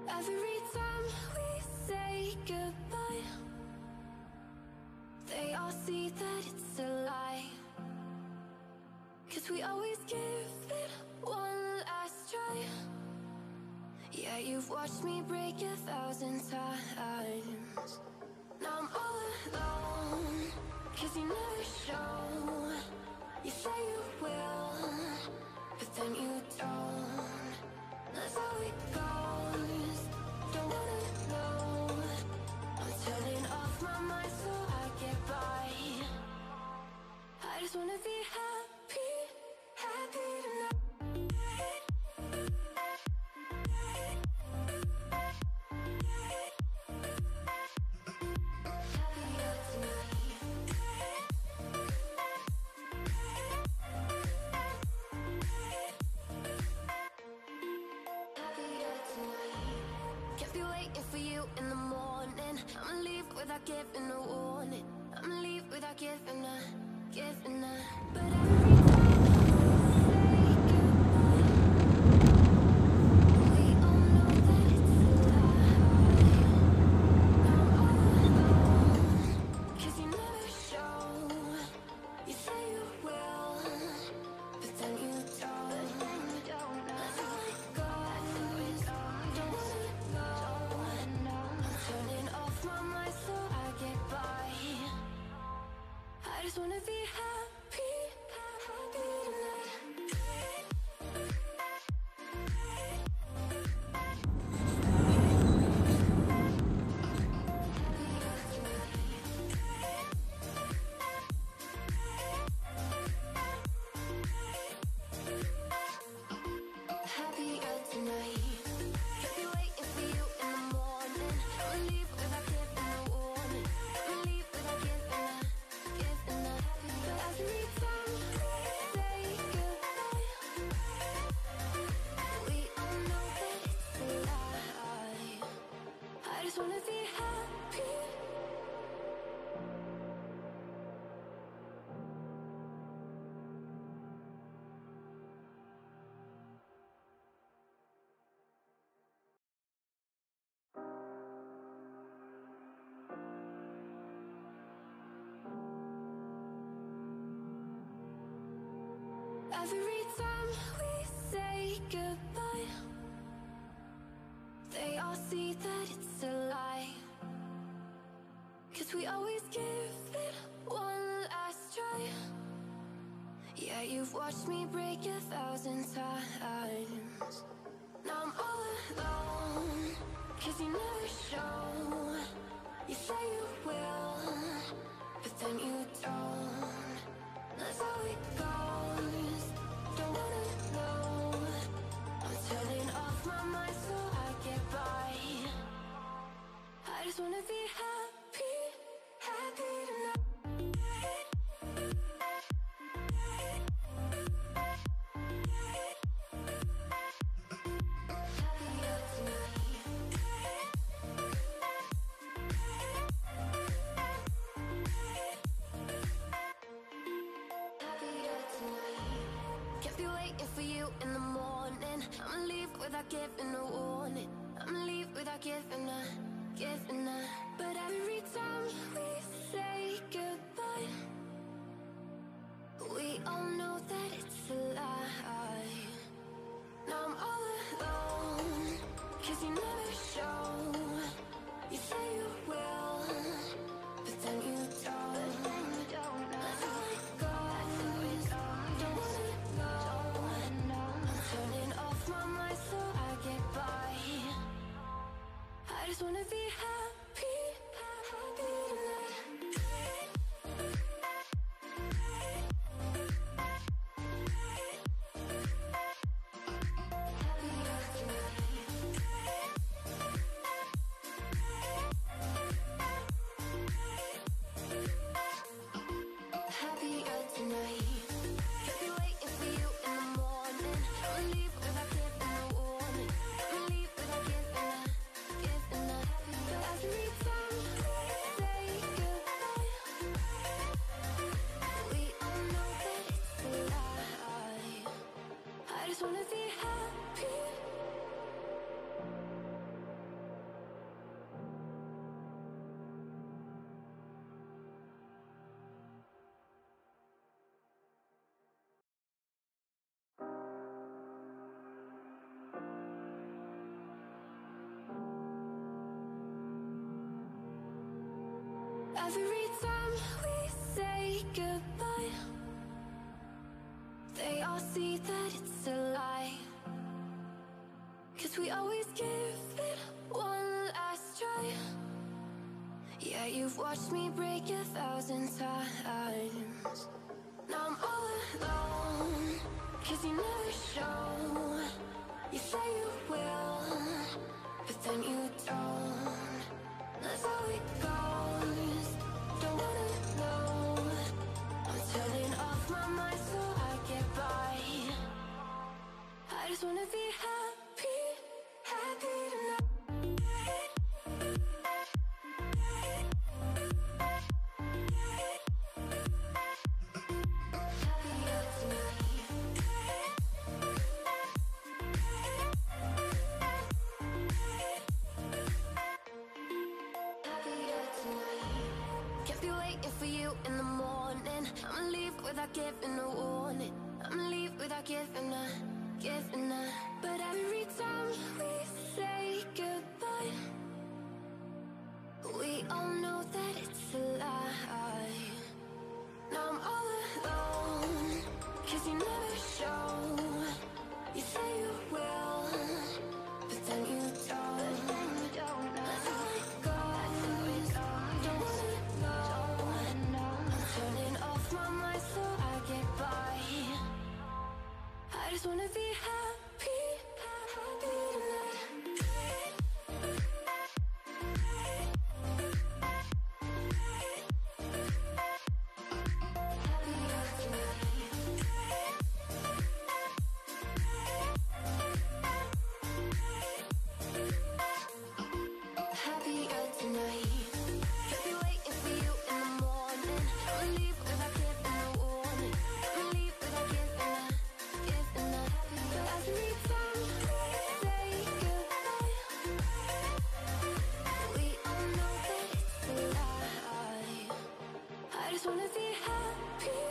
Every time we say goodbye, they all see that it's a lie. 'Cause we always give it one last try. Yeah, you've watched me break 1,000 times. Now I'm all alone, 'cause you never show. You say you will, but then you don't. That's how it goes. Don't wanna know. I'm turning off my mind so I get by. I just wanna be happy, happy tonight. For you in the morning, I'ma leave without giving a warning. I'ma leave without giving a. But every time we say goodbye, we all know that it's a lie. Now I'm all alone, 'cause you never show. You say you will, but then you don't. That's how it goes. Don't wanna know. Turning off my mind so I get by. I just wanna be happy, happy tonight. Happier tonight. Kept me waiting for you in the morning. I'ma leave without giving a warning. I'ma leave without giving a. But every time we say goodbye, we all know that it's a lie. I just wanna be happy. Every time we say goodbye, they all see that it's a lie. 'Cause we always give it one last try. Yeah, you've watched me break 1,000 times. Now I'm all alone, 'cause you never show. You say you will, but then you don't. That's how it goes. Don't wanna know. I'm waiting for you in the morning. I'ma leave without giving a warning. I'ma leave without giving a. But every time we say goodbye, we all know that it's a lie. Now I'm all alone, 'cause you never show. You say you will, but then you don't. That's how it goes. Don't wanna know. I'm turning off my mind so I get by. I just wanna be happy, happy tonight. Happier tonight. Could be waiting for you in the morning. I'ma leave without giving a warning. I'ma leave without giving a. But every time we say goodbye, we all know that it's a lie. I just wanna be happy. Every time we say goodbye, they all see that it's a lie. 'Cause we always give it one last try. Yeah, you've watched me break 1,000 times. Now I'm all alone, 'cause you never show. You say you will, but then you don't. That's how it goes. Don't wanna know. I'm turning off my mind so I get by. I just wanna be happy, happy tonight. Happier tonight. Happier tonight. Can't be waiting for you in the morning. I'ma leave without giving a warning. I'ma leave without giving a. But every time we say goodbye, we all know that it's a lie. Now I'm all alone, 'cause you never show. You say you will, but then you don't. That's how it goes. Don't wanna know. I'm turning off my mind so I get by. I just wanna be happy, happy tonight. Happier tonight. Happier tonight. Could be waiting for you in the morning. I'ma leave without giving a warning. I'ma leave without giving a. But every time we say goodbye, we all know that it's a lie. I just wanna be happy.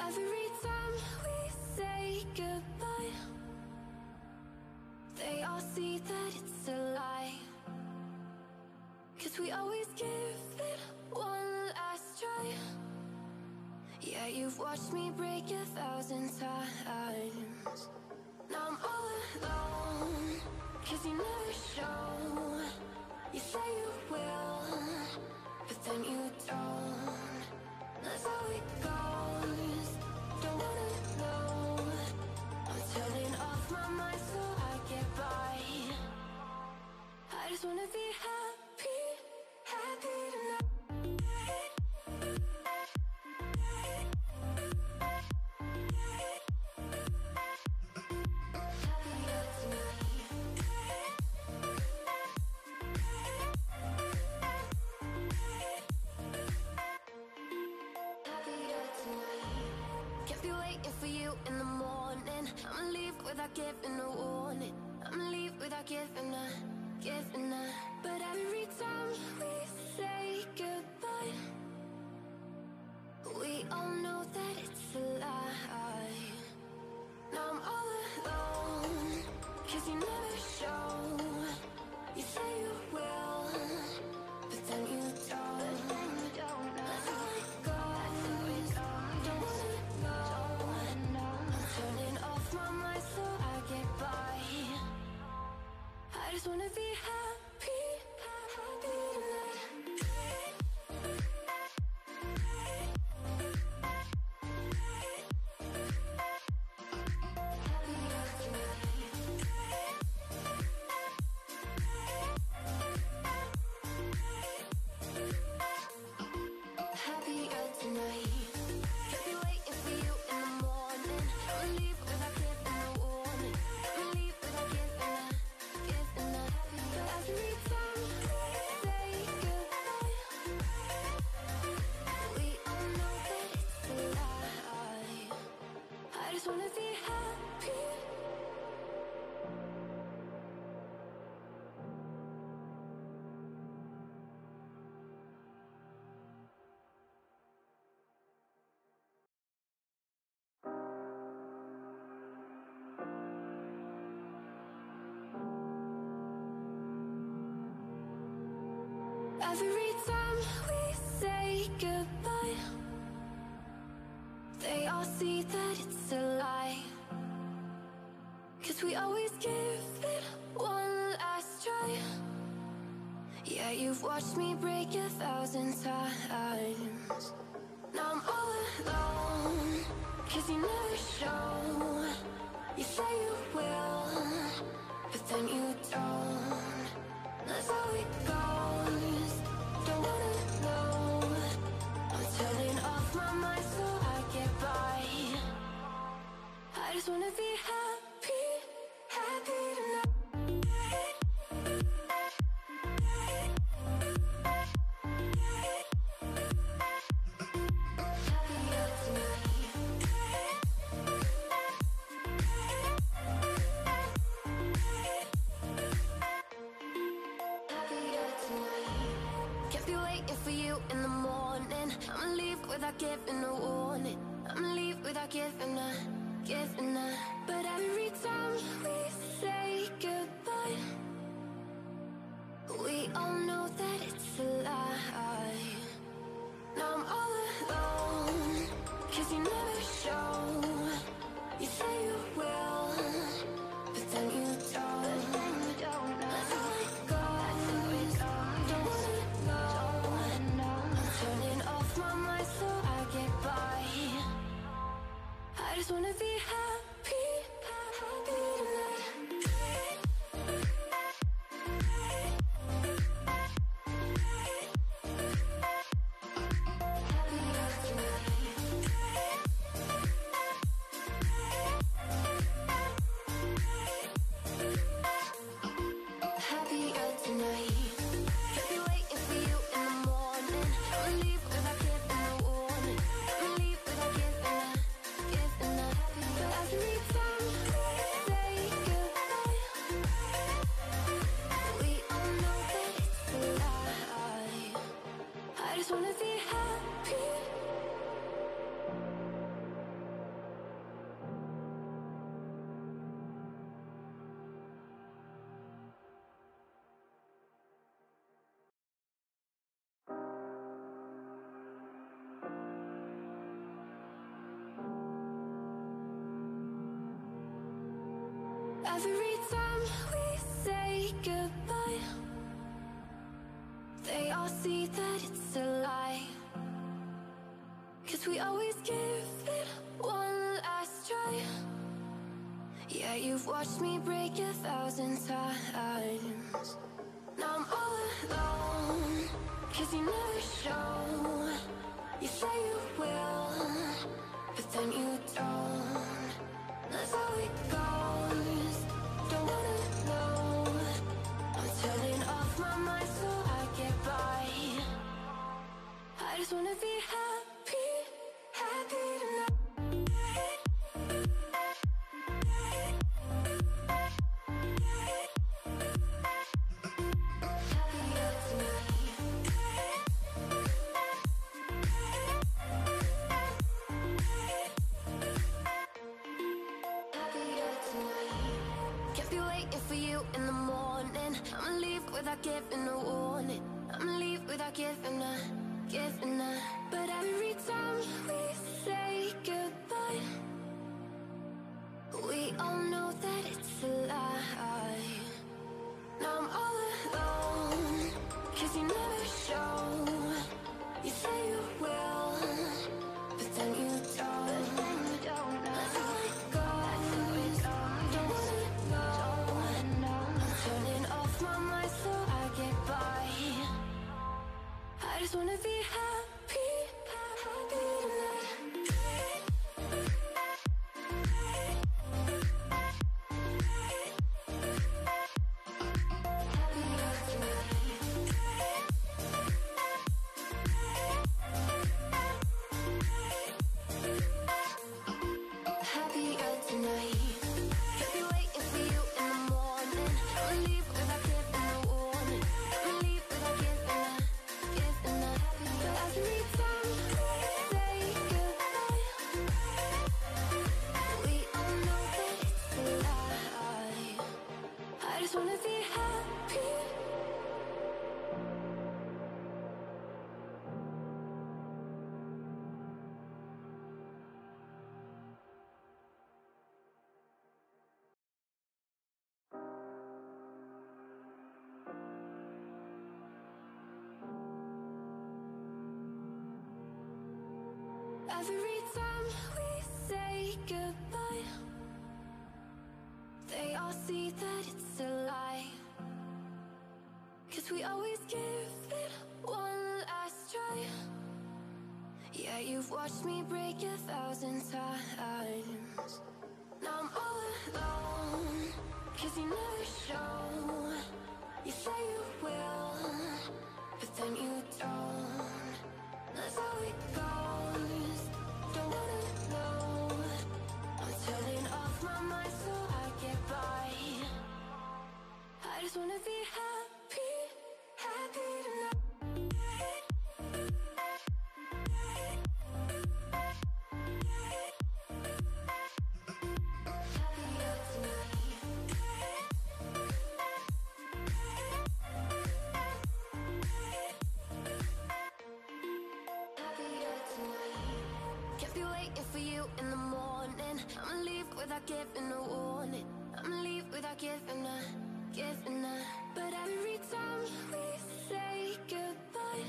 Every time we say goodbye, they all see that it's a lie. 'Cause we always give it one last try. Yeah, you've watched me break 1,000 times. Now I'm all alone, 'cause you never show. You say you will, but then you don't. That's how it goes. Don't wanna know. I'm turning off my mind so I get by. I just wanna be happy, happy tonight. waiting for you in the morning. I'ma leave without giving a warning. I'ma leave without giving a. But every time we say goodbye, we all know that it's a lie. Now I'm all alone, 'cause you never show. You say you will, but then you don't. That's how it goes. Don't wanna know. I'm turning off my mind so I get by. I just wanna be happy, happy tonight. Happier tonight. Kept me waiting for you in the morning. I'ma leave without giving a warning. I'ma leave without giving a. But every time we say goodbye, we all know that it's a lie. I just wanna be happy. Every time we say goodbye, they all see that it's a lie. 'Cause we always give it one last try. Yeah, you've watched me break 1,000 times. Now I'm all alone, 'cause you never show. You say you will, but then you don't. That's how it goes. Don't wanna know. I'm turning off my mind so I get by. I just wanna be happy, happy tonight. Happier tonight. Happier tonight. Kept me waiting for you in the morning. I'ma leave without giving a warning. I'ma leave without giving a. But every time we say goodbye, we all know that it's a lie. Now I'm all alone, 'cause you never show. You say you will, but then you don't. That's how it goes. Don't wanna know. I'm turning off my mind so I get by. I just wanna be happy, happy tonight. Happier tonight. Happier tonight. Kept me waiting for you in the morning. I'ma leave without giving a warning. I'ma leave without giving a. But every time we say goodbye, we all know that it's a lie. I just wanna be happy. Every time we say goodbye, they all see that it's a lie. 'Cause we always give it one last try. Yeah, you've watched me break 1,000 times. Now I'm all alone, 'cause you never show. You say you will, but then you don't. That's how it goes. Don't wanna know. I'm turning off my mind so I get by. I just wanna be happy, happy tonight. waiting for you in the morning. I'ma leave without giving a warning. I'ma leave without giving a. But every time we say goodbye, we all know that it's a lie. Now I'm all alone, 'cause you never show. You say you will, but then you don't. That's how it goes. Don't wanna know. I'm turning off my mind so I get by. I just wanna be happy, happy tonight. Every time we say goodbye, they all see that it's a lie. 'Cause we always give it one last try. Yeah, you've watched me break 1,000 times. Now I'm all alone, 'cause you never show. You say you will, but then you don't. That's how it goes. Don't wanna know. I'm turning off my mind so I get by. I just wanna be happy, happy tonight. Happier tonight. Happier tonight. Kept you waiting for you in the morning. I'ma leave without giving a warning. I'ma leave without giving a. But every time we say goodbye,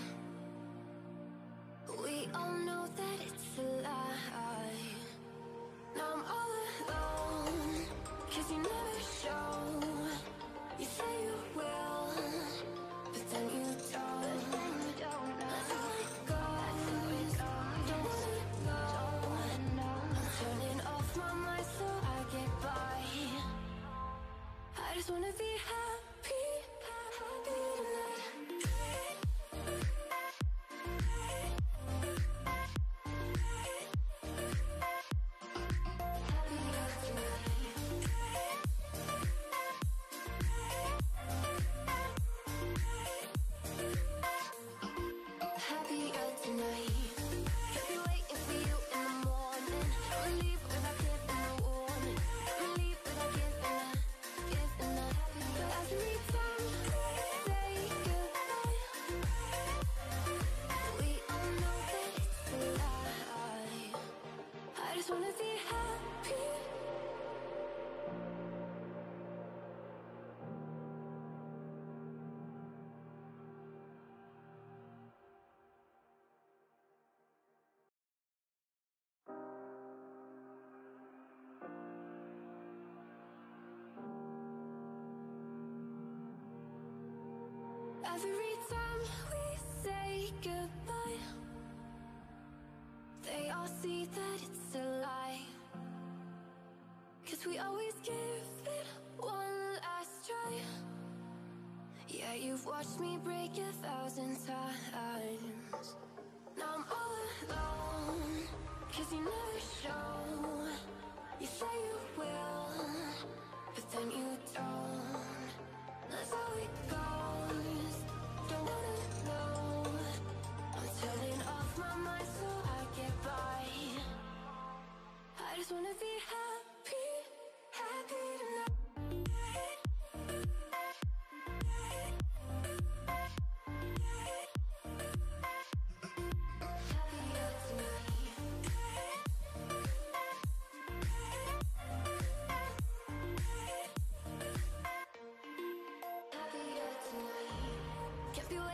we all know that it's a lie. Now I'm all alone, 'cause you never show. You say you will, but then you don't. That's how it goes. Don't wanna know. I'm turning off my mind so I get by. I just wanna be happy, happy tonight. Happier tonight. Happier tonight. Kept you waiting for you in the morning. I'ma leave without giving a warning. I'ma leave without giving a. But every time we say goodbye, we all know that it's a lie. I just wanna be happy. Every time we say goodbye, they all see that it's a lie. 'Cause we always give it one last try. Yeah, you've watched me break 1,000 times. Now I'm all alone, 'cause you never show. You say you will, but then you don't. That's how it goes. Don't wanna know. I'm turning off my mind so I get by. I just wanna be happy, happy tonight.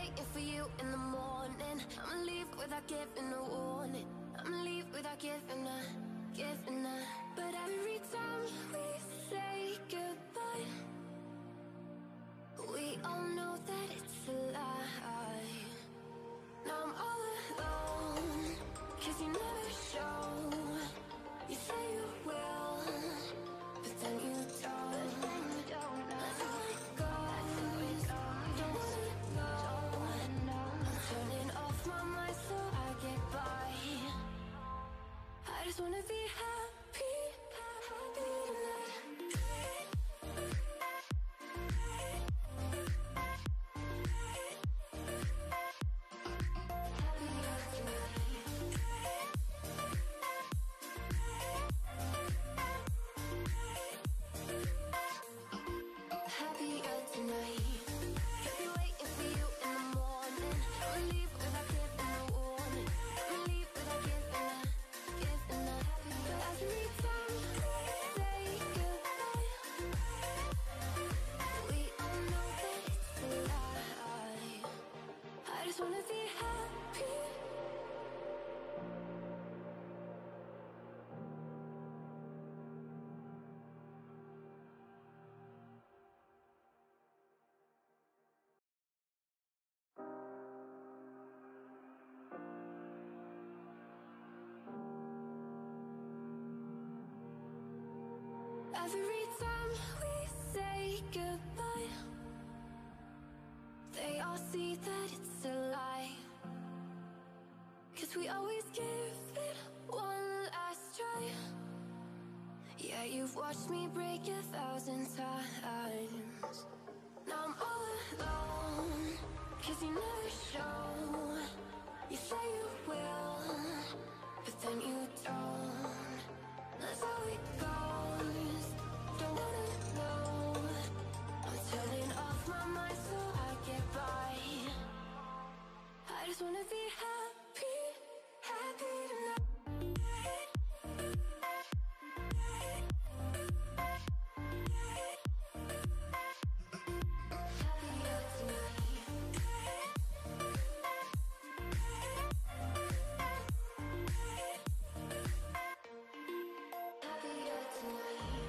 waiting for you in the morning. I'ma leave without giving a warning. I'ma leave without giving a. But every time we say goodbye, we all know that it's a lie. Now I'm all alone, 'cause you never show. You say you will, but then you don't. That's how it goes. Don't wanna know. I'm turning off my mind so I get by. I just wanna be happy, happy tonight. Every time we say goodbye, they all see that it's a lie. 'Cause we always give it one last try. Yeah, you've watched me break 1,000 times. Now I'm all alone, 'cause you never show. You say you will, but then you don't. That's how it goes. Don't wanna know. I'm turning off my mind so I get by. I just wanna be happy, happy tonight. Happier tonight. Happier tonight.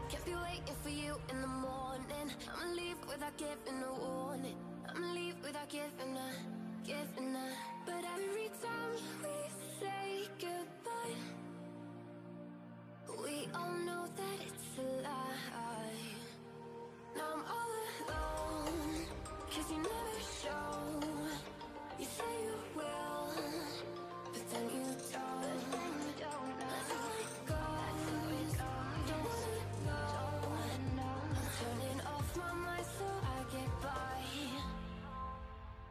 Can't be waiting for you in the morning. I'ma leave without giving a warning. I'ma leave without giving a. But every time we say goodbye, we all know that it's a lie. Now I'm all alone, 'cause you never show. You say you will, but then you don't. That's how it goes. Don't wanna know. I'm turning off my mind so I get by.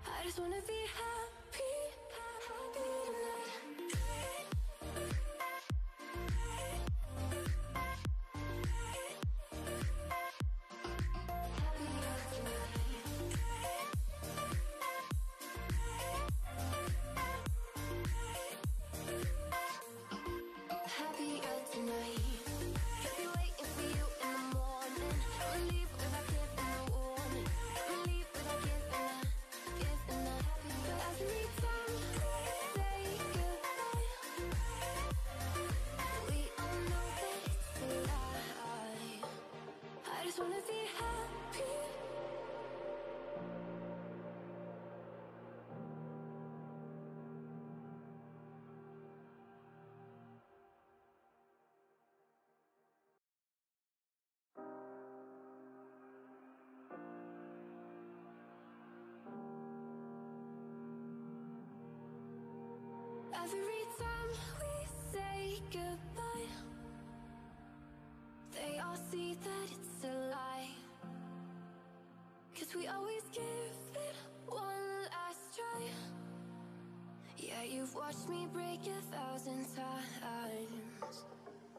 I just wanna be happy, happy tonight. Happier tonight. Happier tonight. Can't be waiting for you in the morning. I'ma leave without giving a warning. I'ma leave without giving a. But every time we say goodbye, we all know that it's a lie. I just wanna be happy. Every time we say goodbye, they all see that it's a lie. 'Cause we always give it one last try. Yeah, you've watched me break 1,000 times.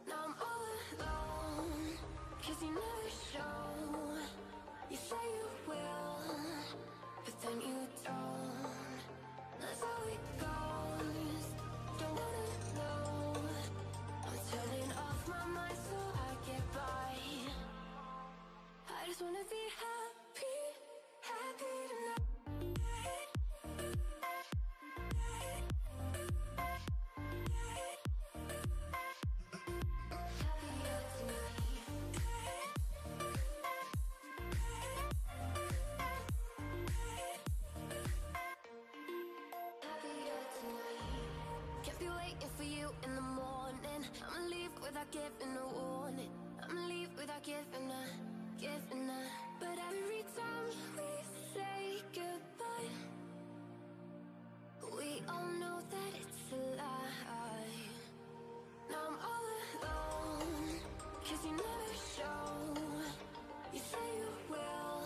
Now I'm all alone, 'cause you never show. You say you will, but then you don't. That's how it goes. Don't wanna know. I'm turning off my mind so I get by. I just wanna be happy, happy tonight. waiting for you in the morning. I'ma leave without giving a warning. I'ma leave without giving a. But every time we say goodbye, we all know that it's a lie. Now I'm all alone, 'cause you never show. You say you will,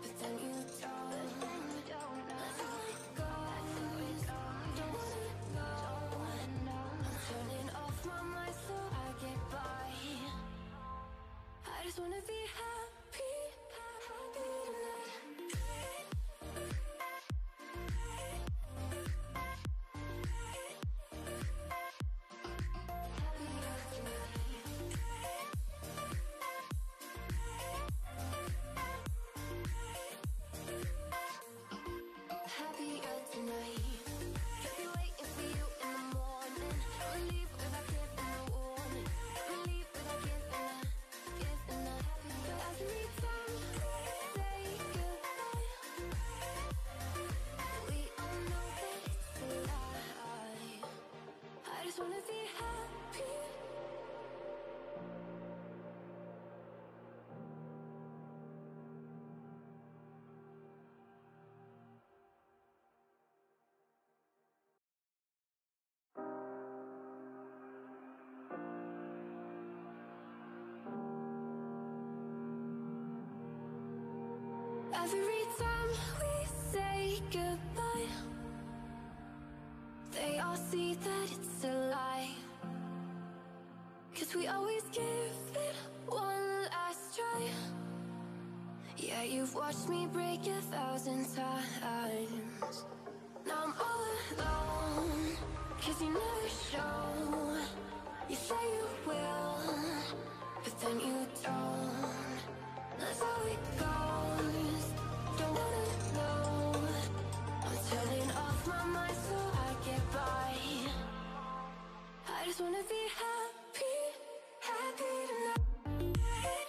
but then you don't. That's how it goes. Don't wanna know. I'm turning off my mind so I get by. I just wanna be happy, happy tonight. Happier tonight. Could be waiting for you in the morning. I'ma leave without giving a warning. I'ma leave without giving a. But every time we say goodbye, we all know that it's a lie. I just wanna be happy. Every time we say goodbye, they all see that it's a lie. 'Cause we always give it one last try. Yeah, you've watched me break 1,000 times. Now I'm all alone, 'cause you never show. You say you will, but then you don't. That's how it goes. Don't wanna know. I'm turning off my mind so I get by. I just wanna be happy, happy tonight.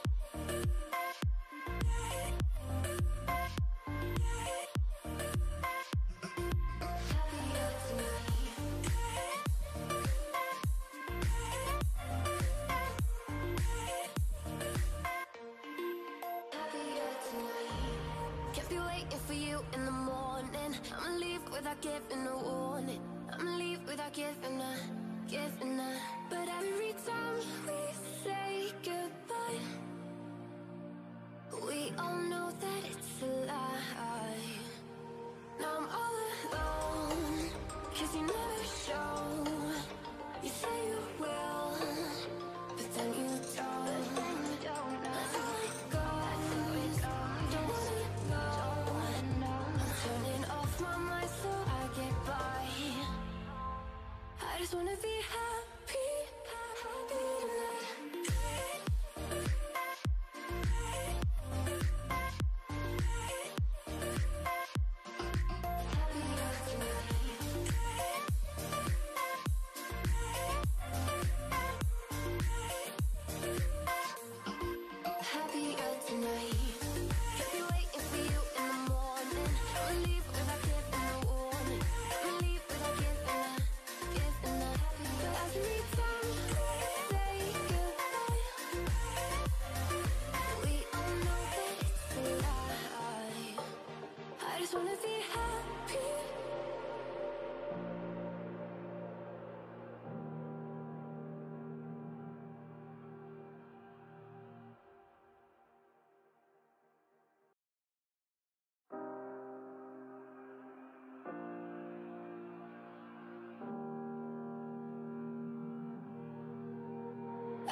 Happier tonight. Happier tonight. Can't be waiting for you in the morning. I'ma leave without giving a warning. I'ma leave without giving a. But every time we say goodbye, we all know that it's a lie. Now I'm all alone, 'cause you never show. You say you will, but then you don't. That's how it goes. Don't wanna know. I'm turning off my mind so I get by. I just wanna be happy, happy tonight. Happier tonight. Happier tonight. Could be waiting for you in the morning. I'ma leave without giving a warning. I'ma leave without giving a. But every time we say goodbye, we all know that it's a lie. I just wanna be happy.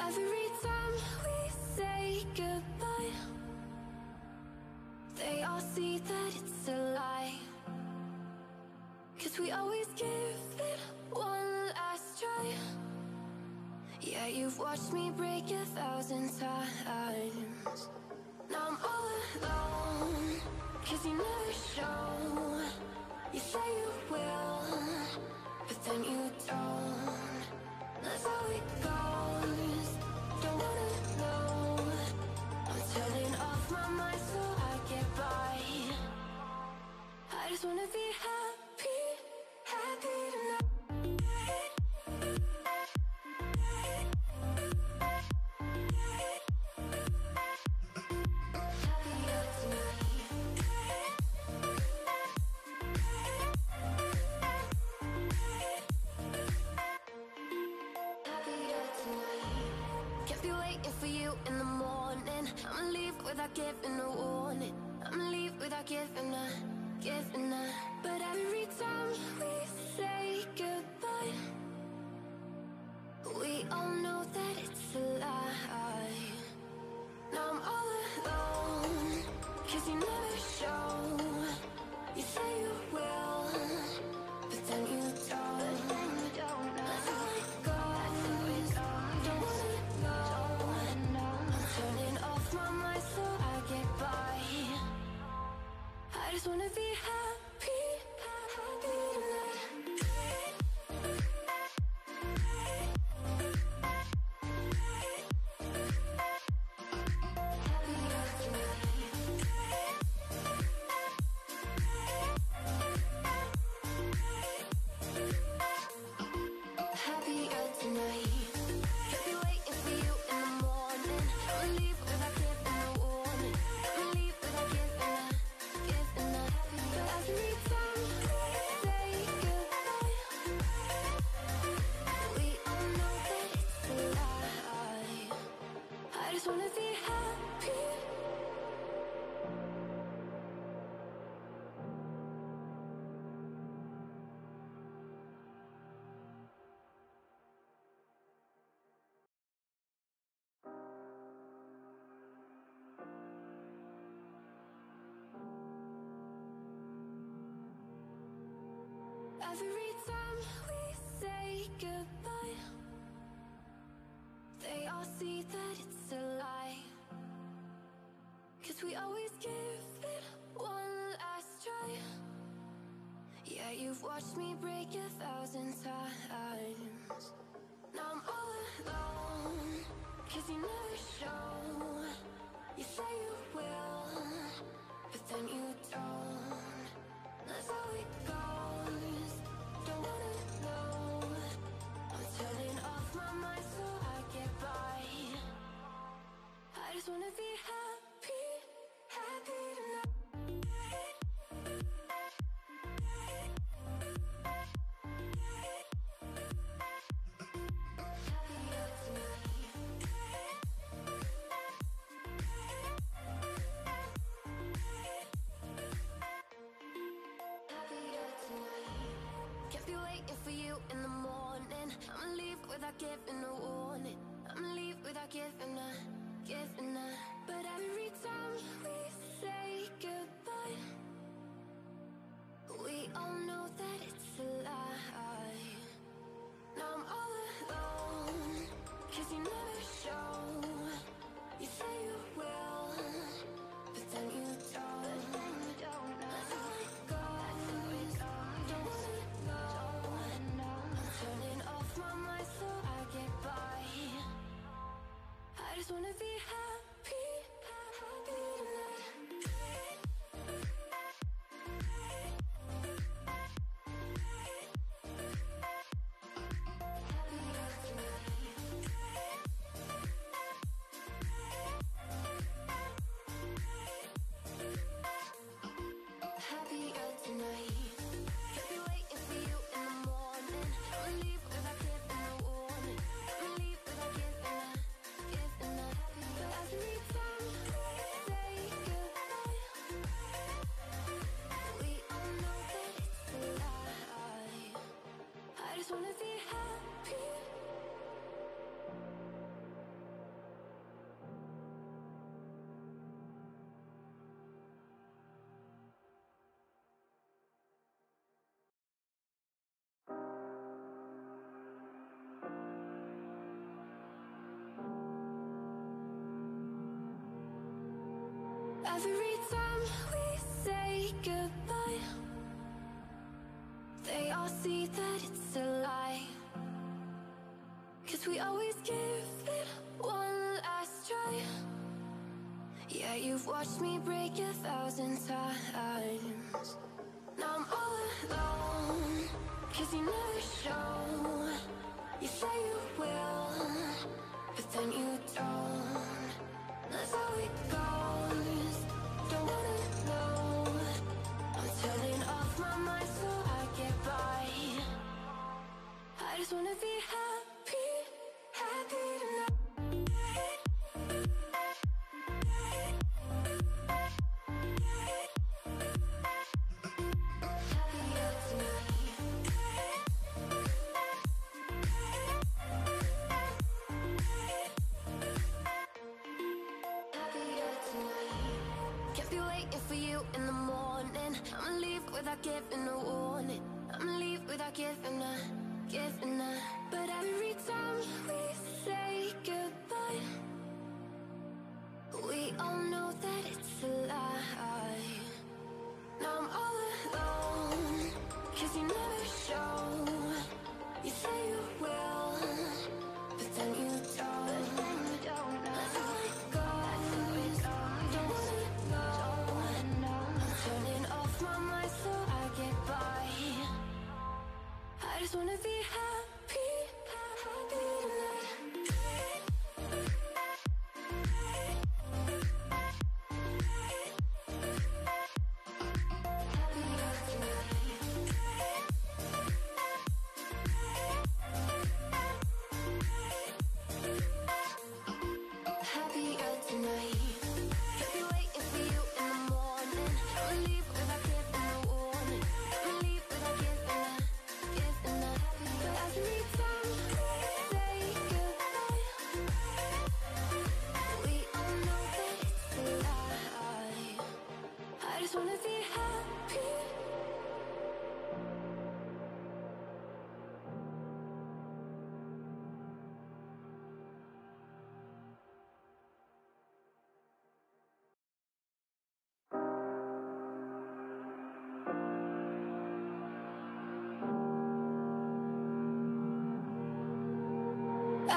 Every time we say goodbye, they all see that it's a lie. 'Cause we always give it one last try. Yeah, you've watched me break 1,000 times. Now I'm all alone, 'cause you never show. You say you will, but then you don't. That's how it goes. Don't wanna know. I'm turning off my mind so I get by. I just wanna be happy, happy tonight. waiting for you in the morning. I'ma leave without giving a warning. I'ma leave without giving a. But every time we say goodbye, we all know that it's a lie. Now I'm all alone, 'cause you never show. You say you will, but then you don't. That's how it goes. Don't wanna know. I'm turning off my mind so I get by. I just wanna be happy, happy tonight. Happier tonight. Can't be waiting for you in the morning. I'ma leave without giving a warning. I'ma leave without giving a. But every time we say goodbye, we all know that it's a lie. I just wanna be happy. Every time we say goodbye, they all see that it's a lie. 'Cause we always give it one last try. Yeah, you've watched me break 1,000 times. Now I'm all alone, 'cause you never show. You say you will, but then you don't. That's how it goes. Don't wanna know. I'm turning off my mind so I get by. I just wanna be happy, happy tonight. Happier tonight. Happier tonight. Can't be waiting for you in the morning. I'ma leave without giving a warning. I'ma leave without giving a. But every time we say goodbye, we all know that it's a lie. Now I'm all alone, 'cause you never show. You say you will, but then you don't. That's how it goes. Don't wanna know. I'm turning off my mind so I get by. I just wanna be happy, happy tonight. Happier tonight. Happier tonight. Can't be waiting for you in the morning. I'ma leave without giving a warning. I'ma leave without giving a. But every time we say goodbye, we all know that it's a lie. I just wanna be happy. Every time we say goodbye, they all see that it's a lie. 'Cause we always give it one last try. Yeah, you've watched me break 1,000 times. Now I'm all alone, 'cause you never show. You say you will, but then you don't. That's how it goes. Don't wanna know. I'm turning off my mind so I get by. I just wanna be happy, happy tonight. waiting for you in the morning. I'ma leave without giving a warning. I'ma leave without giving a. But every time we say goodbye, we all know that it's a lie. Now I'm all alone, 'cause you never show. You say you will, but then you don't. That's how it goes. Don't wanna know. I'm turning off my mind so I get by. I just wanna be happy, happy tonight. Happier tonight. Kept me waiting for you in the morning. I'ma leave without giving a warning. I'ma leave without giving a. But every time we say goodbye, we all know that it's a lie. I just wanna be happy.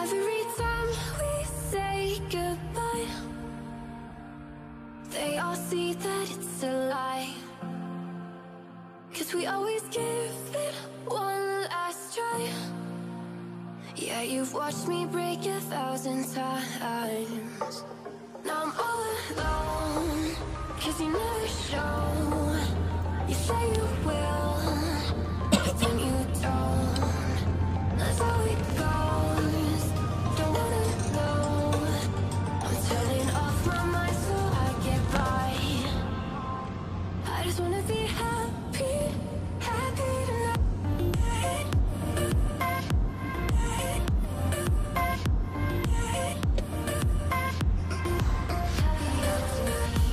Every time we say goodbye, they all see that it's a lie. 'Cause we always give it one last try. Yeah, you've watched me break 1,000 times. Now I'm all alone, 'cause you never show. You say you will, but then you don't. That's how it goes. Don't wanna know. I'm turning off my mind so I get by. I just wanna be happy, happy tonight. Happier tonight.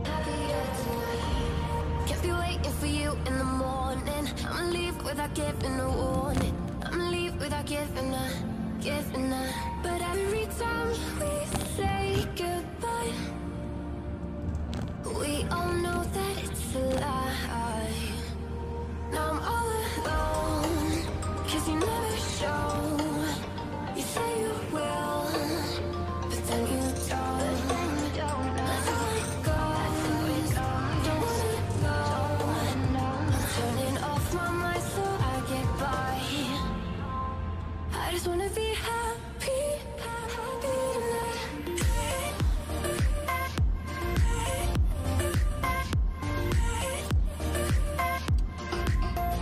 Happier tonight. Can't be waiting for you in the morning. I'ma leave without giving a warning. I'ma leave without giving a. But every time we say goodbye, we all know that it's a lie. Now I'm all alone, 'cause you never show. You say you will, but then you don't. That's how it goes. Don't wanna know. I'm turning off my mind so I get by. I just wanna be happy, happy tonight.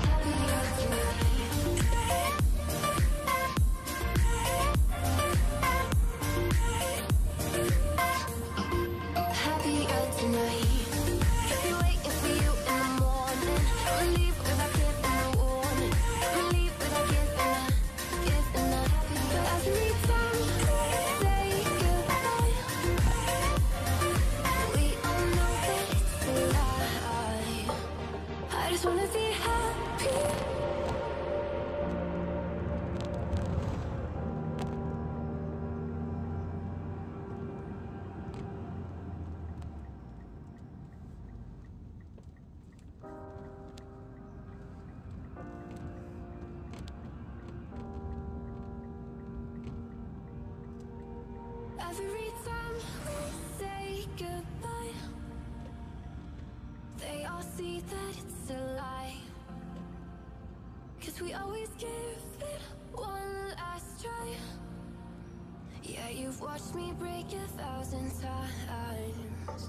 Happier tonight. Happier tonight. Kept me waiting for you in the morning. I'ma leave without giving a warning. I'ma leave without giving a. But every time we say goodbye, we all know that it's a lie. I just wanna be happy. Every time we say goodbye, they all see that it's a lie. 'Cause we always give it one last try. Yeah, you've watched me break 1,000 times.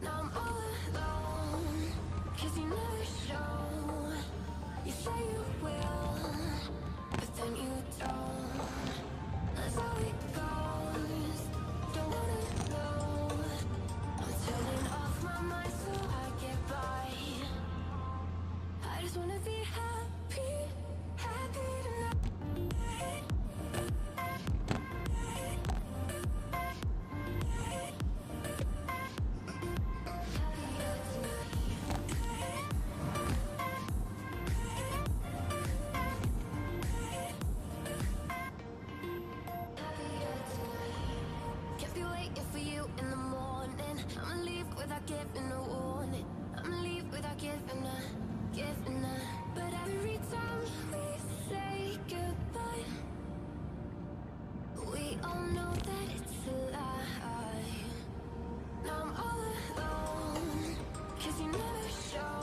Now I'm all alone, 'cause you never show. You say you will, but then you don't. That's how it goes. Don't wanna know. I'm turning off my mind so I get by. I just wanna be happy, happy tonight. giving a warning. I'ma leave without giving a. But every time we say goodbye, we all know that it's a lie. Now I'm all alone, 'cause you never show.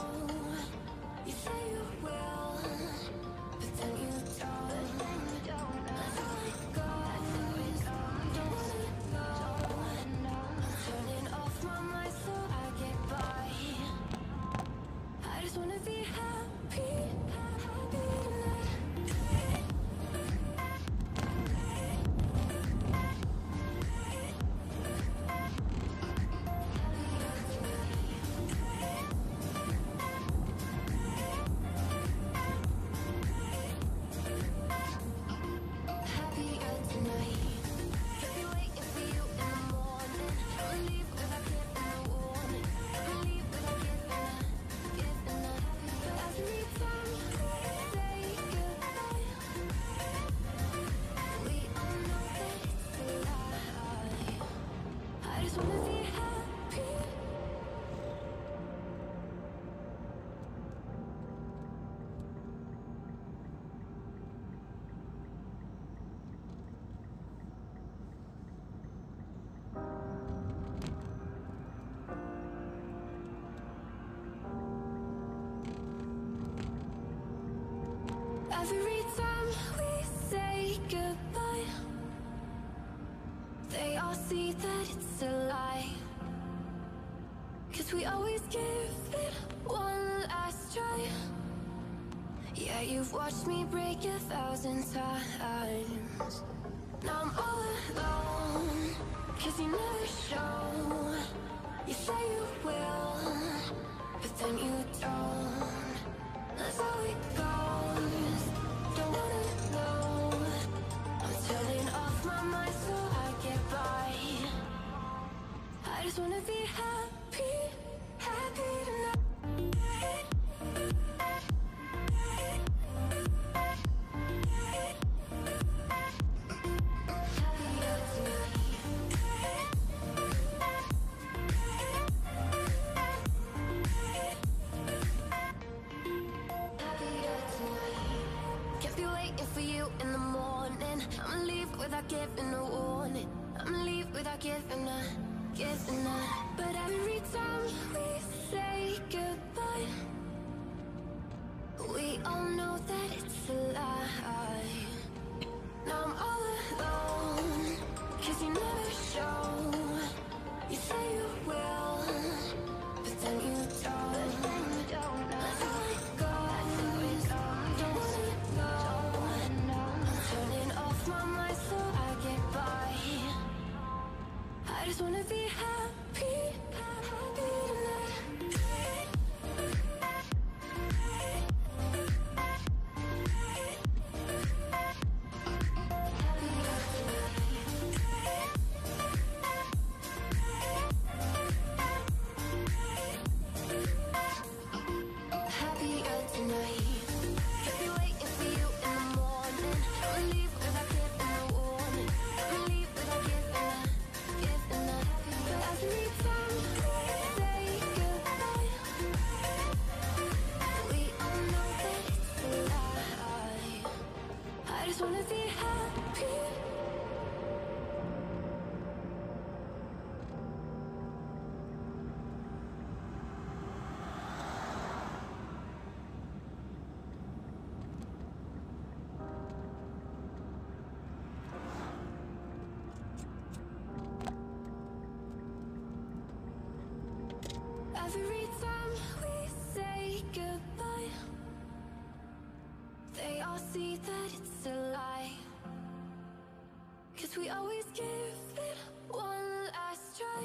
You say you will, but then you don't. That's how it goes. Don't wanna go. I'm turning off my mind so I get by. I just wanna be happy, happy tonight. Happier tonight. Could be waiting for you in the morning. I'ma leave without giving a warning. I'ma leave without giving a. But every time we say goodbye, we all know that it's a lie. I just wanna be happy. Every time we say goodbye, they all see that it's a lie. 'Cause we always give it one last try. Yeah, you've watched me break 1,000 times. Now I'm all alone, 'cause you never show. You say you will, but then you don't. That's how it goes. Don't wanna know. I'm turning off my mind so I get by. I just wanna be happy, happy tonight. Happier tonight. Happier tonight. Can't be waiting for you in the morning. I'ma leave without giving a warning. I'ma leave without giving a. But every time we say goodbye, we all know that it's a lie. Now I'm all alone, 'cause you never show. You say you will, but then you don't. That's how it goes. Don't wanna know. I'm turning off my mind so I get by. I just wanna be happy, happy tonight. Happier tonight. Happier tonight. Could be waiting for you in the morning. I'ma leave without giving a warning. I'ma leave without giving a. But every time we say goodbye, we all know that it's a lie. I just wanna be happy. Every time we say goodbye, they all see that it's a lie. 'Cause we always give it one last try.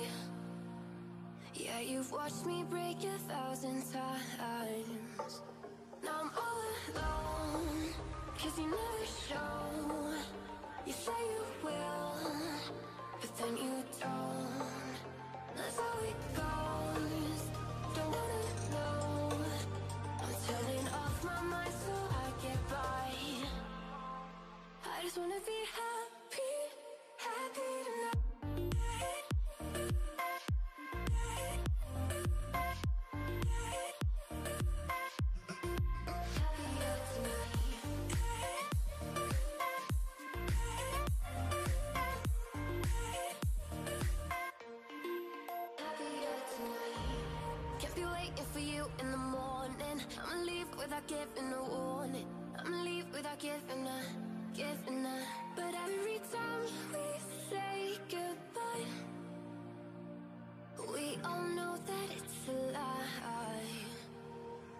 Yeah, you've watched me break 1,000 times. Now I'm all alone, 'cause you never show. You say you will, but then you don't. That's how it goes. Don't wanna know. I'm turning off my mind so I get by. I just wanna be happy, happy tonight. waiting for you in the morning. I'ma leave without giving a warning. I'ma leave without giving a. But every time we say goodbye, we all know that it's a lie.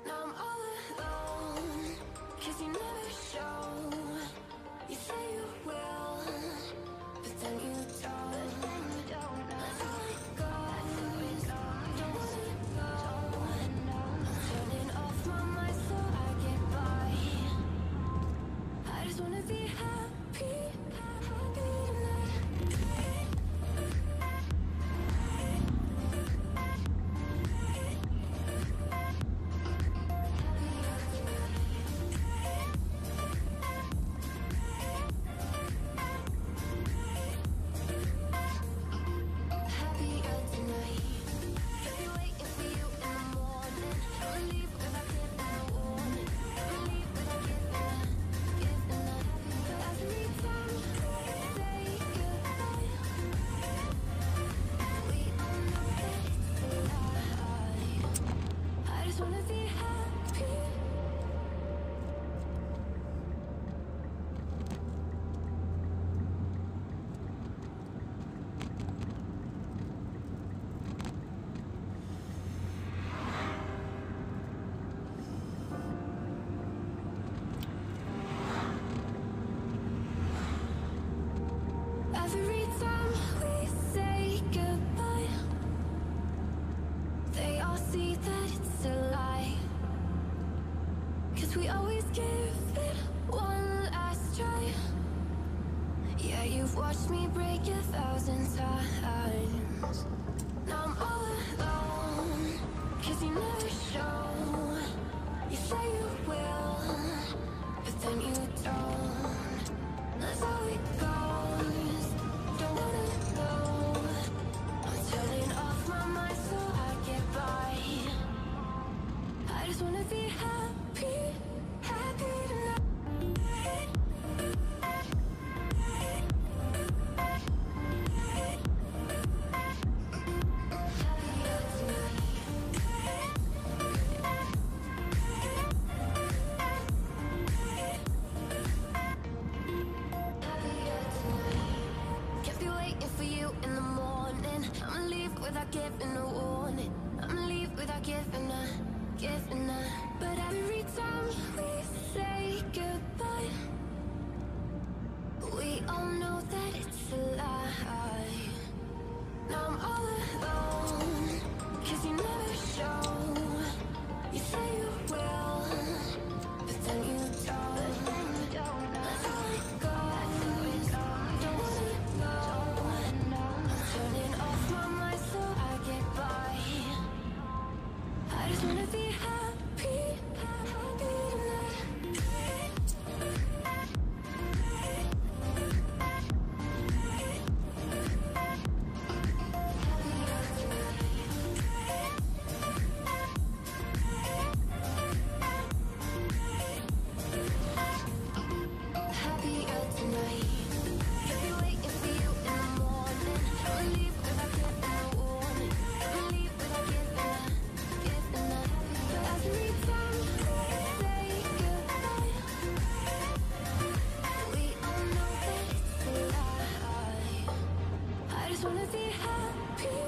Now I'm all alone, 'cause you never show. You say you will, but then you don't. That's how it goes. Don't wanna go. I'm turning off my mind so I get by. I just wanna be happy, happy tonight. Happier tonight. I'll be waiting for you in the morning. I'ma leave without giving a warning. I'ma leave without giving a. But every time we say goodbye, we all know that it's a lie. I just wanna be happy. Every time we say goodbye, they all see that it's a lie. 'Cause we always give it one last try. Yeah, you've watched me break 1,000 times. Now I'm all alone, 'cause you never show. You say you will, but then you don't. That's how it goes. Don't wanna know. I'm turning off my mind so I get by. I just wanna be happy, happy tonight. Happier tonight. Happier tonight. Can't be waiting for you in the morning. I'ma leave without giving a warning. I'ma leave without giving a. But every time we say goodbye, we all know that it's a lie. Now I'm all alone, 'cause you never show. You say you will, but then you don't. That's how it goes. Don't wanna go. I'm turning off my mind so I get by. I just wanna be happy, happy tonight. Happier tonight. Happier tonight. I'll be waiting for you in the morning. I'ma leave without giving a warning. I'ma leave without giving a. But every time we say goodbye, we all know that it's a lie. I just wanna be happy.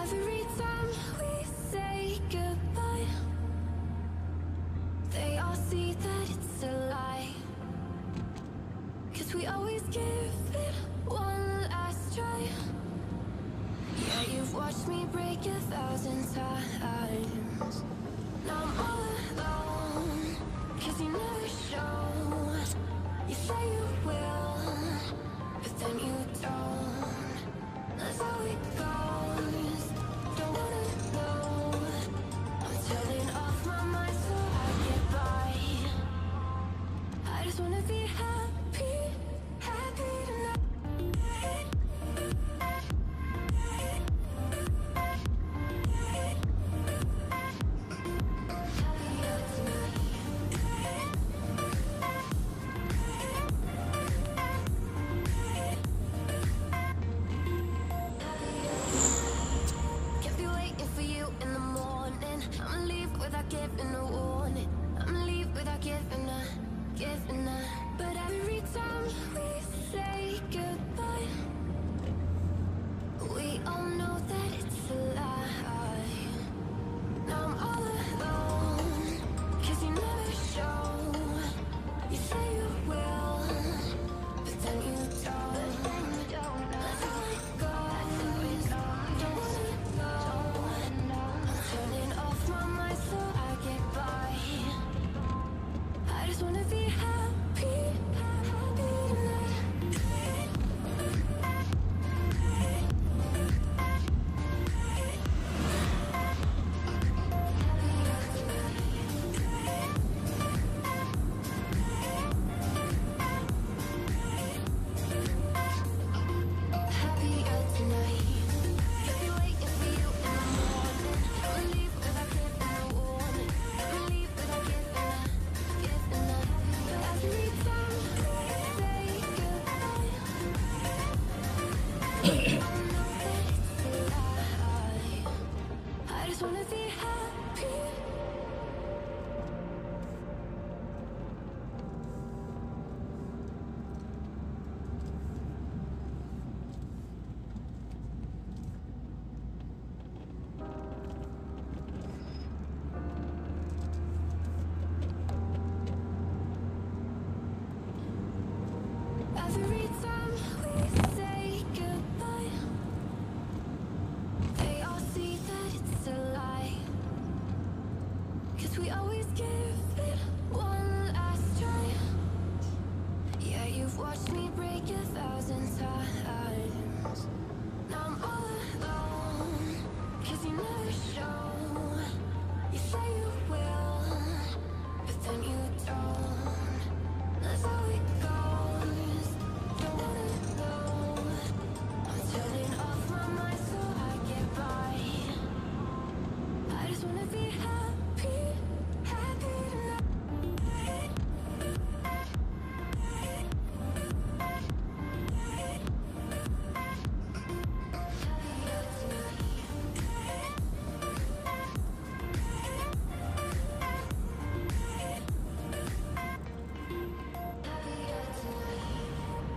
Every time we say goodbye, they all see that it's a lie. 'Cause we always give it one last try. Yeah, you've watched me break 1,000 times. Now I'm all alone, 'cause you never show. You say you will, but then you don't. That's how it goes. Don't wanna know. I'm turning off my mind so I get by. I just wanna be happy, happy tonight. happier tonight. I'll be waiting for you in the morning. I'ma leave without giving a warning. I'ma leave without giving a. But every time we say goodbye, I know that it's a lie. I just wanna be happy. Every time we say goodbye, they all see that it's a lie. 'Cause we always give it one last try. Yeah, you've watched me break 1,000 times. Now I'm all alone, 'cause you never show. You say you will, but then you don't. That's how it goes. Don't wanna know. I'm turning off my mind so I get by. I just wanna be happy, happy tonight.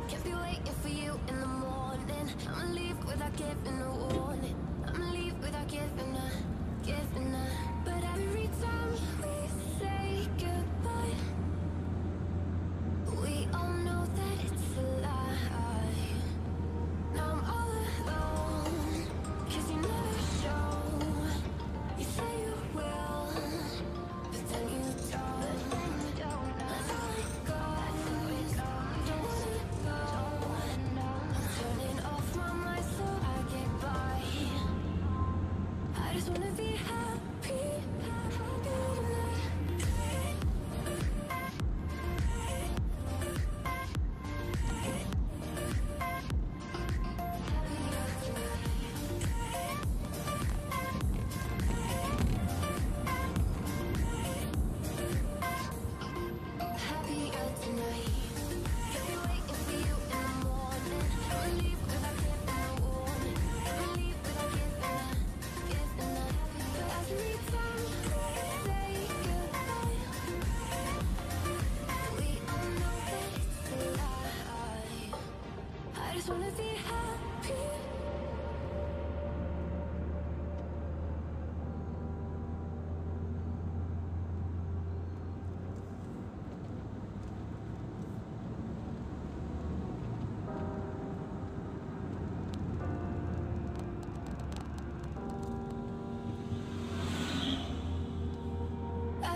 Can't be waiting for you in the morning. I'ma leave without giving a warning. I'ma leave without giving a. But every time we say goodbye, we all know that it's a lie. Now I'm all alone, 'cause you never show. You say you will, but then you don't. That's how it goes. Don't wanna know. I'm turning off my mind so I get by. I just wanna be happy, happy tonight. Happier tonight. I'll be waiting for you in the morning. I'ma leave without giving a warning. I'ma leave without giving a. But every time we say goodbye, we all know that it's a lie. I just wanna be happy.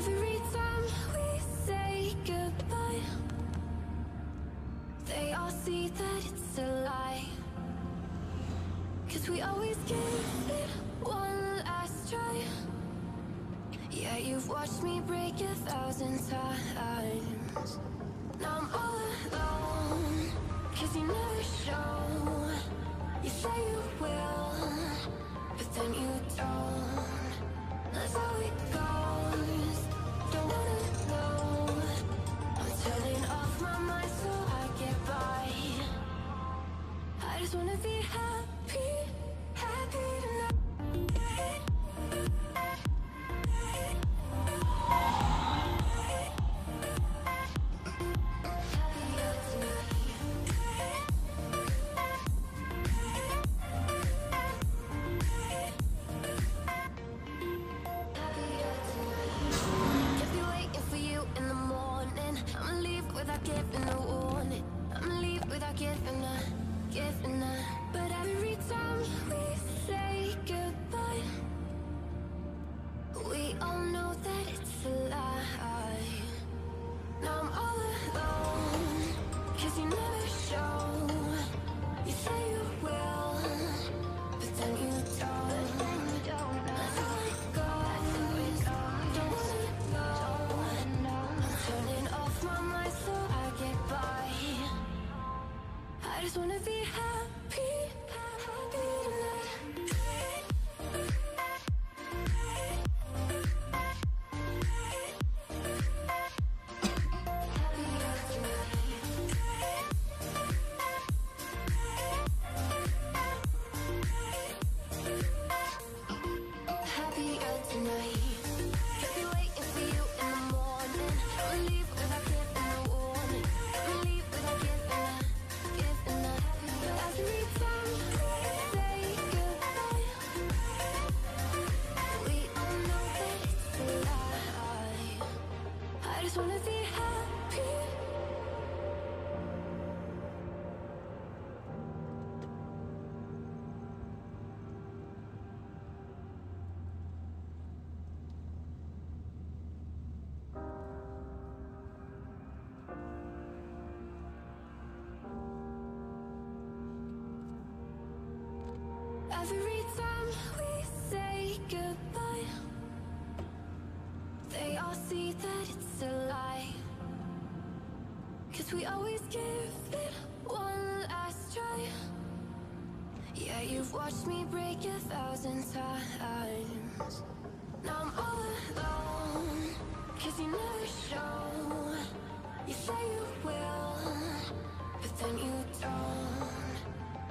Every time we say goodbye, they all see that it's a lie. 'Cause we always give it one last try. Yeah, you've watched me break 1,000 times. Now I'm all alone, 'cause you never show. You say you will, but then you don't. That's how it goes. Don't wanna know. I'm turning off my mind so I get by. I just wanna be happy, happy tonight. Happier tonight. Can't be waiting for you in the morning. I'ma leave without giving a warning. I'ma leave without giving a. But every time we say goodbye, we all know that it's a lie. Now I'm all alone, 'cause you never show. You say you will, but then you don't. That's how it goes. Don't wanna know. I'm turning off my mind so I get by. I just wanna be happy. Every time we say goodbye, they all see that it's a lie. 'Cause we always give it one last try. Yeah, you've watched me break 1,000 times. Now I'm all alone, 'cause you never show. You say you will, but then you don't.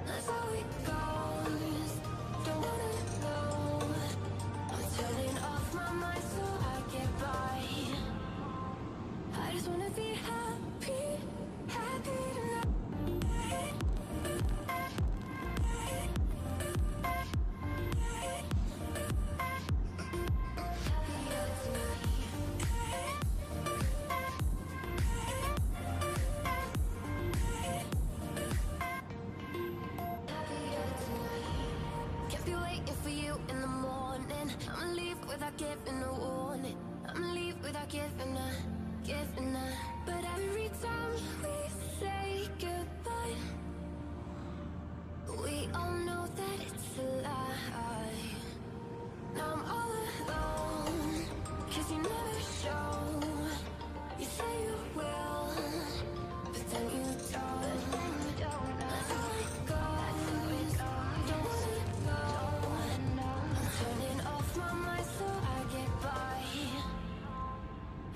That's how it goes. Don't wanna know. I'm turning off my mind so I get by. I just wanna be happy, happy tonight. Can't be waiting for you in the morning. I'ma leave without giving a warning. I'ma leave without giving a. But every time we say goodbye, we all know that it's a lie. Now I'm all alone, 'cause you never show. You say you will, but then you don't. That's how it goes. Don't wanna know. I'm turning off my mind so I get by.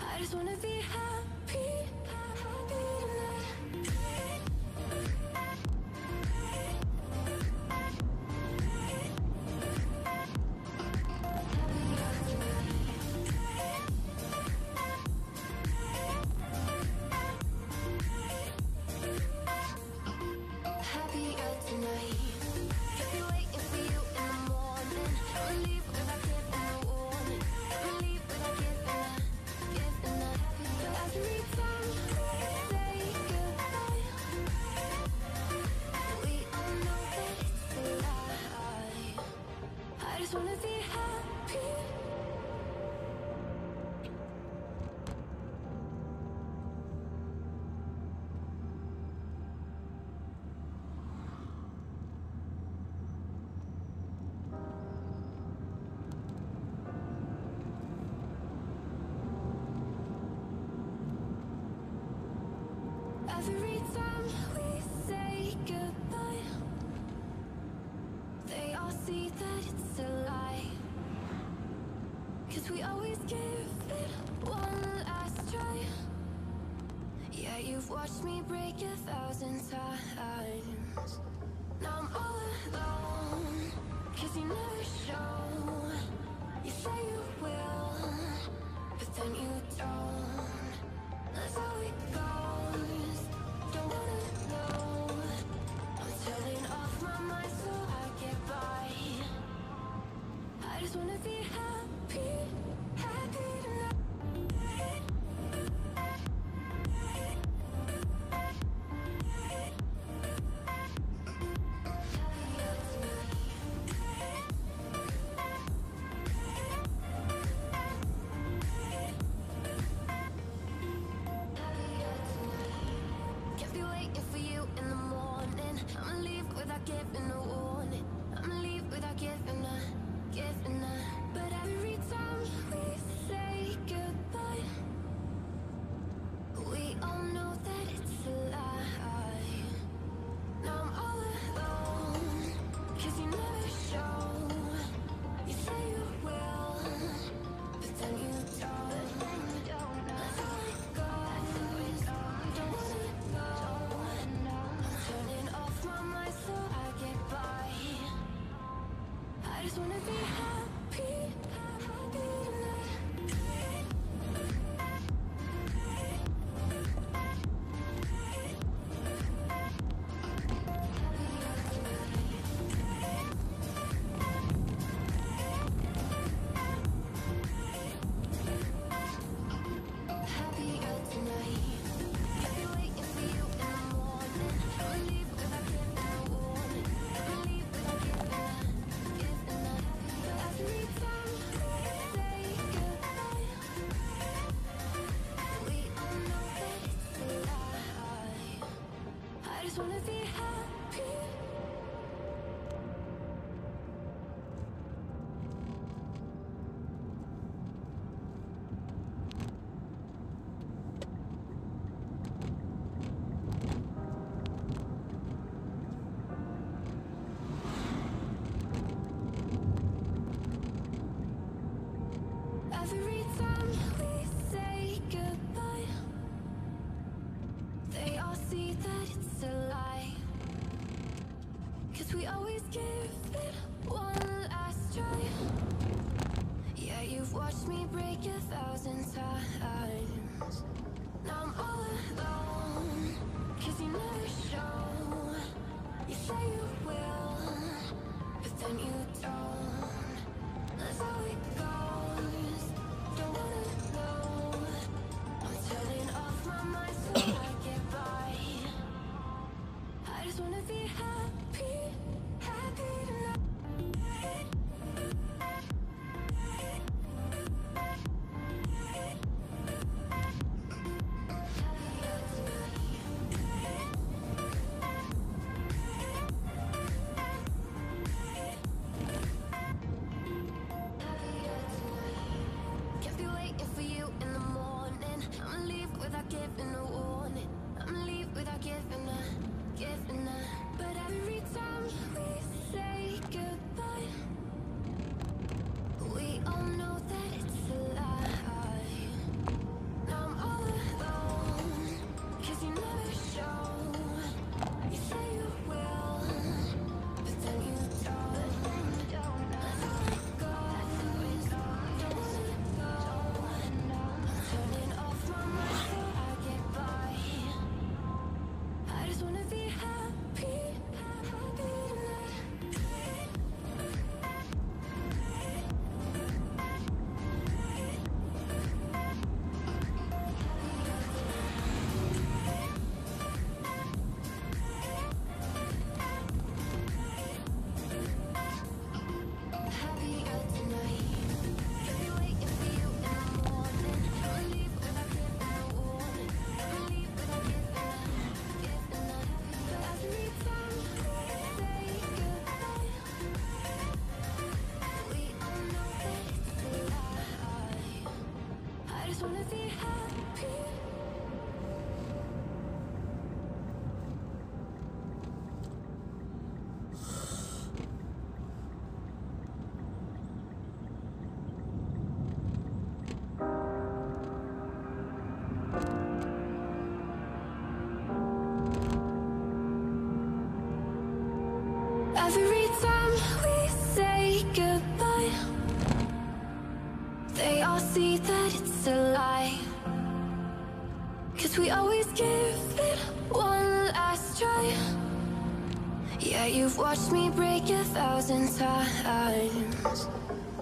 I just wanna be happy, happy tonight. Happier tonight. Can't be waiting for you in the morning. I'ma leave without giving a warning. I'ma leave without giving a. But every time we say goodbye, we all know that it's a lie. I just wanna be happy. Every time we say goodbye, they all see that it's a lie. 'Cause we always give it one last try. Yeah, you've watched me break 1,000 times. Now I'm all alone, 'cause you never show. You say you will, but then you don't. That's how it goes. Don't wanna know. I'm turning off my mind so I get by. I just wanna be happy, happy tonight. Can't be waiting for you in the morning. I'ma leave without giving a warning. I'ma leave without giving a. But every time we say goodbye, we all know that it's a lie. Now I'm all alone, 'cause you never show. You say you will, but then you don't. That's how it goes. Don't wanna know. I'm turning off my mind so I get by. I just wanna be happy, happy tonight. Happier tonight. Can't be waiting for you in the morning. I'ma leave without giving a warning. I'ma leave without giving a. But 'cause we always give it one last try. Yeah, you've watched me break 1,000 times. Now I'm all alone, 'cause you never show. You say you will, but then you don't. That's how it goes. Don't wanna know. I'm turning off my mind so I get by. I just wanna be happy, happy tonight. Can't be waiting for you in the morning. I'ma leave without giving a warning. I'ma leave without giving a. But every time we say goodbye, we all know that it's a lie. Now I'm all alone, 'cause you never show. You say you will, but then you don't. That's how it goes. Don't wanna go. I'm turning off my mind so I get by. I just wanna be happy, happy tonight. Happier tonight. Can't be waiting for you in the morning. I'ma leave without giving a warning. I'ma leave without giving a. But every time we say goodbye, we all know that it's a lie. I just wanna be happy. Every time we say goodbye, they all see that it's a lie. 'Cause we always give it one last try. Yeah, you've watched me break 1,000 times.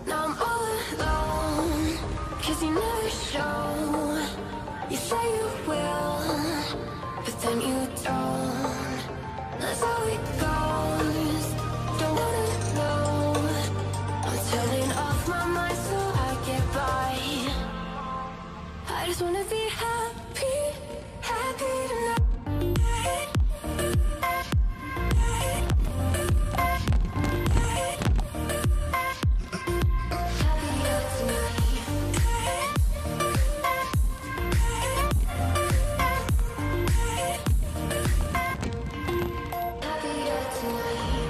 Now I'm all alone, 'cause you never show. You say you will, but then you don't. That's how it goes. Don't wanna know. I'm turning off my mind so I get by. I just wanna be happy, happy tonight. Happier tonight. Happier tonight.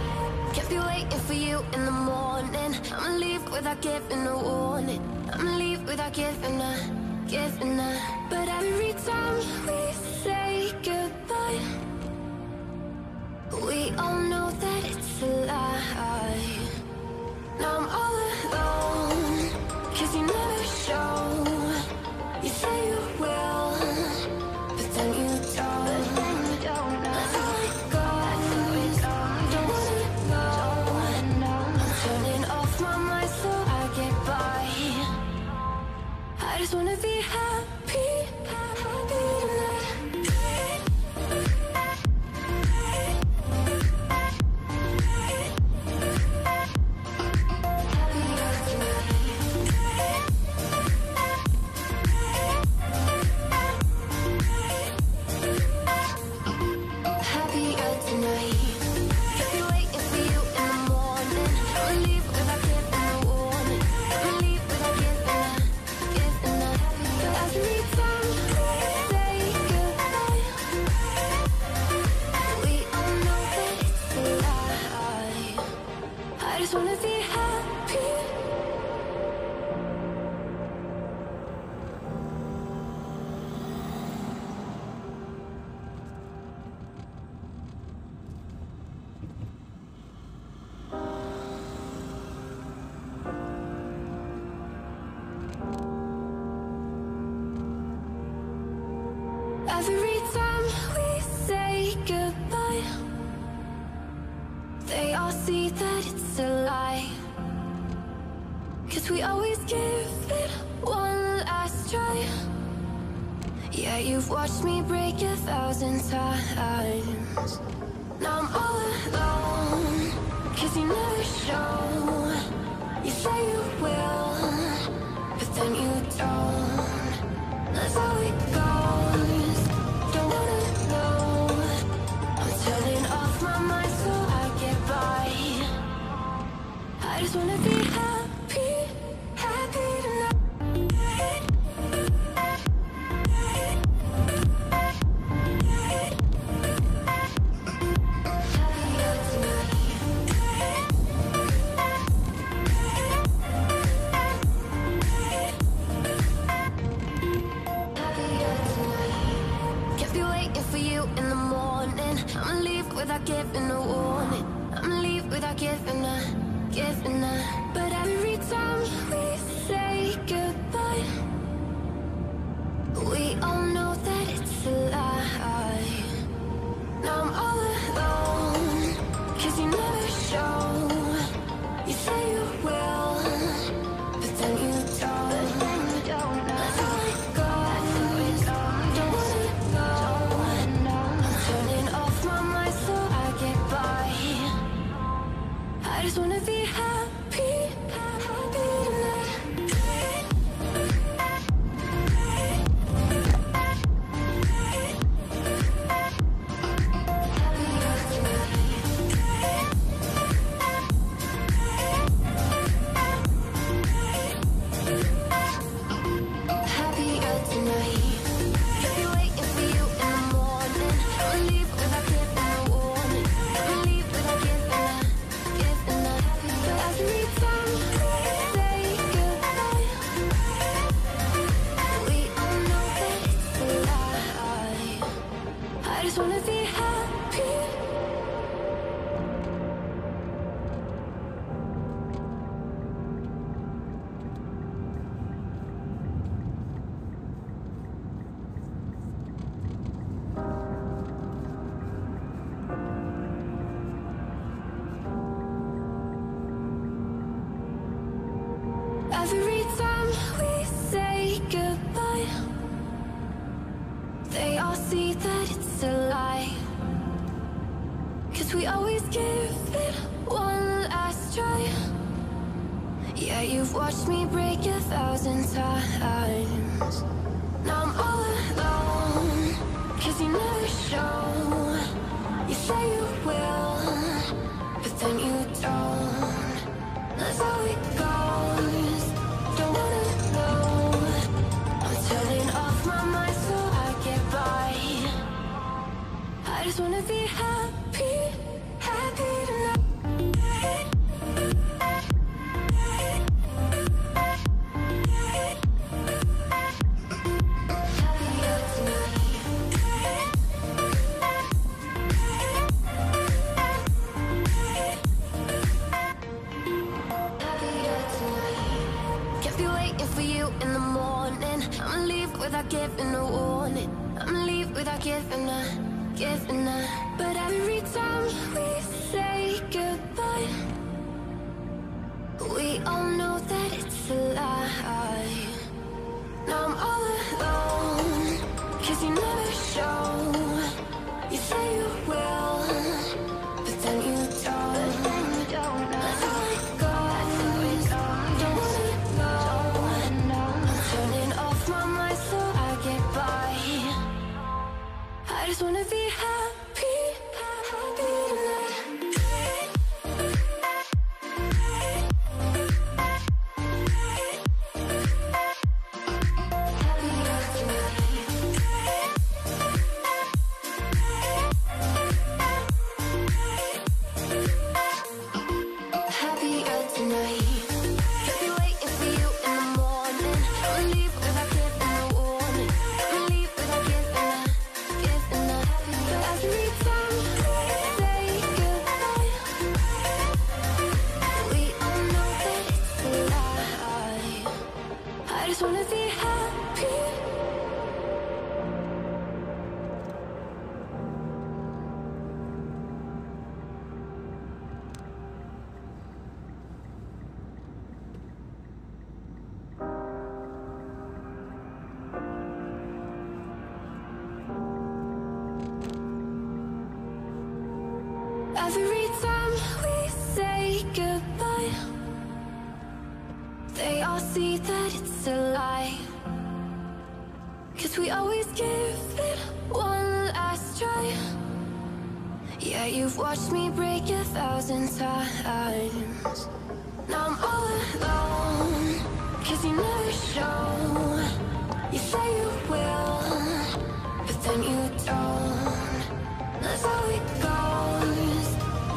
Can't be waiting for you in the morning. I'ma leave without giving a warning. I'ma leave without giving a. But every time we say goodbye, we all know that it's a lie. Now I'm all alone, 'cause you never show. You say you will, but then you don't. That's how it goes. Don't wanna know. I'm turning off my mind so I get by. I just wanna be happy, happy tonight. Happier tonight. Happier tonight. Can't be waiting for you in the morning. I'ma leave without giving a warning. I'ma leave without giving a. But every time we say goodbye, we all know that it's a lie. I just wanna be happy. see that it's a lie, 'cause we always give it one last try. Yeah, you've watched me break 1,000 times. Now I'm all alone, 'cause you never show. You say you will, but then you don't. That's how it goes. Don't wanna know. I'm turning off my mind so I get by. I just wanna be happy, happy tonight. I'ma leave without giving a warning. I'ma leave without giving a. But every time we say goodbye, we all know that it's a lie. Now I'm all alone, 'cause you never show. You say you will, but then you don't. That's how it goes. Don't wanna know. I'm turning off my mind so I get by. I just wanna be happy, happy tonight. Happier tonight. I'll be waiting for you in the morning. I'ma leave without giving a warning. I'ma leave without giving a. But every time we say goodbye, we all know that it's a lie. I just wanna be happy. Every time we say goodbye, they all see that it's a lie, 'cause we always give it one last try. Yeah, you've watched me break 1,000 times. Now I'm all alone, 'cause you never show. You say you will, but then you don't. That's how it goes. Don't wanna know. I'm turning off my mind so I get by. I just wanna be happy, happy tonight. Happier tonight. Happier tonight. Can't be waiting for you in the morning. I'ma leave without giving a warning. I'ma leave without giving a. But every time we say goodbye, we all know that it's a lie. Now I'm all alone, 'cause you never show. You say you will, but then you don't. That's how it goes. Don't wanna know. I'm turning off my mind so I get by. I just wanna be happy, happy tonight. see that it's a lie, 'cause we always give it one last try. Yeah, you've watched me break 1,000 times. Now I'm all alone, 'cause you never show. You say you will, but then you don't. That's how it goes.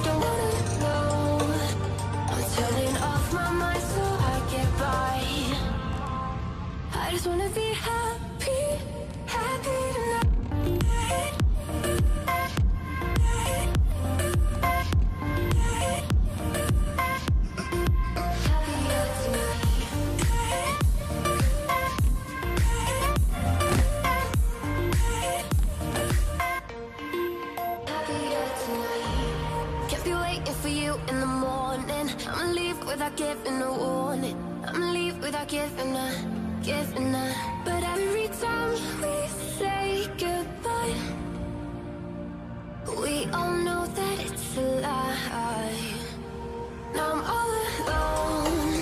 Don't wanna know. I'm turning off my mind so I get by. I just wanna be happy, happy tonight. In the morning, I'ma leave without giving a warning. I'ma leave without giving a. But every time we say goodbye, we all know that it's a lie. Now I'm all alone,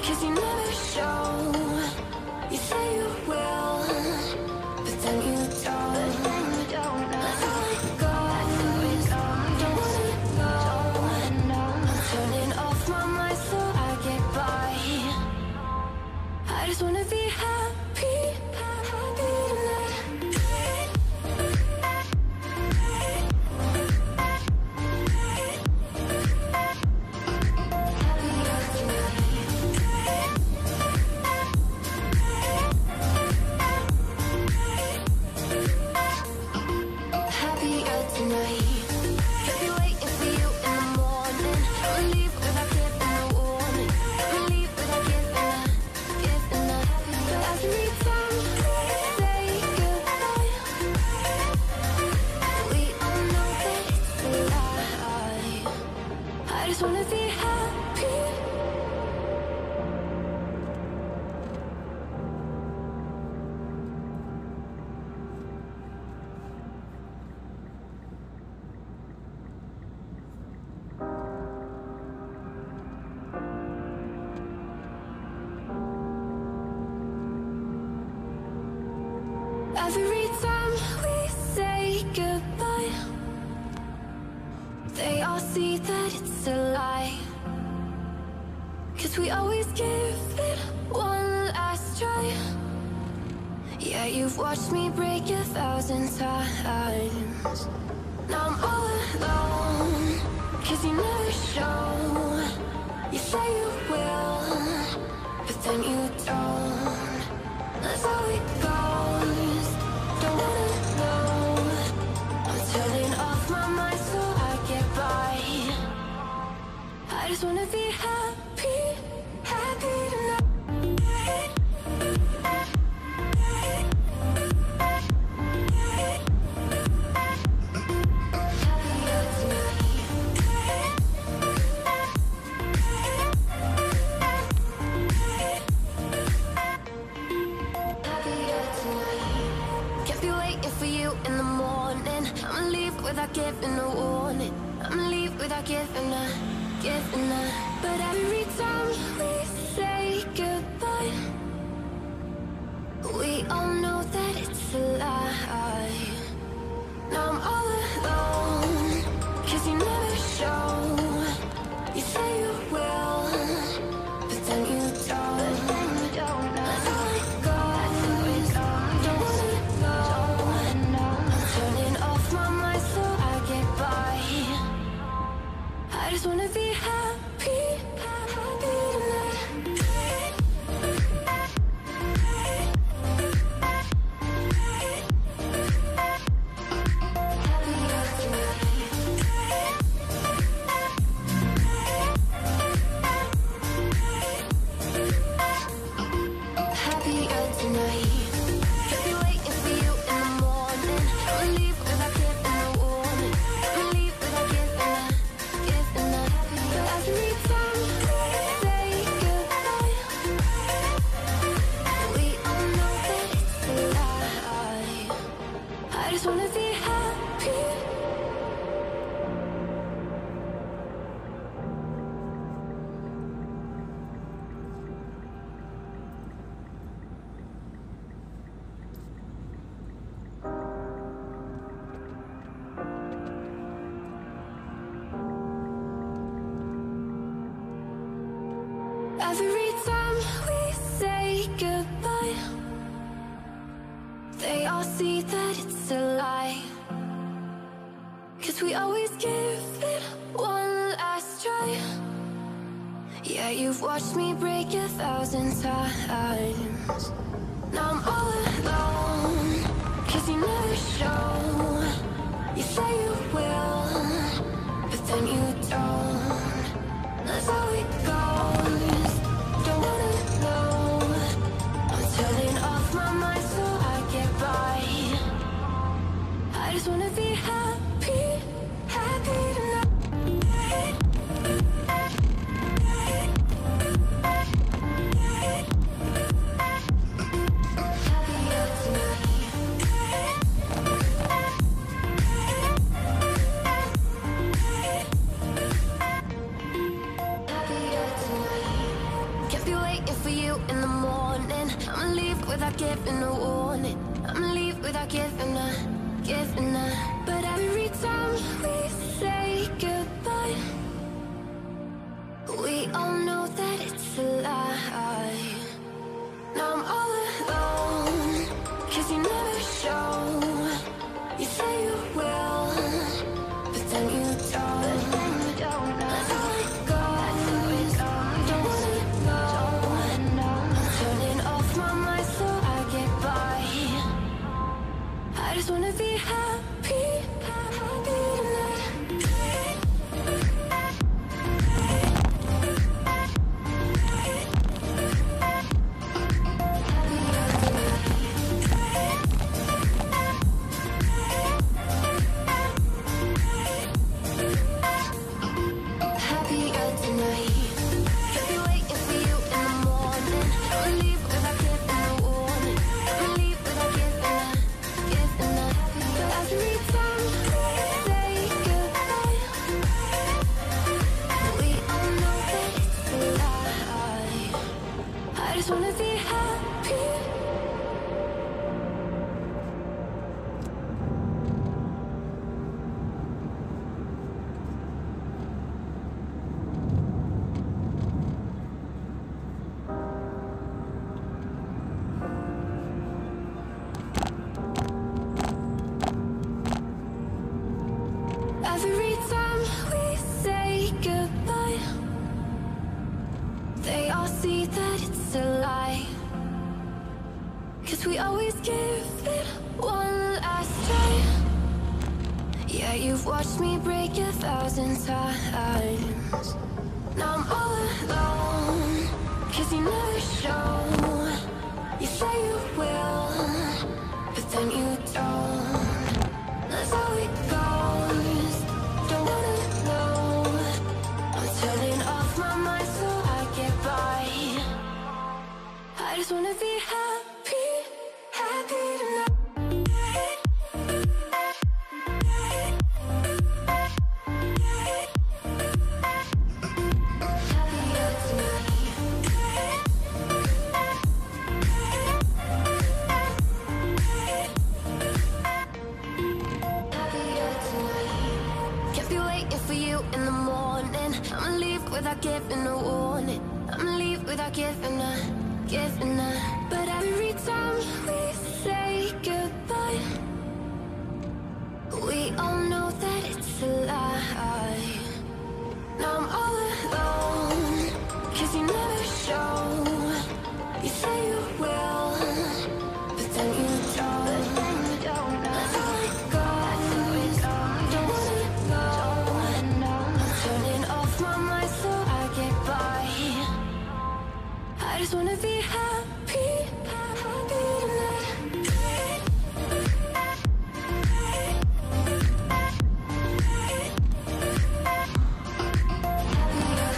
'cause you never show. You say you will, but then you don't. That's how it goes. Don't wanna know. Turning off my mind so I get by. I just wanna be happy, happy tonight. Happier tonight. Kept you waiting for you in the morning. I'ma leave without giving a warning. I'ma leave without giving a. But every time we say goodbye, we all know that it's a lie. I just wanna be happy. Every time we say goodbye, they all see that it's a lie, 'cause we always give it one last try. Yeah, you've watched me break 1,000 times. Now I'm all alone, 'cause you never show. You say you will, but then you don't. That's how it goes. Don't wanna know. I'm turning off my mind so I get by. I just wanna be happy, happy tonight. Happier tonight. Happier tonight. Kept you waiting for you in the morning. I'ma leave without giving a warning. I'ma leave without giving a. But every time we say goodbye, we all know that it's a lie. Now I'm all alone, 'cause you never show. You say you will, but then you don't. That's how it goes. Don't wanna know. I'm turning off my mind so I get by. I just wanna be happy. Every time we say goodbye, they all see that it's a lie. 'Cause we always give it one last try. Yeah, you've watched me break 1,000 times. Now I'm all alone, 'cause you never show. You say you will, but then you don't. That's how it goes. Don't wanna know. I'm turning off my mind so I get by. I just wanna be happy, happy tonight. In the morning, I'ma leave without giving a warning. I'ma leave without giving a. But every time we say goodbye, we all know that it's a lie. Now I'm all alone, 'cause you never show. You say you will, but then you don't. That's how it goes. Don't wanna know. Turning off my mind so I get by. I just wanna be happy, happy tonight. Happier tonight. Kept you waiting for you in the morning. I'ma leave without giving a warning. I'ma leave without giving a. But every time we say goodbye, we all know that it's a lie. I just wanna be happy. Every time we say goodbye, they all see that it's a lie. 'Cause we always give it one last try. Yeah, you've watched me break 1,000 times. Now I'm all alone, 'cause you never show. You say you will, but then you don't. That's how it goes. Don't wanna know. I'm turning off my mind so I get by. I just wanna be happy, happy tonight. Happier tonight. Happier tonight. Kept you waiting for you in the morning. I'ma leave without giving a warning. I'ma leave without giving a. But every time we say goodbye, we all know that it's a lie. Now I'm all alone, 'cause you never show. You say you will, but then you don't. That's how it goes. Don't wanna know. I'm turning off my mind so I get by. I just wanna be happy, happy tonight. Happier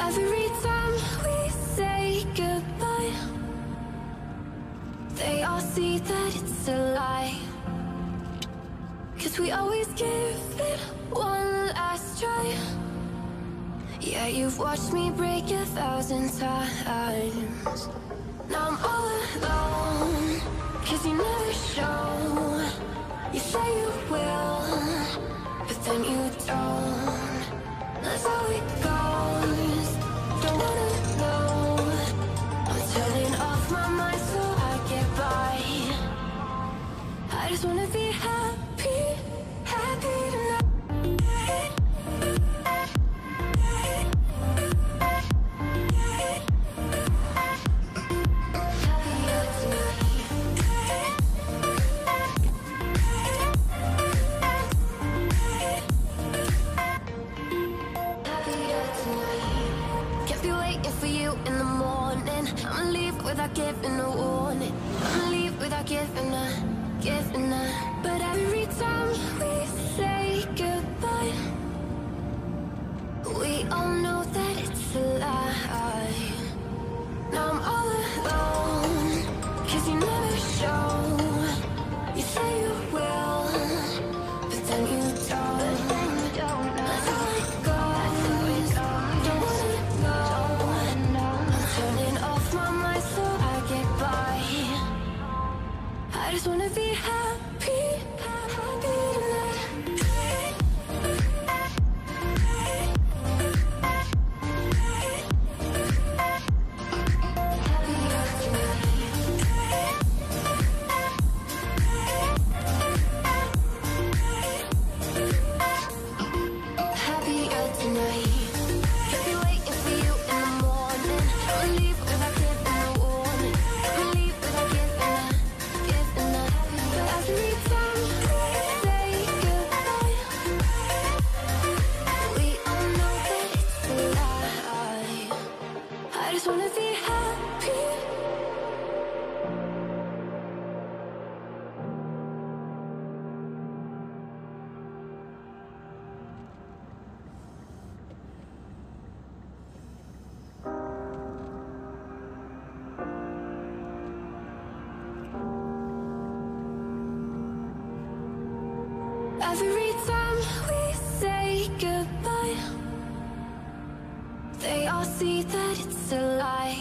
Every time we say goodbye, they all see that it's a lie. 'Cause we always give it one last try. Yeah, you've watched me break 1,000 times. Now I'm all alone, 'cause you never show. You say you will, but then you don't. That's how it goes. Don't wanna know. I'm turning off my mind so I get by. I just wanna be happy, happy tonight. Without giving a warning, I'ma leave without giving a. But every time we say goodbye, we all know that it's a lie. Now I'm all alone, 'cause you never show. You say you will, but then you don't. That's how it goes. Don't wanna know. I'm turning off my mind so I get by. I just wanna be happy, happy tonight. Every time we say goodbye, they all see that it's a lie.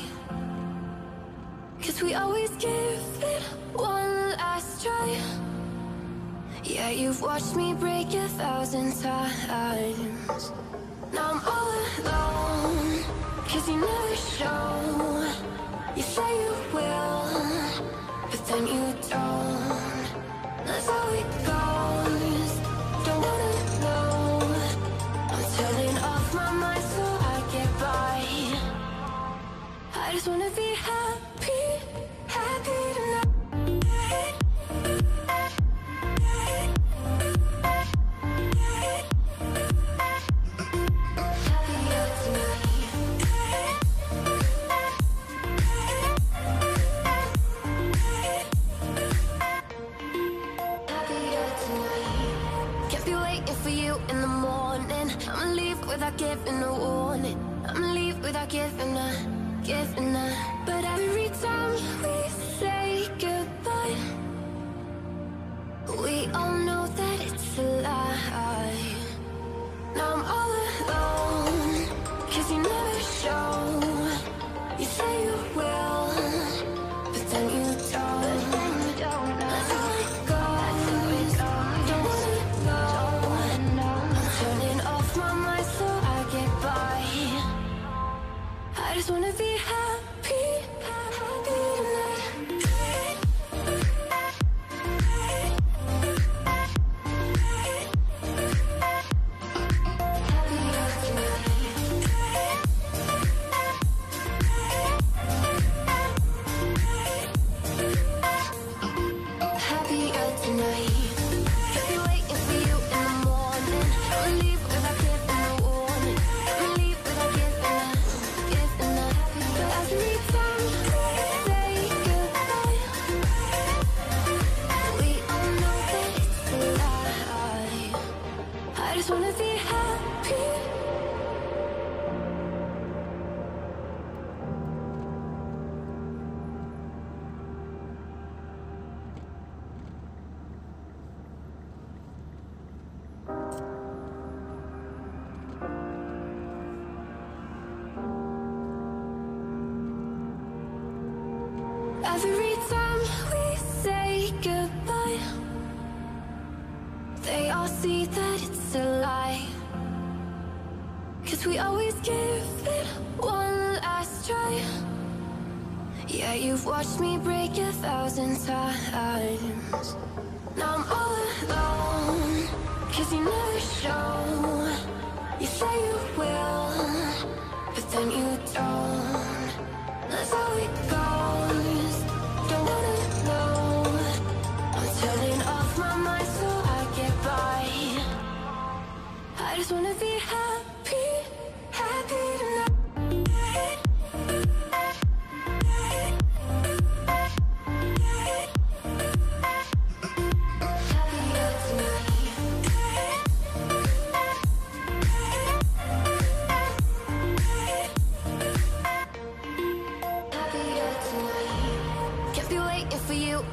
'Cause we always give it one last try. Yeah, you've watched me break 1,000 times. Now I'm all alone, 'cause you never show. You say you will, but then you don't. That's how it goes. Don't wanna know. I'm turning off my mind so I get by. I just wanna be happy, happy tonight. Without giving a warning, I'ma leave without giving a. But every time we say goodbye, we all know that it's a lie. Now I'm all alone, 'cause you never show. You say you will, but then you don't. That's how it goes. Don't wanna know. I'm turning off my mind so I get by. I just wanna be happy, happy tonight. Happier tonight. Kept you waiting for you in the morning. I'ma leave without giving a warning. I'ma leave without giving a. But every time we say goodbye, we all know that it's a lie. I just wanna be happy. Every time we say goodbye, they all see that it's a lie. 'Cause we always give it one last try. Yeah, you've watched me break 1,000 times. Now I'm all alone, 'cause you never show. You say you will, but then you don't. That's how it goes. Don't wanna know. I'm turning off my mind so I get by. I just wanna be happy, happy tonight.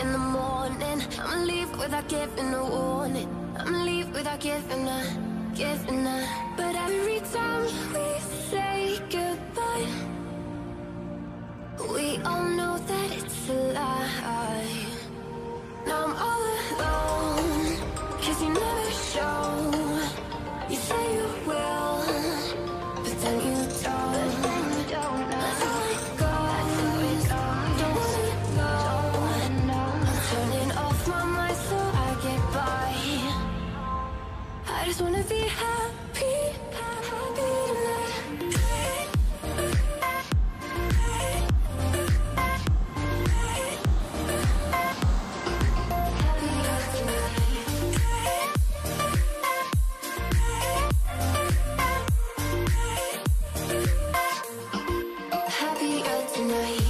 In the morning, I'ma leave without giving a warning. I'ma leave without giving a. But every time we say goodbye, we all know that it's a lie. Now I'm all alone, 'cause you never show. You say you will, but then you don't. That's how it goes. Don't wanna know. Turning off my mind so I get by. I just wanna be happy, happy tonight. Happier tonight.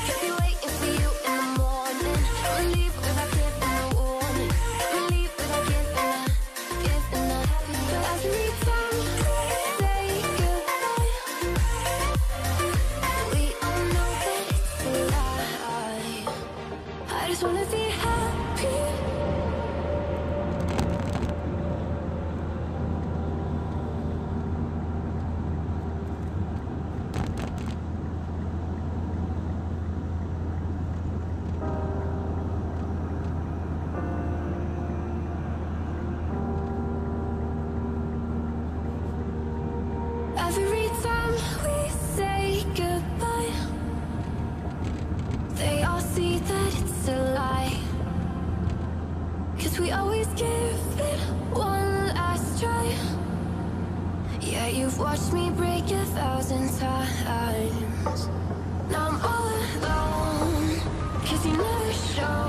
Can't be waiting for you in the morning. I'ma leave without giving a warning. I'ma leave without giving a. But every time we say goodbye, we all know that it's a lie. I just wanna be happy. Every time we say goodbye, they all see that it's a lie. 'Cause we always give it one last try. Yeah, you've watched me break 1,000 times. Now I'm all alone, 'cause you never show.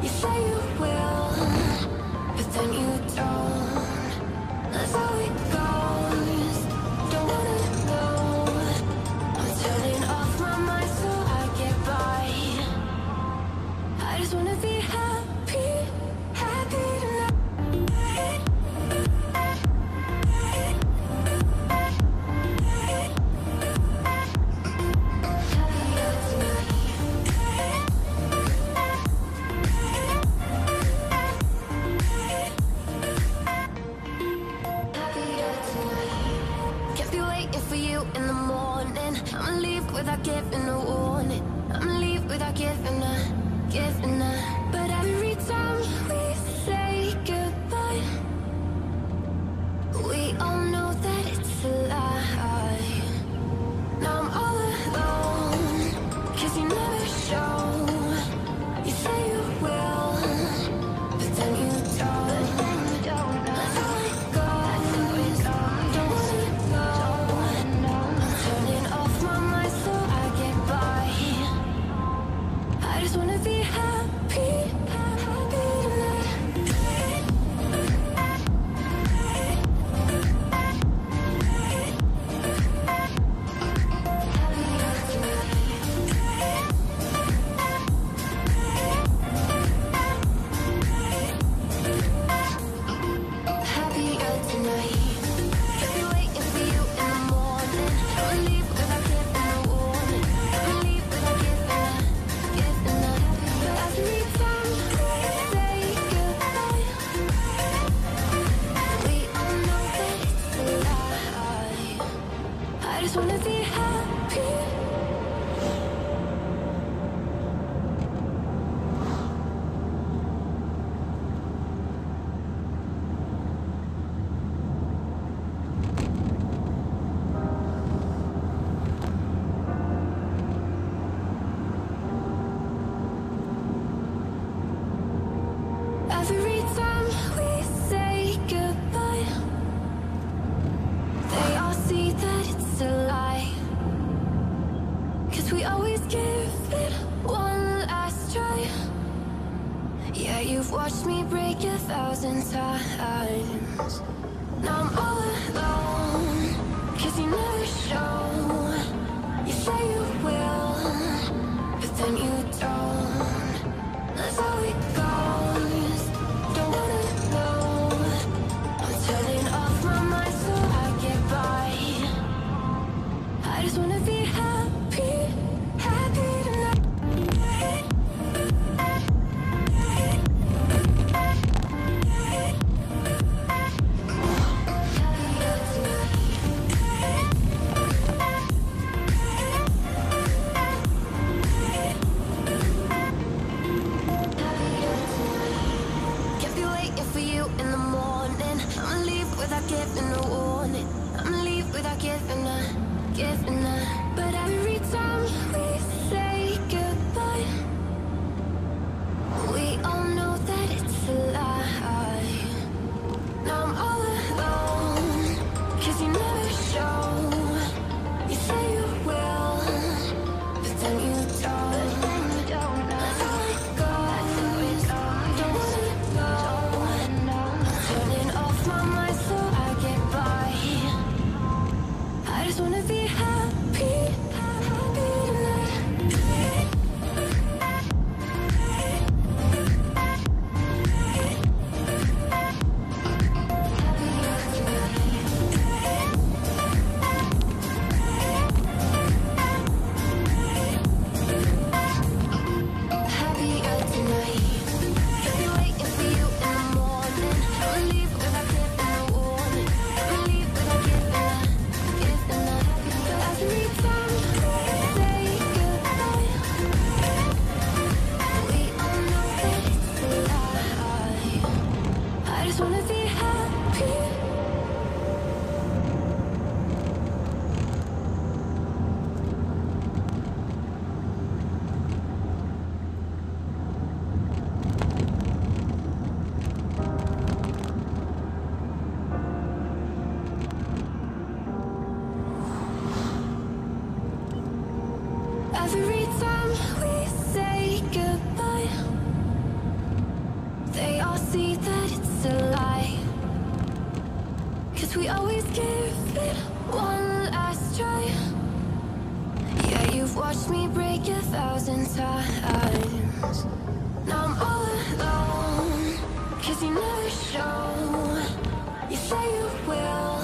You say you will, but then you don't. That's how it goes. Don't wanna know. I'm turning off my mind so I get by. I just wanna be happy, happy tonight. Can't be waiting for you in the morning. I'ma leave without giving a warning. I'ma leave without giving a. But every time we say goodbye, we all know that it's a lie. Now I'm all alone, 'cause you never show. You say you will, but then you don't. That's how it goes. Don't wanna know. I'm turning off my mind so I get by. I just wanna be happy. thousand times. Now I'm all alone, 'cause you never show. You say you will, but then you don't. That's how it goes. Don't wanna know. I'm turning off my mind so I get by. I just wanna be happy, happy tonight. Can't be waiting for you in the morning. I'ma leave without giving a warning. I'ma leave without giving a. But every time we say goodbye, we all know that it's a lie. Now I'm all alone, 'cause you never show. You say you will, but then you don't. That's how it goes. Don't wanna know. I'm turning off my mind so I get by. I just wanna be happy, happy tonight. Happier tonight. Can't be waiting for you in the morning. I'ma leave without giving a warning. I'ma leave without giving a. Every time we say goodbye, we all know that it's a lie. I just wanna be happy. Every time we say goodbye, they all see that it's a lie. 'Cause we always give it one last try. Yeah, you've watched me break 1,000 times. Now I'm all alone, 'cause you never show. You say you will,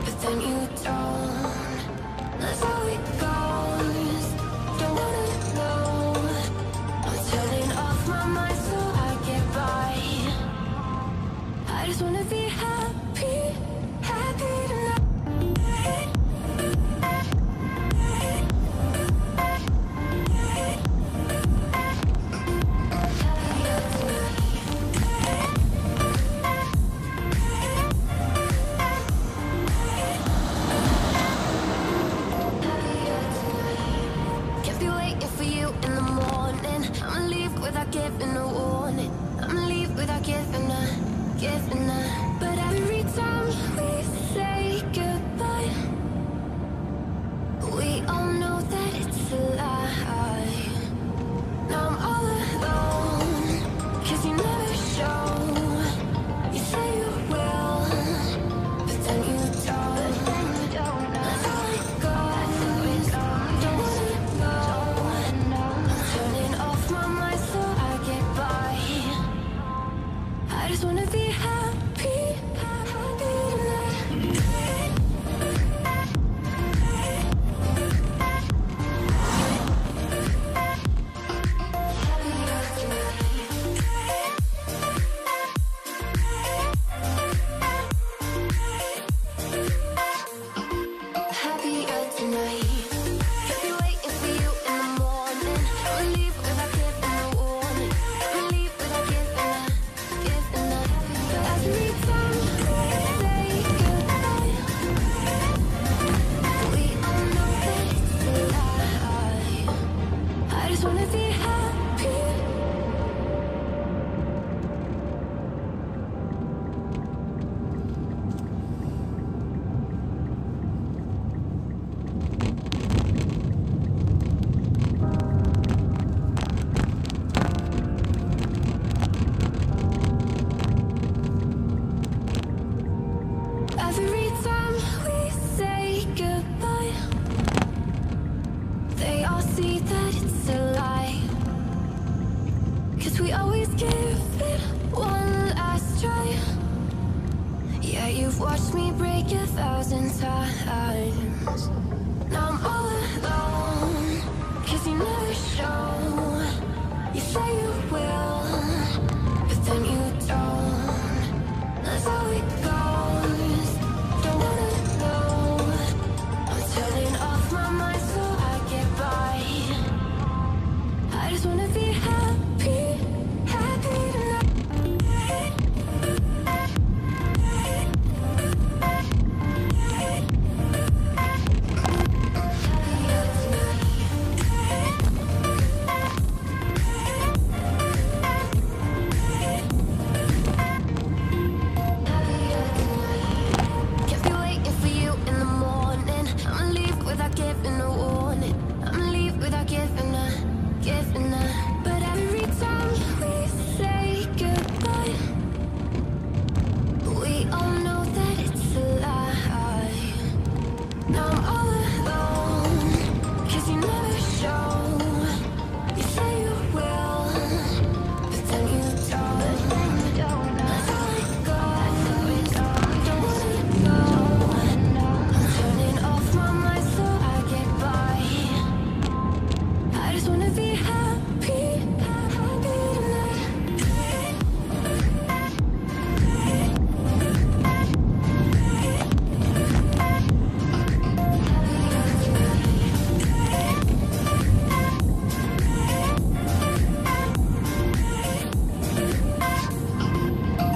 but then you don't. That's how it goes. Don't wanna know. I'm turning off my mind so I get by. I just wanna be happy, happy tonight. Can't be waiting for you in the morning. I'ma leave without giving a warning. I'ma leave without giving a. me break 1,000 times. Now I'm all alone, 'cause you never show. You say you will, but then you don't. That's how it goes. Don't wanna know. I'm turning off my mind so I get by. I just wanna be happy, happy tonight. Can't be waiting for you in the morning. I'ma leave without giving a warning. I'ma leave without giving a. But every time we say goodbye, we all know that it's a lie. Now I'm all alone, 'cause you never show. You say you will, but then you don't. That's how it goes. Don't wanna know. I'm turning off my mind so I get by. I just wanna be happy, happy tonight.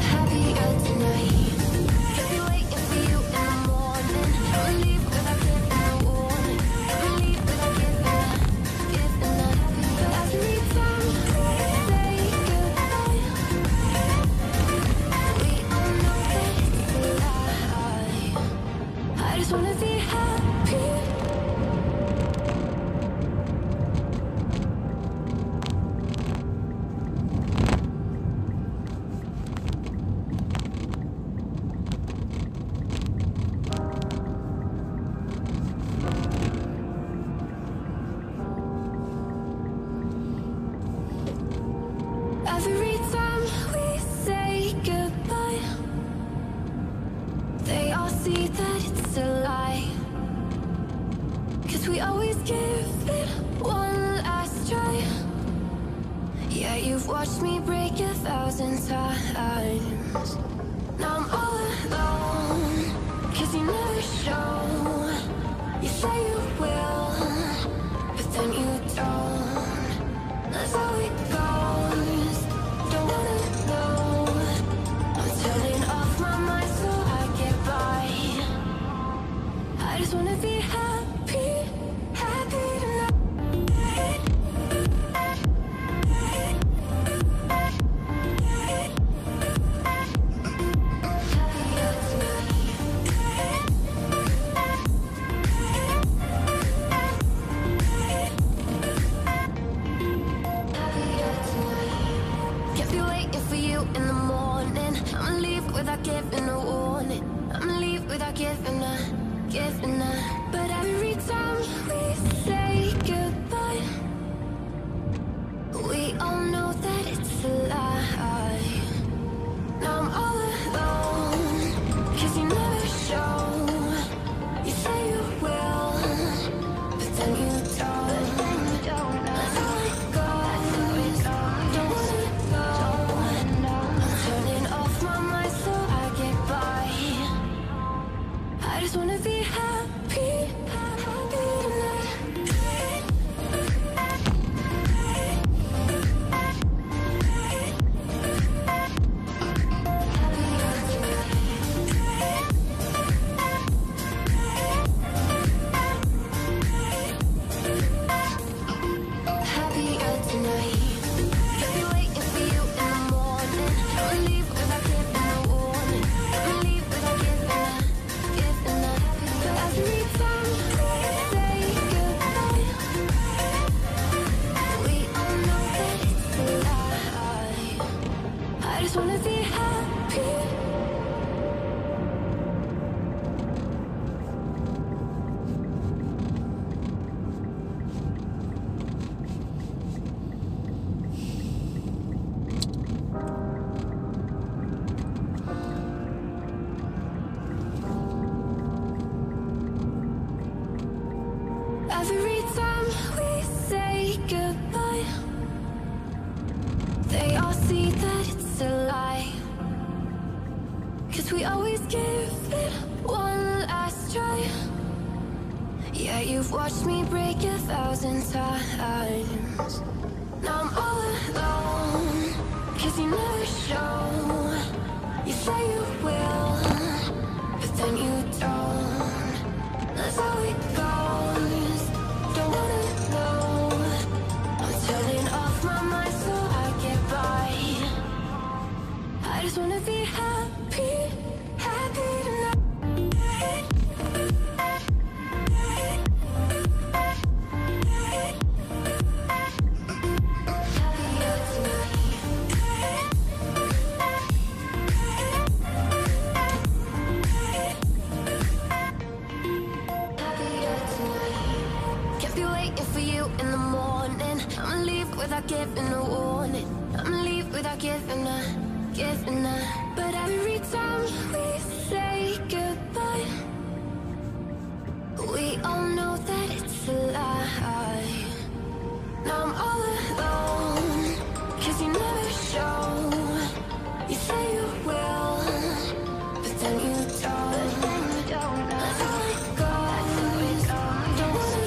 Happier tonight. Can't be waiting for you in the morning. I'ma leave without giving a warning. I'ma leave without giving a. But every time we say goodbye, we all know that it's a lie. I just wanna be happy. Every time we say goodbye, they all see that it's a lie. 'Cause we always give it one last try. Yeah, you've watched me break 1,000 times. Now I'm all alone, 'cause you never show. You say you will, but then you don't. That's how it goes. Don't wanna know. I'm turning off my mind so I get by. I just wanna be happy, happy tonight. Can't be waiting for you in the morning. I'ma leave without giving a warning. I'ma leave without giving a. But every time we say goodbye, we all know that it's a lie. Now I'm all alone, 'cause you never show. You say you will, but then you don't. That's how it goes. Don't wanna know. I'm turning off my mind so I get by. I just wanna be happy. we say goodbye, they all see that it's a lie. 'Cause we always give it one last try. Yeah, you've watched me break 1,000 times. Now I'm all alone, 'cause you never show. You say you will, but then you don't. That's how it goes. Don't wanna know. I'm turning off my mind so I get by. I just wanna be happy, happy tonight. Without giving a warning, I'ma leave without giving a. But every time we say goodbye, we all know that it's a lie. Now I'm all alone, 'cause you never show. You say you will, but then you don't. That's how it goes. Don't wanna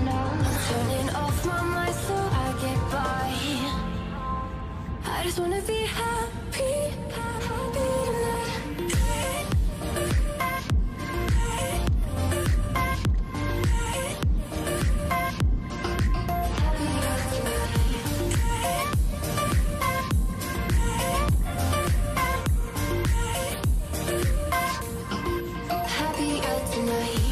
know. I'm turning off my mind so I get by. I just wanna be happy, happy tonight. Happier tonight.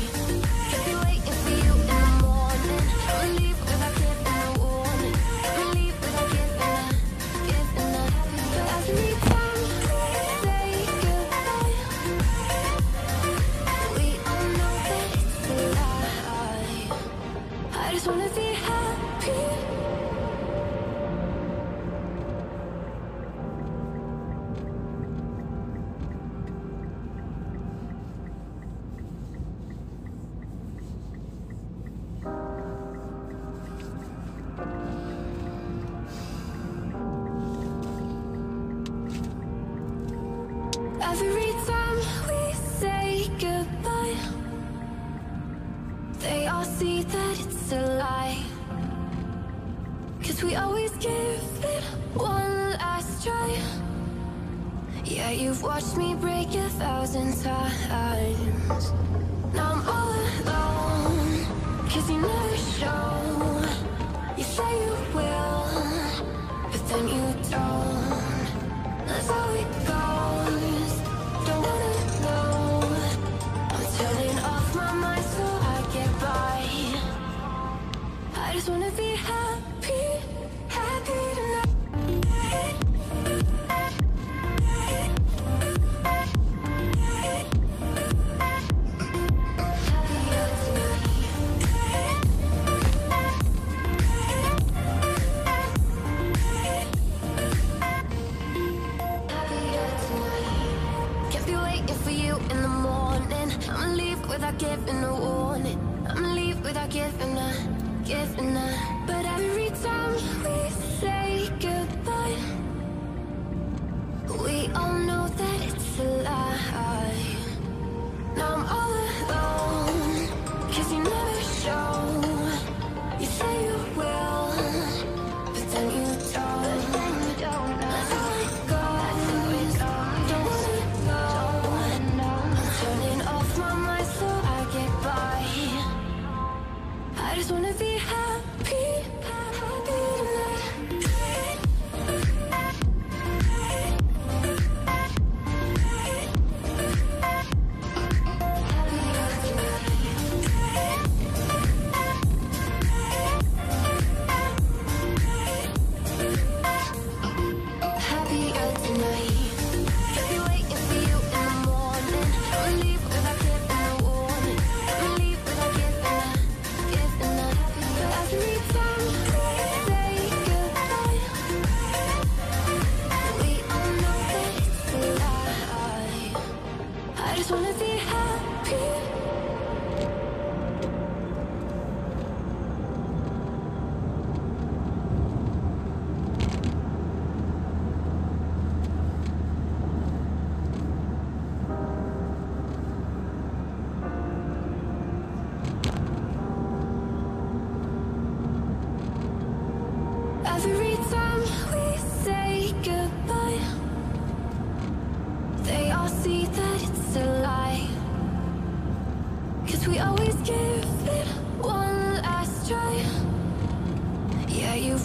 Can't be waiting for you in the morning. I'ma leave without giving a warning. I'ma leave without giving a. But every time we say goodbye, we all know that it's a lie. I just wanna be happy. Every time we say goodbye, they all see that it's a lie. 'Cause we always give it one last try. Yeah, you've watched me break 1,000 times. Now I'm all alone, 'cause you never show. You say you will, but then you don't. That's how it goes. Don't wanna know. I'm turning off my mind so I get by. I just wanna be happy, happy tonight. Can't be waiting for you in the morning. I'ma leave without giving a warning. I'ma leave without giving a. But every time we say goodbye, we all know that it's a lie. Now I'm all alone, 'cause you never show. You say you will, but then you don't. That's how it goes. Don't wanna know. I'm turning off my mind so I get by. I just wanna be happy, happy tonight.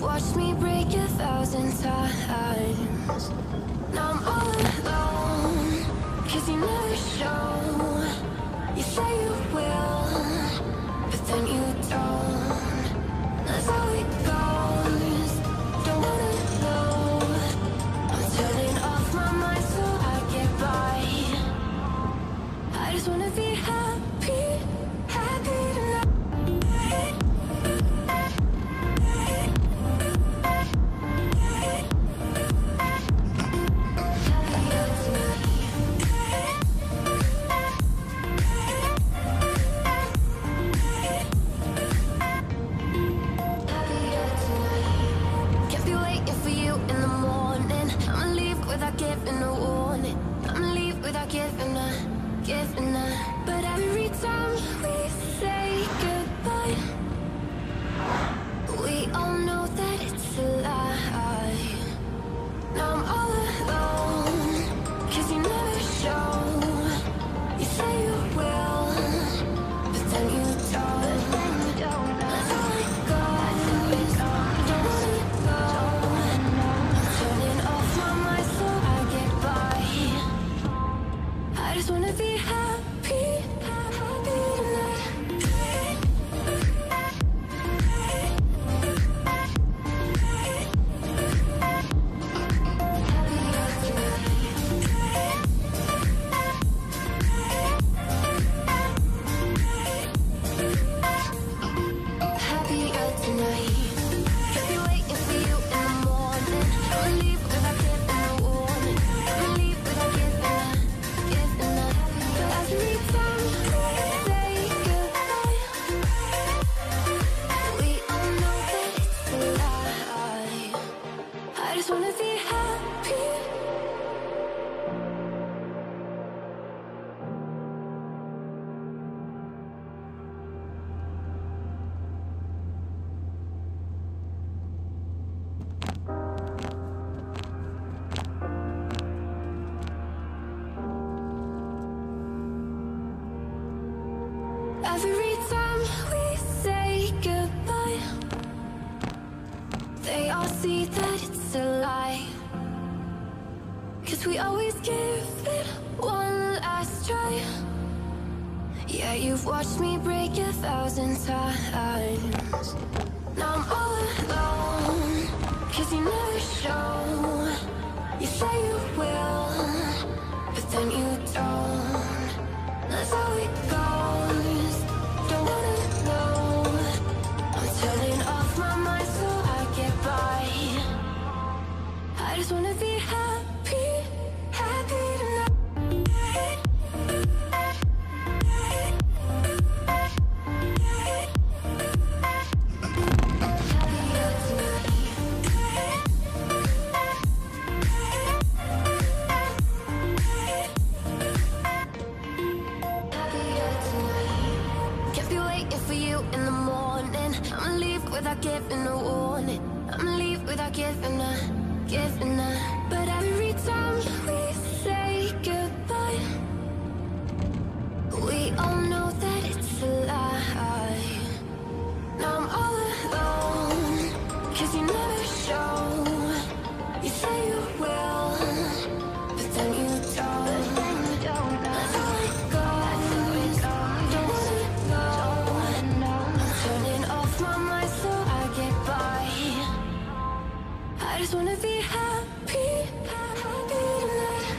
you've watched me break 1,000 times. Now I'm all alone, 'cause you never show. You say you will, but then you don't. That's how it goes. Don't wanna know. I'm turning off my mind so I get by. I just wanna be happy, happy tonight. Can't be waiting for you in the morning. I'ma leave without giving a warning. I'ma leave without giving a. But every time we say goodbye, we all know that it's a lie. Now I'm all alone, 'cause you never show. You say you will, but then you don't. That's how it goes. Don't wanna go. I'm turning off my mind so I get by. I just wanna be happy, happy tonight. Happier tonight. Can't be waiting for you in the morning. I'ma leave without giving a warning. I'ma leave without giving a. But every time we say goodbye, we all know that it's a lie. I just wanna be happy. Every time we say goodbye, they all see that it's a lie. 'Cause we always give it one last try. Yeah, you've watched me break 1,000 times. Now I'm all alone, 'cause you never show. You say you will, but then you don't. That's how it goes. Don't wanna know. I'm turning off my mind so I get by. I just wanna be happy, happy tonight. Can't be waiting for you in the morning. I'ma leave without giving a warning. I'ma leave without giving a. But every time we say goodbye, we all know that it's a lie. Now I'm all alone, 'cause you never show. You say you will, but then you don't. That's how it goes. Don't wanna go. I'm turning off my mind so I get by. I just wanna be happy, happy tonight.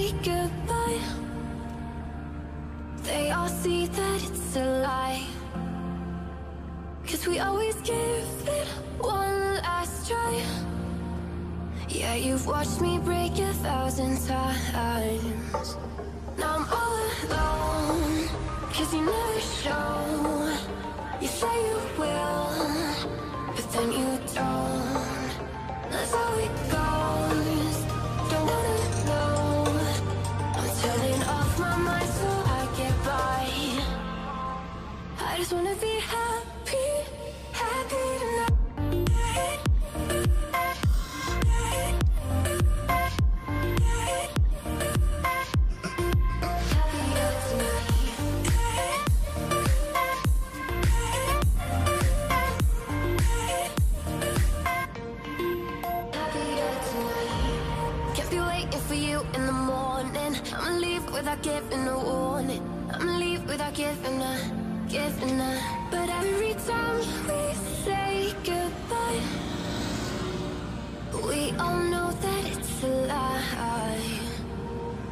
say goodbye, they all see that it's a lie. 'Cause we always give it one last try. Yeah, you've watched me break 1,000 times. Now I'm all alone, 'cause you never show. You say you will, but then you don't. That's how it goes. Don't wanna know. I'm turning off my mind so I get by. I just wanna be happy, happy tonight. Without giving a warning, I'ma leave without giving a. But every time we say goodbye, we all know that it's a lie.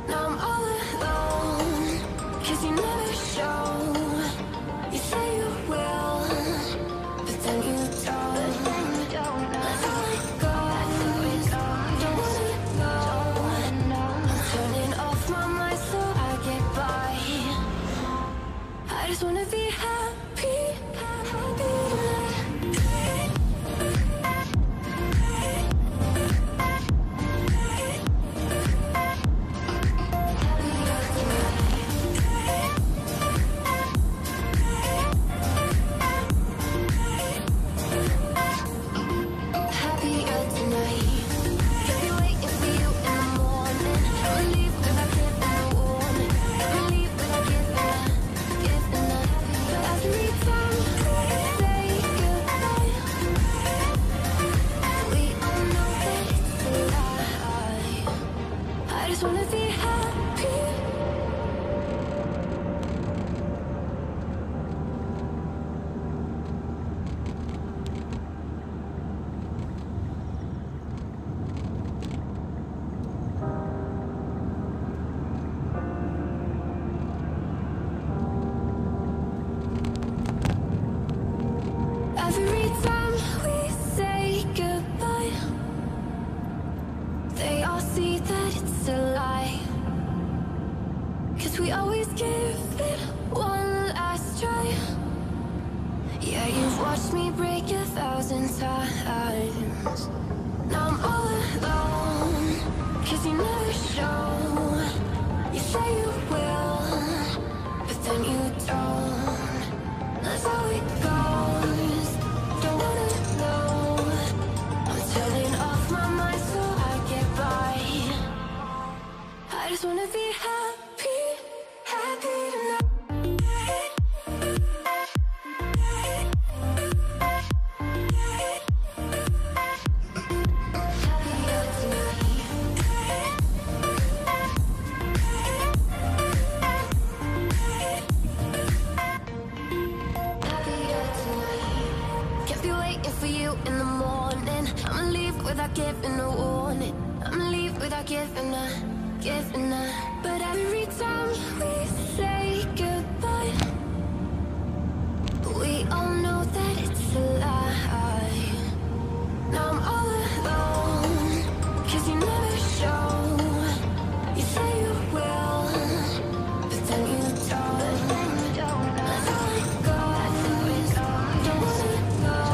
Now I'm all alone, 'cause you never show. You say you will, but then you don't. That's how it goes. Don't wanna know. I'm turning off my mind so I get by. I just wanna be happy, happy tonight. Every time we say goodbye, they all see that it's a lie. 'Cause we always give it one last try. Yeah, you've watched me break 1,000 times. Now I'm all alone, 'cause you never show. You say you will, but then you don't. That's how it goes. Don't wanna know. I'm turning off my mind so I get by. I just wanna be happy, happy tonight. Without giving a warning, I'ma leave without giving a. But every time we say goodbye, we all know that it's a lie. Now I'm all alone, 'cause you never show. You say you will, but then you don't. That's how it goes. Don't wanna know.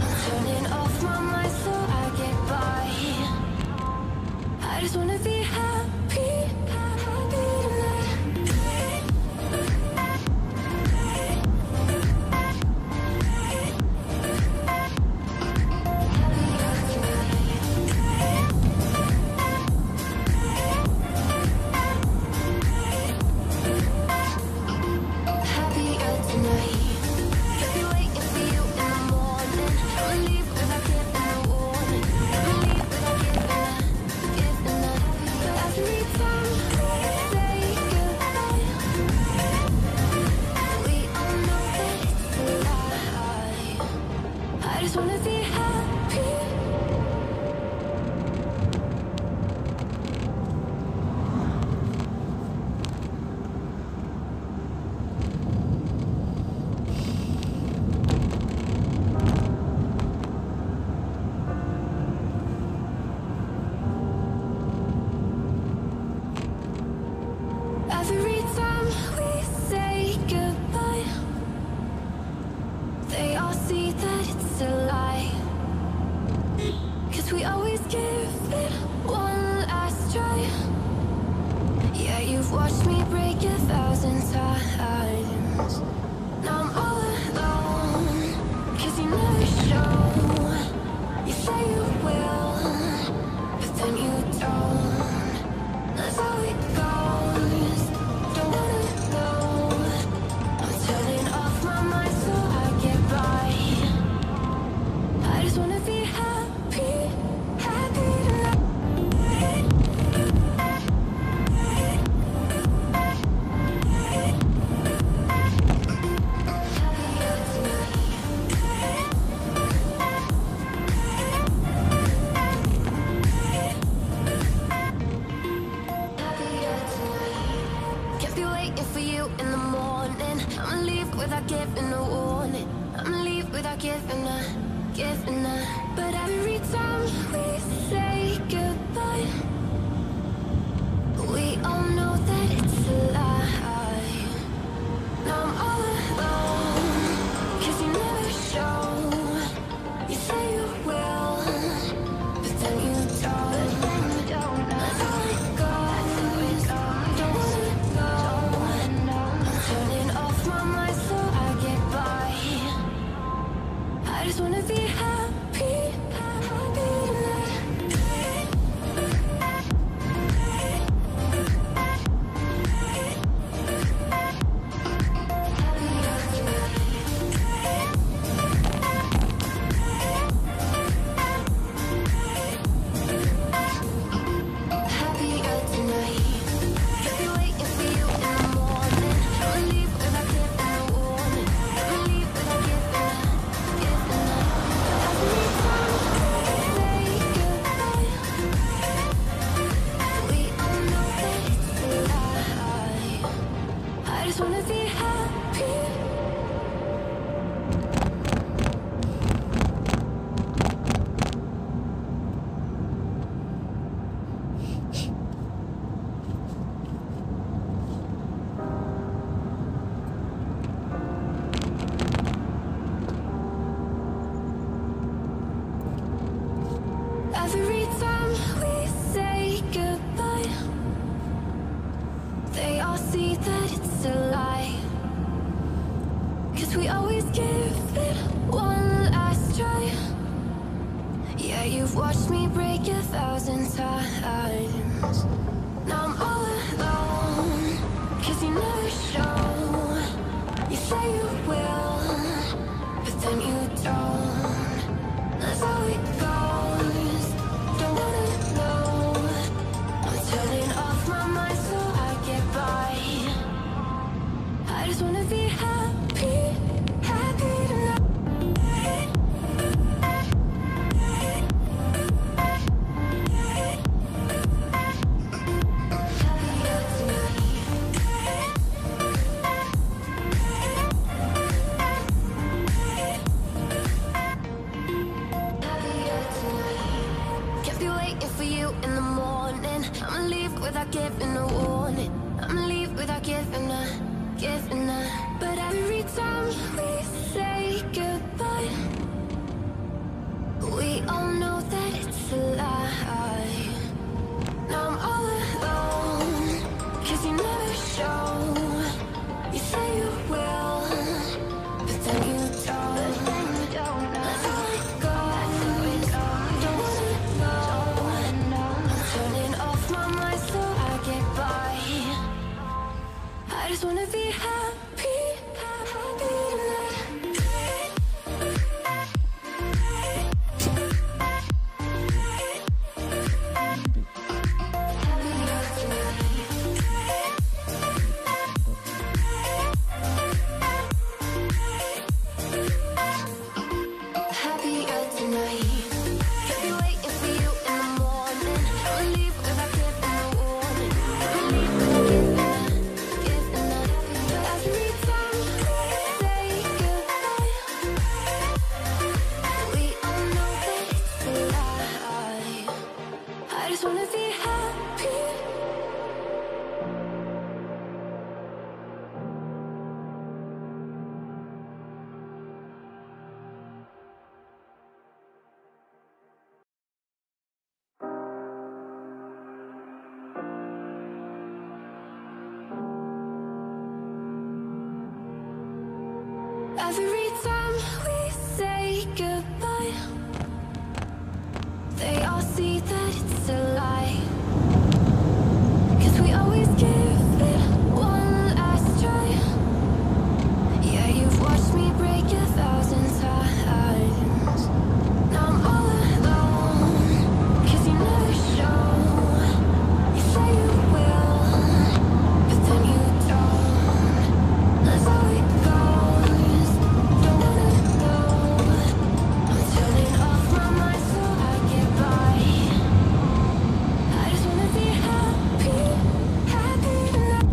I'm turning off my mind so I get by. I just wanna be happy, happy tonight. Happier tonight. Could be waiting for you in the morning. I'ma leave without giving a warning. I'ma leave without giving a. But break 1,000 times. Now I'm all alone, 'cause you never show. You say you will, but then you don't. That's how it goes. Don't wanna know. I'm turning off my mind so I get by. I just wanna be happy, happy tonight. Kept you waiting for you in the morning. I'ma leave without giving a warning. I'ma leave without giving a. But every time we say goodbye, we all know that it's a lie. Now I'm all alone, 'cause you never show. You say you will, but then you don't. That's how it goes. Don't wanna know. I'm turning off my mind so I get by. I just wanna be happy, happy tonight. Happier tonight. Kept you waiting for you in the morning. I'ma leave without giving a warning. I'ma leave without giving a. Every time we say goodbye, we all know that it's a lie. I just wanna be happy. Every time we say goodbye, they all see that it's a lie. 'Cause we always give it one last try. Yeah, you've watched me break 1,000 times. Now I'm all alone, 'cause you never show. You say you will, but then you don't. That's how it goes. Don't wanna know. I'm turning off my mind so I get by. I just wanna be happy, happy tonight. Happier tonight. Happier tonight. Kept you waiting for you in the morning. I'ma leave without giving a warning. I'ma leave without giving a. But every time we say goodbye, we all know that it's a lie. Now I'm all alone, 'cause you never show. You say you will, but then you don't. That's how it goes. Don't wanna know. I'm turning off my mind so I get by. I just wanna be happy, happy tonight. Happier tonight. Happier tonight. Kept you waiting for you in the morning. I'ma leave without giving a warning. I'ma leave without giving a. Every time we say goodbye, they all see that it's a lie. 'Cause we always give it one last try. Yeah, you've watched me break 1,000 times. Now I'm all alone, 'cause you never show. You say you will, but then you don't. That's how it goes. Don't wanna know. I'm turning off my mind so I get by. I just wanna be happy, happy tonight.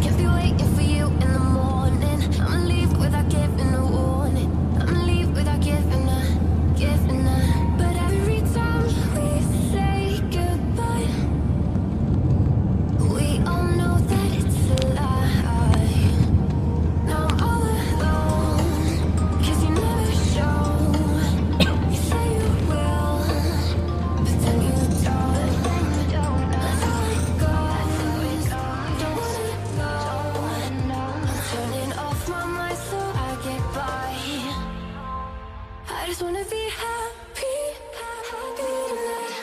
Can't be waiting for you in the morning. I'ma leave without giving a warning. I'ma leave without giving a. But every time we say goodbye, we all know that it's a lie. Now I'm all alone, 'cause you never show. You say you will, but then you don't. That's how it goes. Don't wanna know. I'm turning off my mind so I get by. I just wanna be happy, happy tonight.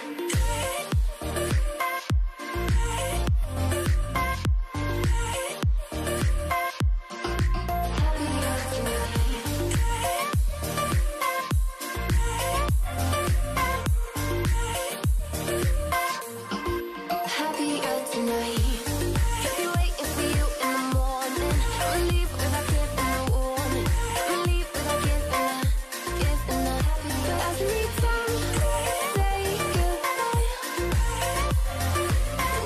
Happier tonight. Can't be waiting for you in the morning. I'ma leave without giving a warning. I'ma leave without giving a. But every time we say goodbye,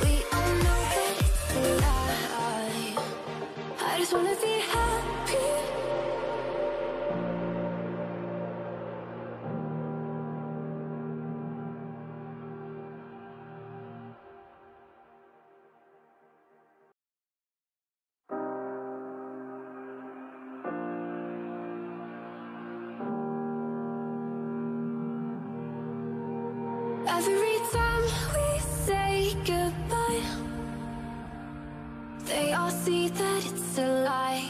we all know that it's a lie. I just wanna be happy. Every time we say goodbye, they all see that it's a lie.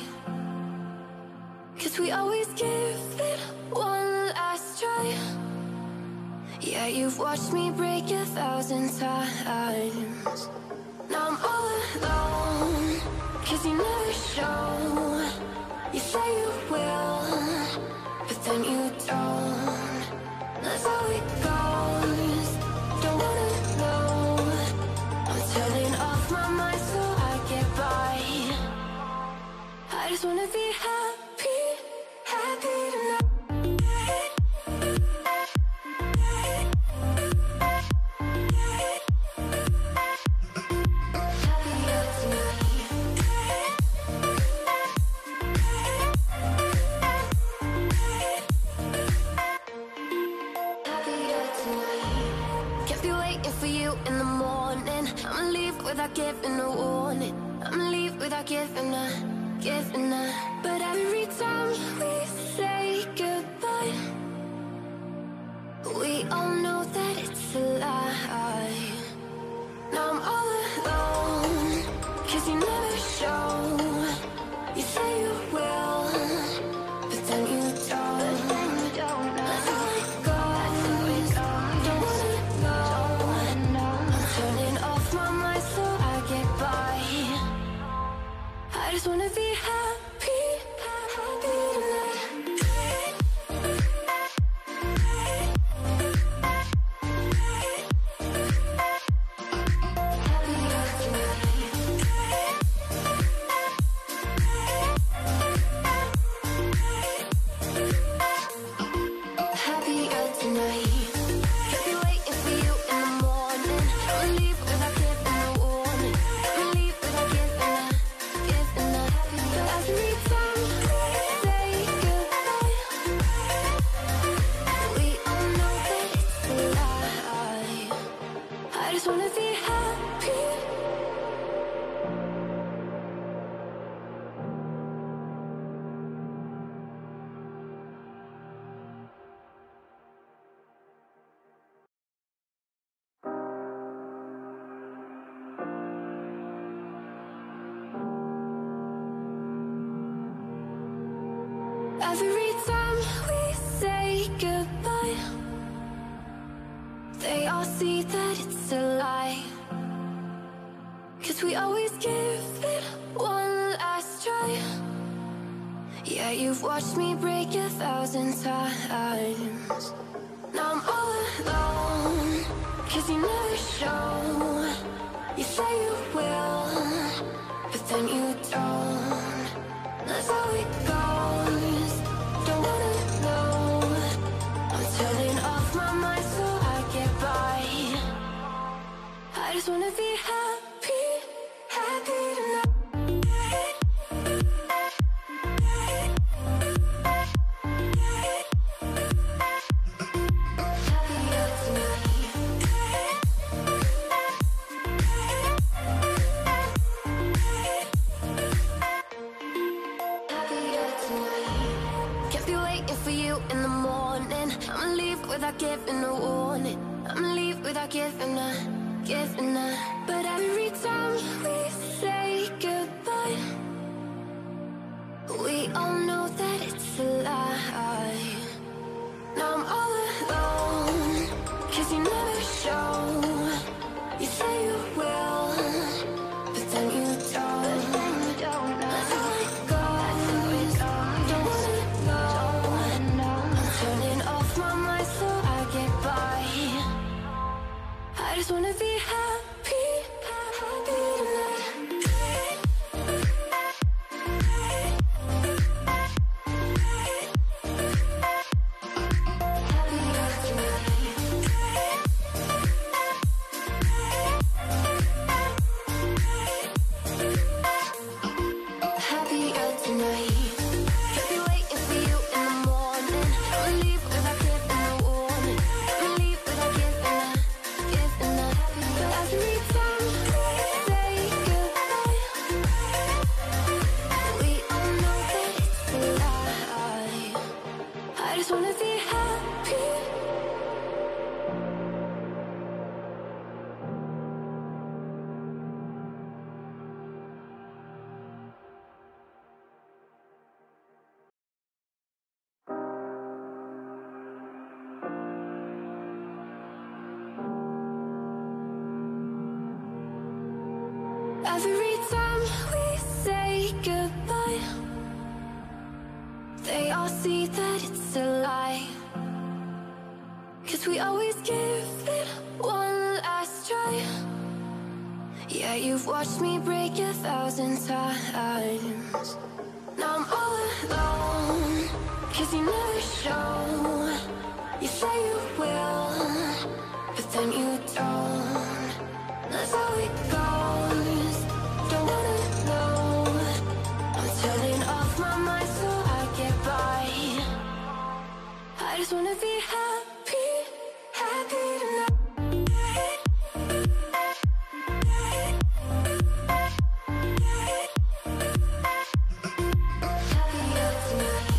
'Cause we always give it one last try. Yeah, you've watched me break 1,000 times. Now I'm all alone, 'cause you never show. You say you will, but then you don't. That's how it goes. Don't wanna know. I'm turning off my mind so I get by. I just wanna be happy, happy tonight. Happier tonight. Happier tonight. Can't be waiting for you in the morning. I'ma leave without giving a warning. I'ma leave without giving a. But every time we say goodbye, we all know that it's a lie. Now I'm all alone, 'cause you never show. You say you will, but then you don't. That's how it goes. Don't wanna know. I'm turning off my mind so I get by. I just wanna be happy, happy tonight. Happier tonight. Every time we say goodbye, they all see that it's a lie. 'Cause we always give it one last try. Yeah, you've watched me break 1,000 times. Now I'm all alone, 'cause you never show. You say you will, but then you don't. That's how it goes. Don't wanna know. I'm turning off my mind so I get by. I just wanna be happy, happy tonight. Without giving a warning, I'ma leave without giving a. But every time we say goodbye, we all know that it's a lie. Now I'm all alone, 'cause you never show. You say you will, but then you don't. That's how it goes. Don't wanna know. I'm turning off my mind so I get by. I just wanna be happy, happy tonight. Happier tonight. Kept you waiting for you in the morning. I'ma leave without giving a warning. I'ma leave without giving a. But every time we say goodbye, we all know that it's a lie. I just wanna be happy. Every time we say goodbye, they all see that it's a lie. 'Cause we always give it one last try. Yeah, you've watched me break 1,000 times. Now I'm all alone, 'cause you never show. You say you will, but then you don't. That's how it goes. Don't wanna know. I'm turning off my mind so I get by. I just wanna be happy, happy tonight. Happier tonight.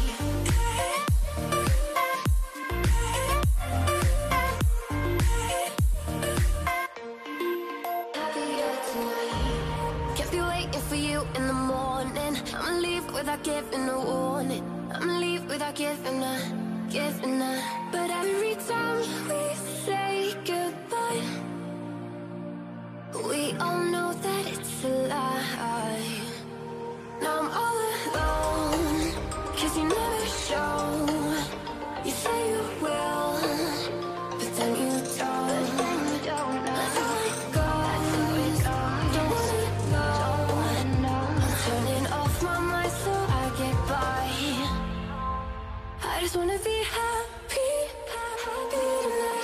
Happier tonight. Kept you waiting for you in the morning. I'ma leave without giving a warning. I'ma leave without giving a. But every time we say goodbye, we all know that it's a lie. Now I'm all alone, 'cause you never show. You say you will, but then you don't. That's how it goes. Don't wanna know. I'm turning off my mind so I get by. I just wanna be happy, happy tonight.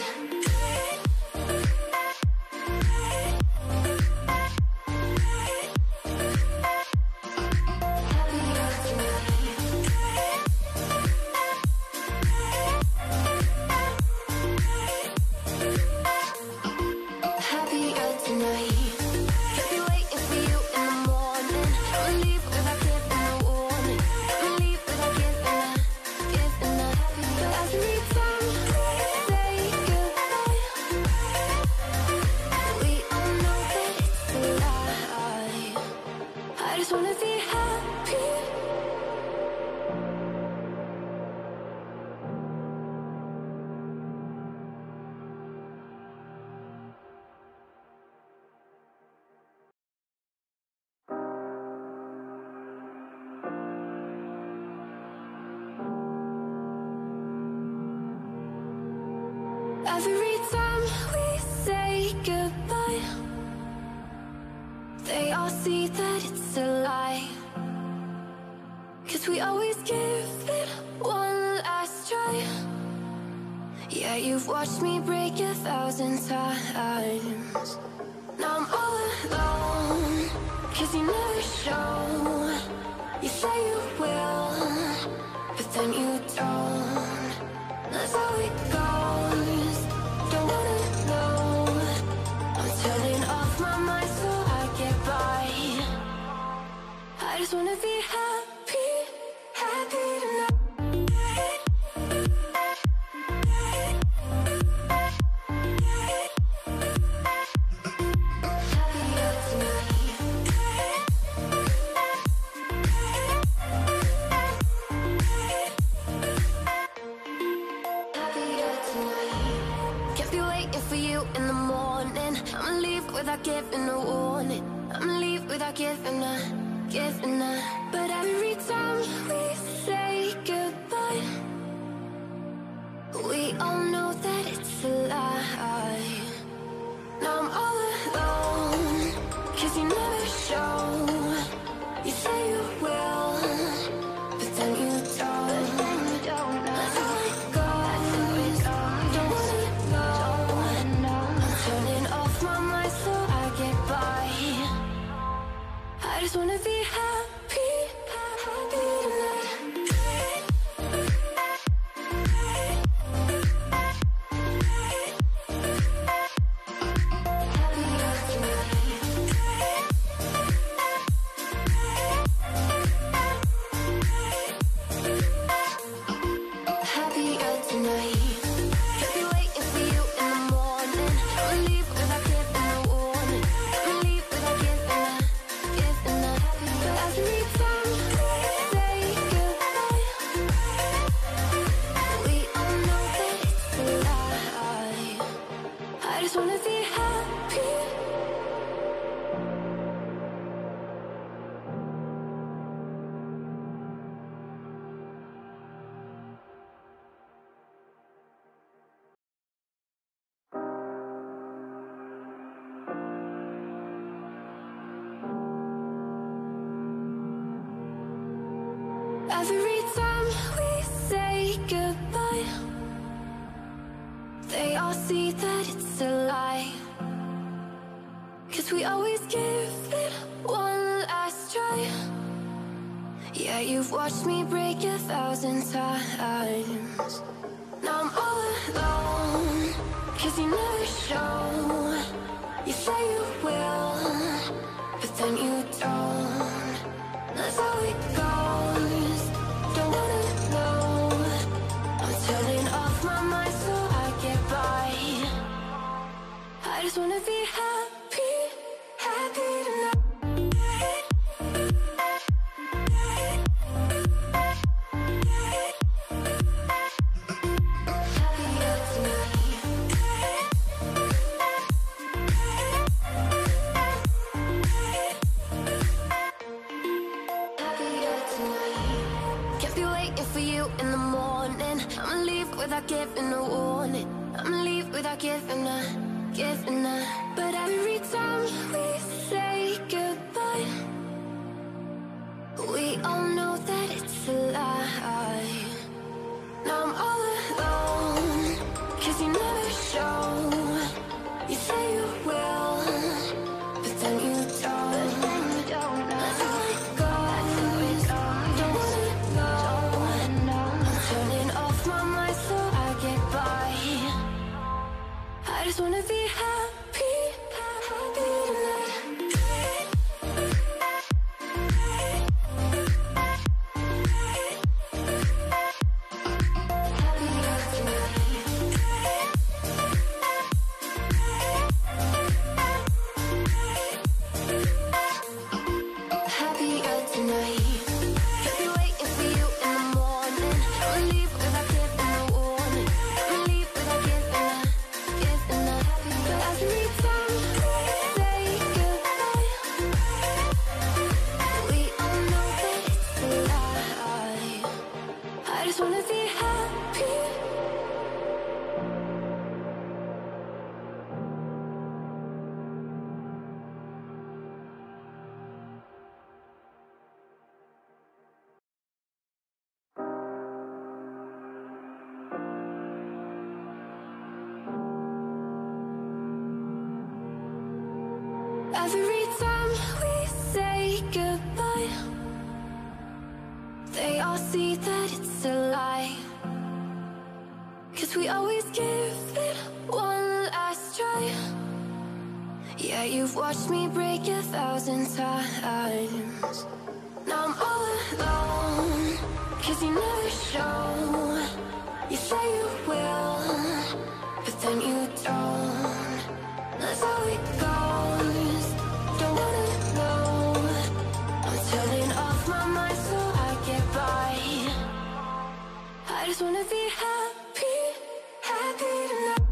Every time we say goodbye, they all see that it's a lie. 'Cause we always give it one last try. Yeah, you've watched me break 1,000 times. Now I'm all alone, 'cause you never show. You say you will, but then you don't. That's how it goes. Don't wanna know. I'm turning off my mind so I get by. I just wanna be happy, happy tonight. Without giving a warning, I'ma leave without giving a. But every time we say goodbye, we all know that it's a lie. Now I'm all alone, 'cause you never show. You say you will, but then you don't. That's how it goes. Don't wanna know. I'm turning off my mind so I get by. I just wanna be happy, happy tonight. Every time we say goodbye, they all see that it's a lie. 'Cause we always give it one last try. Yeah, you've watched me break 1,000 times. Now I'm all alone, 'cause you never show. You say you will, but then you don't. That's how it goes. Don't wanna know. I'm turning off my mind so I get by. I just wanna be happy, happy tonight. Without giving a warning, I'ma leave without giving a. But every time we say goodbye, we all know that it's a lie. Now I'm all alone, 'cause you never show. You say you will, but then you don't. That's how it goes. Don't wanna know. I'm turning off my mind so I get by. I just wanna be happy, happy tonight. But Every time we say goodbye, they all see that it's a lie. 'Cause we always give it one last try. Yeah, you've watched me break 1,000 times. Now I'm all alone, 'cause you never show. You say you will, but then you don't. That's how it goes. Don't wanna know. I'm turning off my mind so I get by. I just wanna be happy, happy tonight.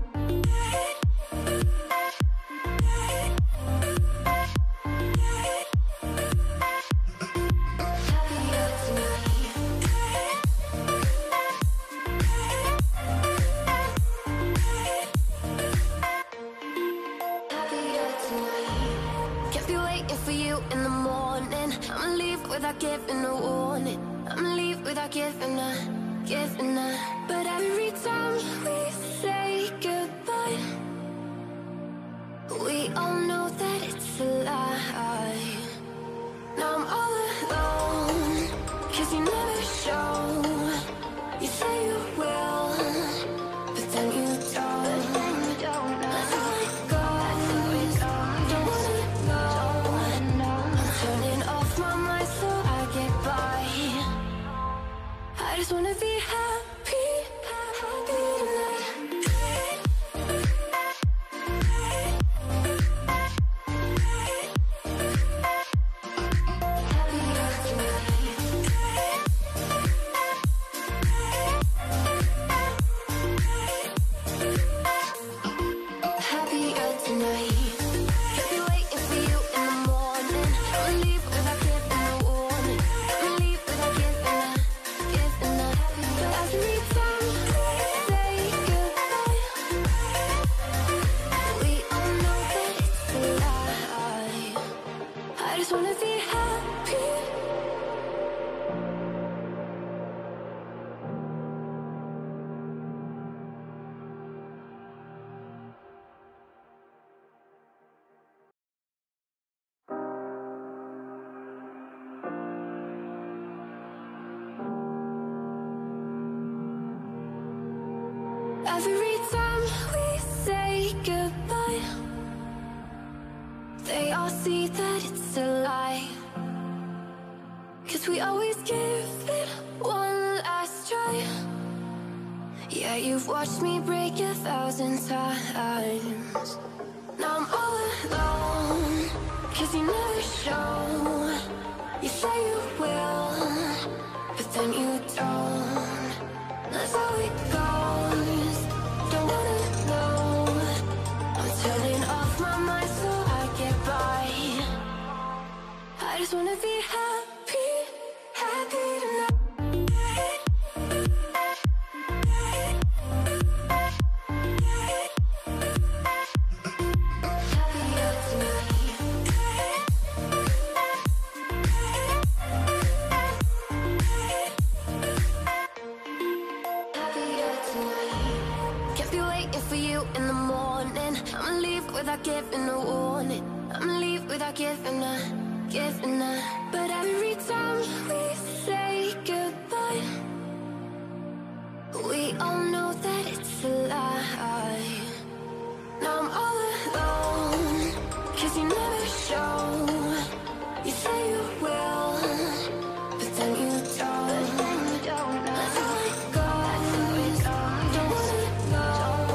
Without giving a warning, I'ma leave without giving a. But every time we say goodbye, we all know that it's a lie. Now I'm all alone, 'cause you never show. You say you will, but then you don't. That's how it goes. Don't wanna know. I'm turning off my mind so I get by. I just wanna be happy, happy tonight. Happier tonight. Can't be waiting for you in the morning. I'ma leave without giving a warning. I'ma leave without giving a. But every time we say goodbye, we all know that it's a lie. I just wanna be happy. Every time we say goodbye, they all see that it's a lie. 'Cause we always give it one last try. Yeah, you've watched me break 1,000 times. Now I'm all alone, 'cause you never show. You say you will, but then you don't. That's how it goes. Don't wanna know. I'm turning off my mind so I get by. I just wanna be happy, happy tonight. Happier tonight. Happier tonight. Can't be waiting for you in the morning. I'ma leave without giving a warning. I'ma leave without giving a. But every time we say goodbye, we all know that it's a lie. Now I'm all alone, 'cause you never show. You say you will, but then you don't. That's how it goes. Don't wanna know.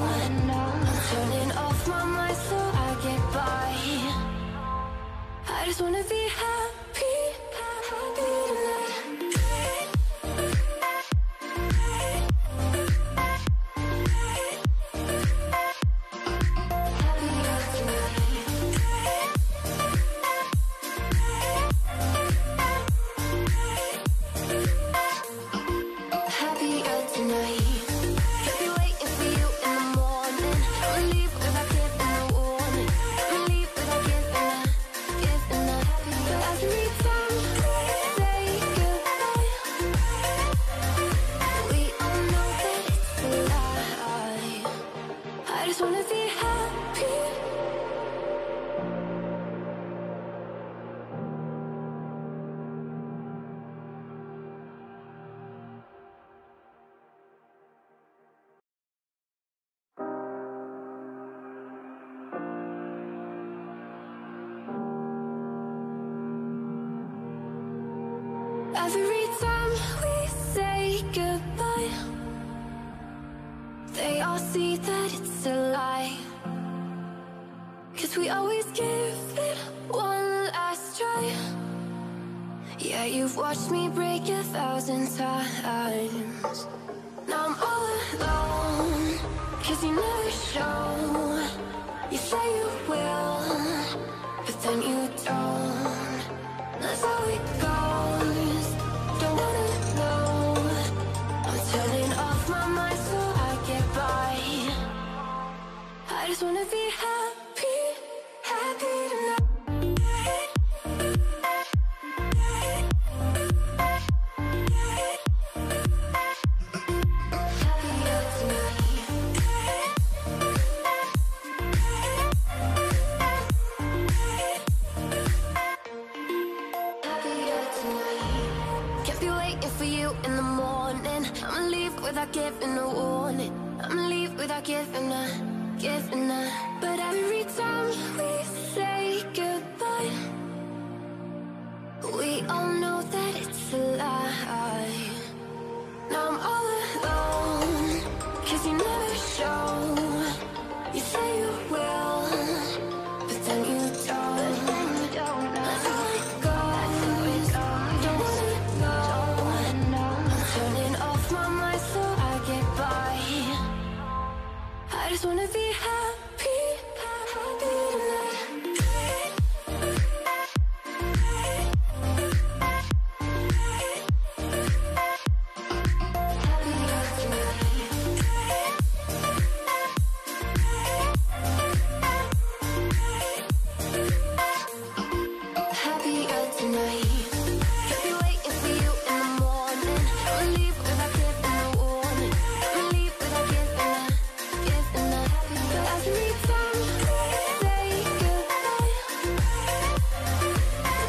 I'm turning off my mind so I get by. I just wanna be happy, happy tonight. Happier tonight. Happier tonight. Can't be waiting for you in the morning. I'ma leave without giving a warning. I'ma leave without giving a. But every time we say goodbye, we all know that it's a lie. I just wanna be happy. Every time we say goodbye, they all see that it's a lie. 'Cause we always give it one last try. Yeah, you've watched me break 1,000 times. Now I'm all alone, 'cause you never show. You say you will, but then you don't. That's how it goes. Don't wanna know. I'm turning off my mind so I get by. I just wanna be happy, happy tonight. Without giving a warning, I'ma leave without giving a. But every time we say goodbye, we all know that it's a lie. Now I'm all alone, 'cause you never show. You say you will, but then you don't. That's how it goes. Don't wanna know. I'm turning off my mind so I get by. I just wanna be happy, happy tonight. Happier tonight. Kept you waiting for you in the morning. I'ma leave without giving a warning. I'ma leave without giving a. But every time we say goodbye,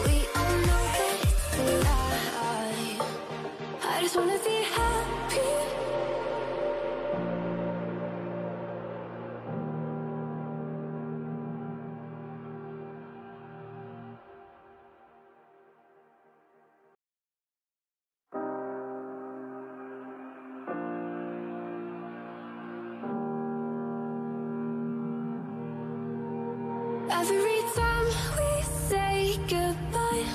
we all know that it's a lie. I just wanna be happy. Every time we say goodbye,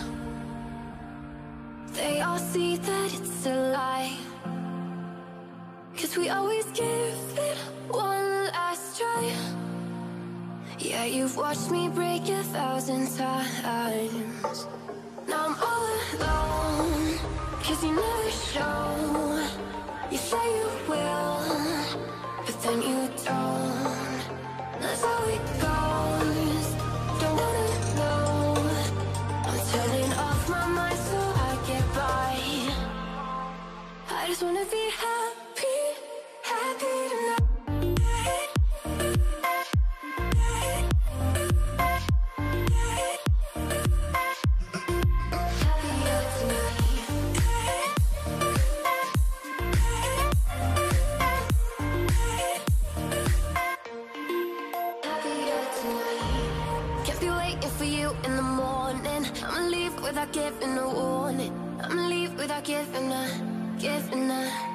they all see that it's a lie. 'Cause we always give it one last try. Yeah, you've watched me break 1,000 times. Now I'm all alone, 'cause you never show. You say you will, but then you don't. That's how it goes. Don't wanna know. I'm turning off my mind so I get by. I just wanna be happy, happy tonight. Happier tonight. Happier tonight. Kept you waiting for you in the morning. I'ma leave without giving a warning. I'ma leave without giving a.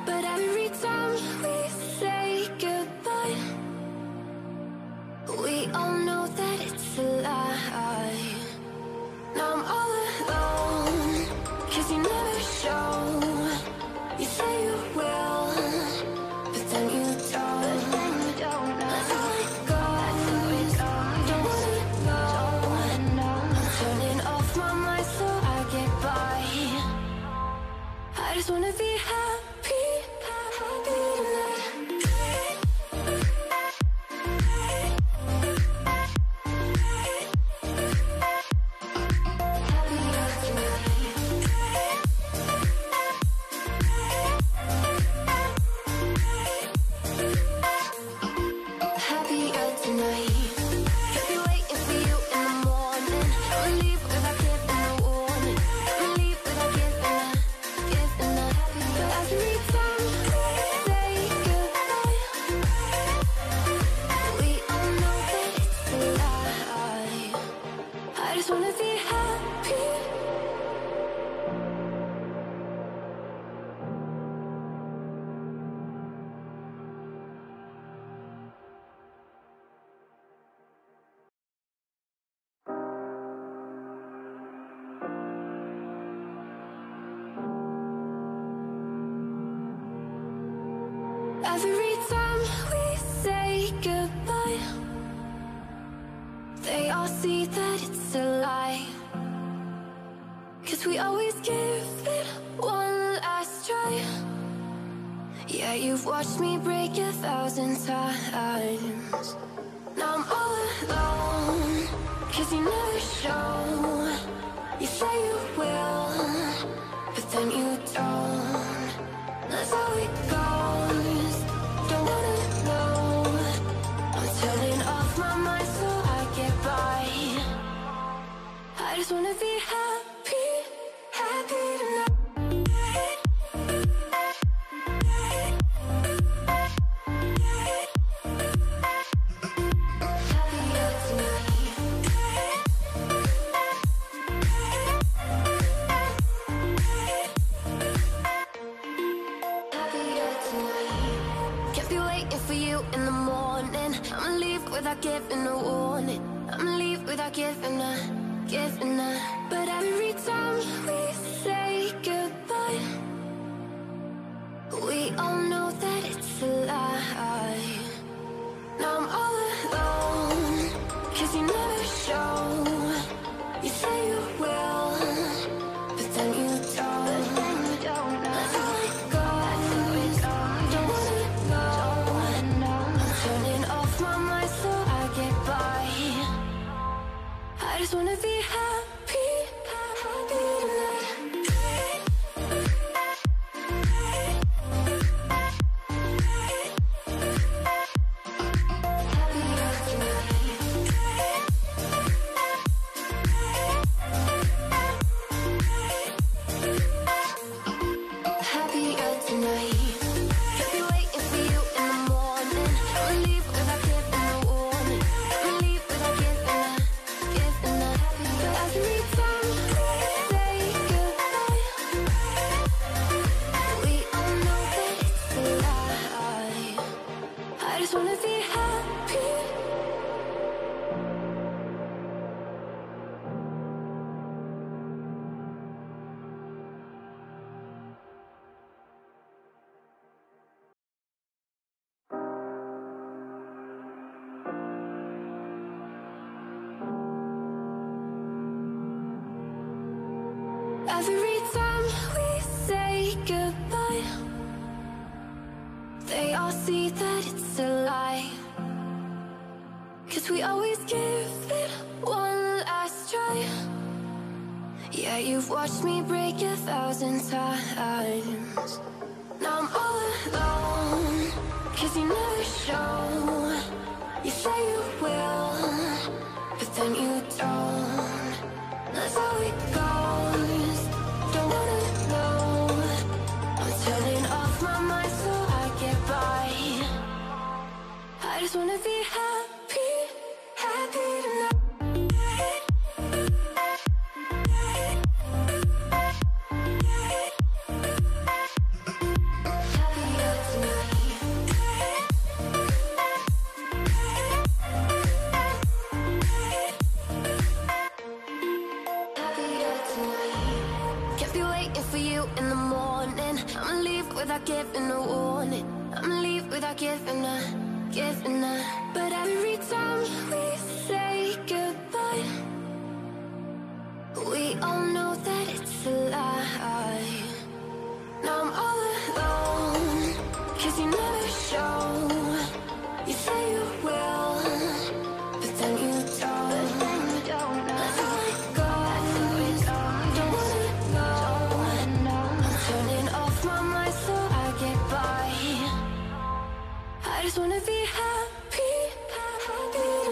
But every time we say goodbye, we all know that it's a lie. Now I'm all alone, 'cause you never show. You say you will, but then you don't. That's how it goes. Don't wanna know. I'm turning off my mind so I get by. I just wanna be happy, happy tonight. Happier tonight. Every time we say goodbye, they all see that it's a lie. 'Cause we always give it one last try. Yeah, you've watched me break 1,000 times. Now I'm all alone, 'cause you never show. You say you will, but then you don't. That's how it goes. Don't wanna know. I'm turning off my mind so I get by. I just wanna be happy, happy tonight. In the morning, I'ma leave without giving a warning. I'ma leave without giving a. But every time we say goodbye, we all know that it's a lie. Now I'm all alone, 'cause you never show. You say you will, but then you don't. That's how it goes. Don't wanna know. Turning off my mind so I get by. I just wanna be happy, happy tonight. Happier tonight. Kept you waiting for you in the morning. I'ma leave without giving a warning. I'ma leave without giving a. But every time we say goodbye, we all know that it's a lie. I just wanna be happy. Every time we say goodbye, they all see that it's a lie. 'Cause we always give it one last try. Yeah, you've watched me break 1,000 times. Now I'm all alone, 'cause you never show. You say you will, but then you don't. That's how it goes. Don't wanna know. I'm turning off my mind so I get by. I just wanna be happy, happy tonight. Happier tonight. Happier tonight. Kept you waiting for you in the morning. I'ma leave without giving a warning. I'ma leave without giving a. But every time we say goodbye, we all know that it's a lie. Now I'm all alone, 'cause you never show. You say you will, but then you don't. That's how it goes. Don't wanna know. I'm turning off my mind so I get by. I just wanna be happy, happy.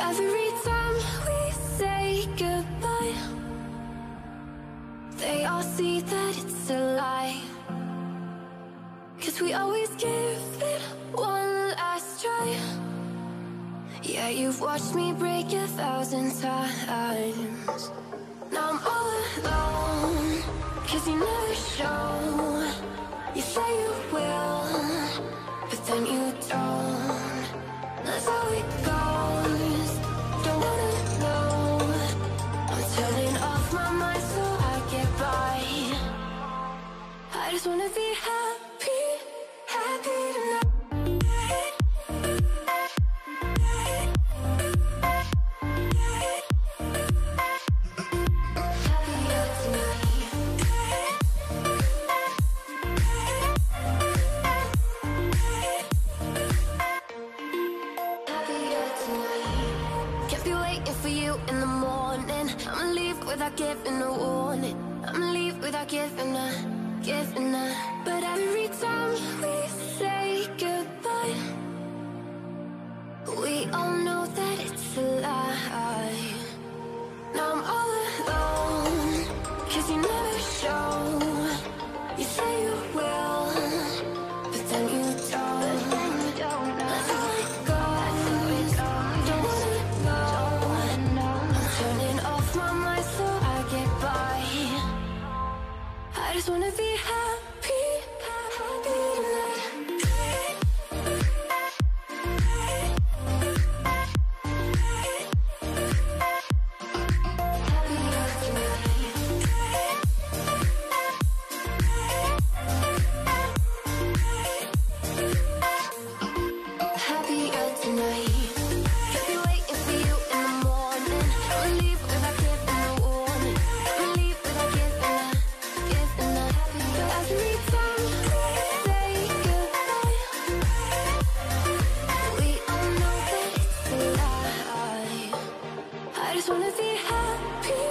Every time we say goodbye, they all see that it's a lie. 'Cause we always give it one last try. Yeah, you've watched me break 1,000 times. Now I'm all alone, 'cause you never show. You say you will, but then you don't. That's how it goes. Don't wanna know. I'm turning off my mind so I get by. I just wanna be happy, happy tonight. Without giving a warning, I'ma leave without giving a. But every time we say goodbye, we all know that it's a lie. Now I'm all alone, 'cause you never show. You say you will, but then you don't. That's how it goes. Don't wanna know. I'm turning off my mind so I get by. I just wanna be happy, happy tonight. Happier tonight. Kept you waiting for you in the morning. I'ma leave without giving a warning. I'ma leave without giving a. Every time we say goodbye, we all know that it's a lie. I just wanna be happy.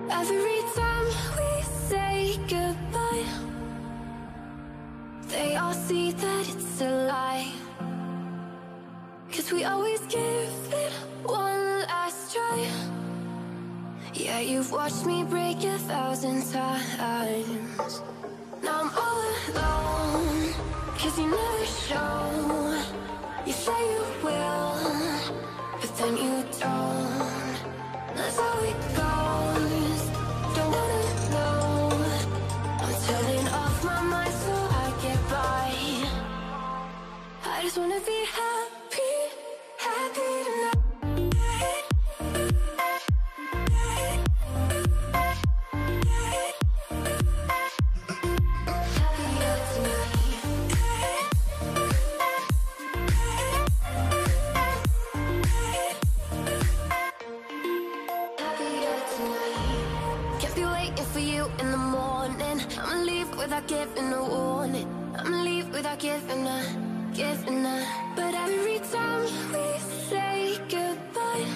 Every time we say goodbye, they all see that it's a lie. 'Cause we always give it one last try. Yeah, you've watched me break 1,000 times. Now I'm all alone, 'cause you never show. You say you will, but then you don't. That's how it goes. Don't wanna know. I'm turning off my mind so I get by. I just wanna be happy, happy tonight. Happier tonight. Happier tonight. Kept you waiting for you in the morning. I'ma leave without giving a warning. I'ma leave without giving a. But every time we say goodbye,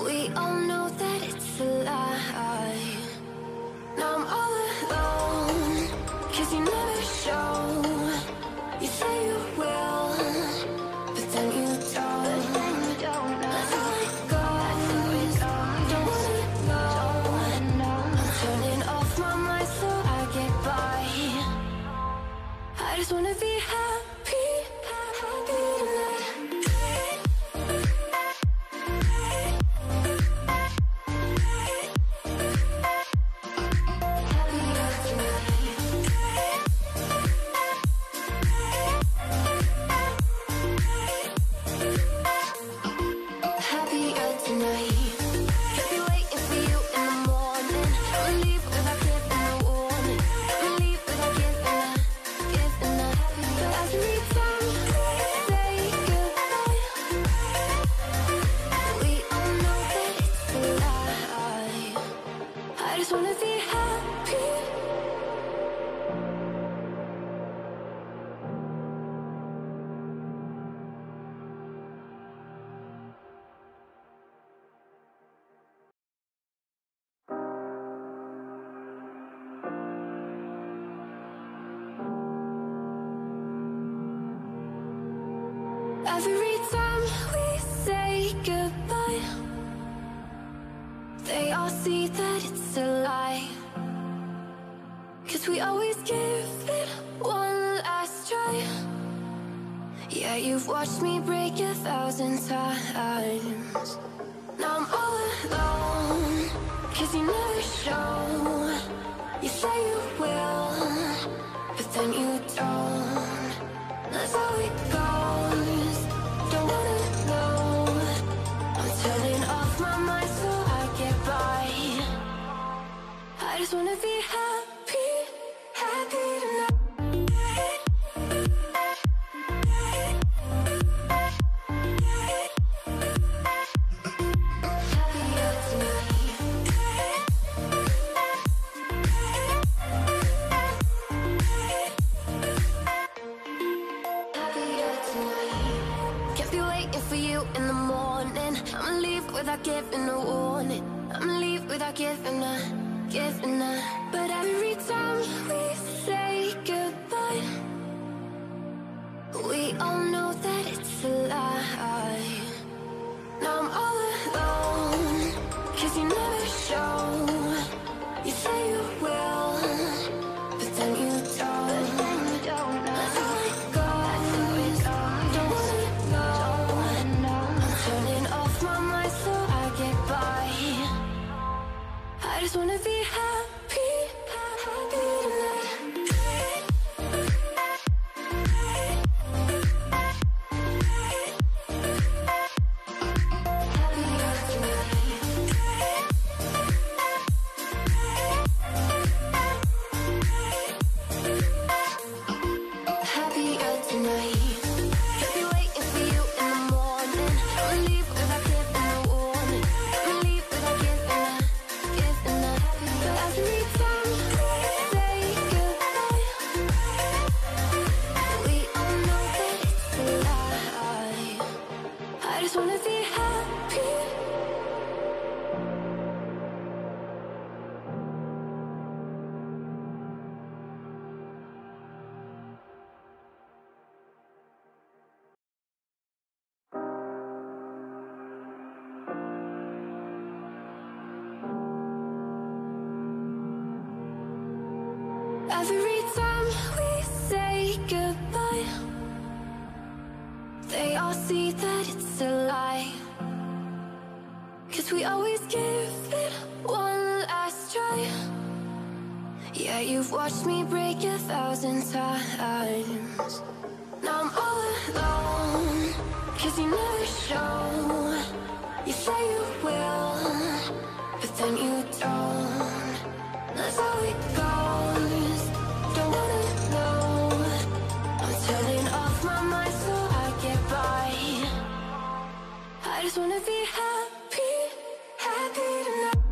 we all know that it's a lie. Now I'm all alone, 'cause you never show. You say you will, but then you don't. That's how it goes. Don't wanna know. I'm turning off my mind so I get by. I just wanna be happy, happy tonight. Happier tonight. Happier tonight. Kept you waiting for you in the morning. I'ma leave without giving a warning. I'ma leave without giving a. Every time we say goodbye, they all see that it's a lie. 'Cause we always give it one last try. Yeah, you've watched me break 1,000 times. Now I'm all alone, 'cause you never show. You say you will, but then you don't. That's how it goes. Don't wanna know. I'm turning off my mind so I get by. I just wanna be happy, happy tonight. Without giving a warning, I'ma leave without giving a. But every time we say goodbye, we all know that it's a lie. Now I'm all alone, 'cause you never show. You say you will, but then you don't. That's how it goes. Don't wanna know. I'm turning off my mind so I get by. I just wanna be happy, happy tonight. Every time we say goodbye, they all see that it's a lie. 'Cause we always give it one last try. Yeah, you've watched me break 1,000 times. Now I'm all alone, 'cause you never show. You say you will, but then you don't. That's how it goes. Don't wanna know. I'm turning off my mind so I get by. I just wanna be happy, happy tonight.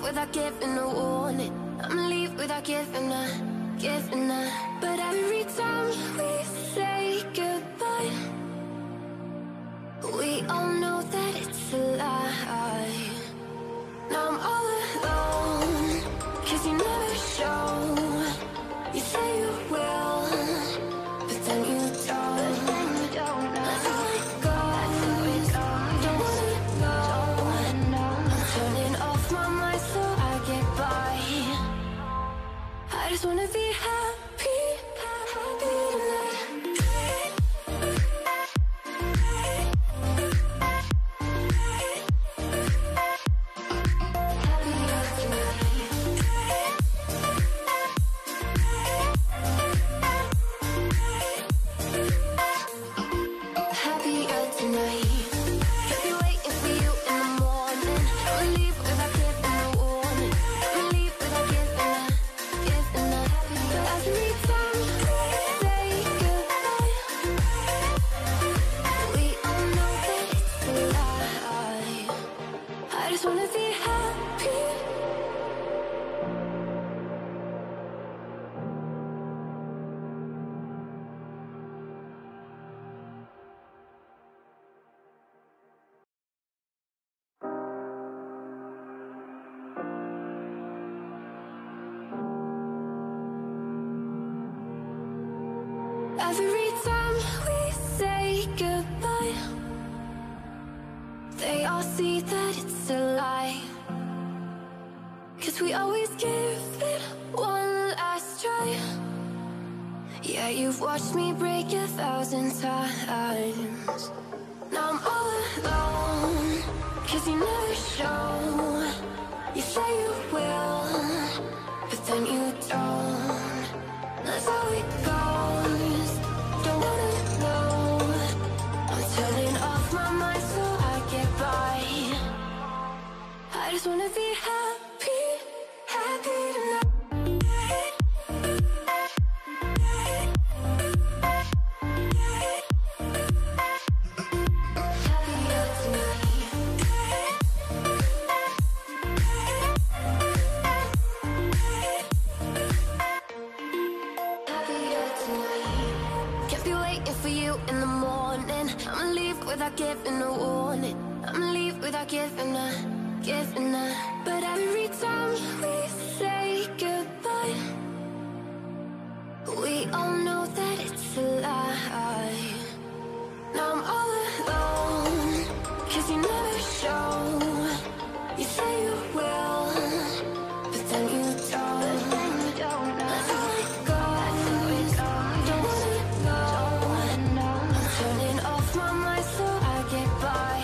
Without giving a warning, I'ma leave without giving a. But every time we say goodbye, we all know that it's a lie. Now I'm all alone, 'cause you never show. You say you will, but then you don't. That's how it goes. Don't wanna know. I'm turning off my mind so I get by. I just wanna be happy, happy tonight. Every time we say goodbye, they all see that it's a lie. 'Cause we always give it one last try. Yeah, you've watched me break 1,000 times. Now I'm all alone, 'cause you never show. You say you will, but then you don't. That's how it goes. Don't wanna know. I'm turning off my mind so I get by. I just wanna be happy, happy tonight. Without giving a warning, I'ma leave without giving a. But every time we say goodbye, we all know that it's a lie. Now I'm all alone, 'cause you never show. You say you will, but then you don't. That's how it goes. Don't wanna know. I'm turning off my mind so I get by.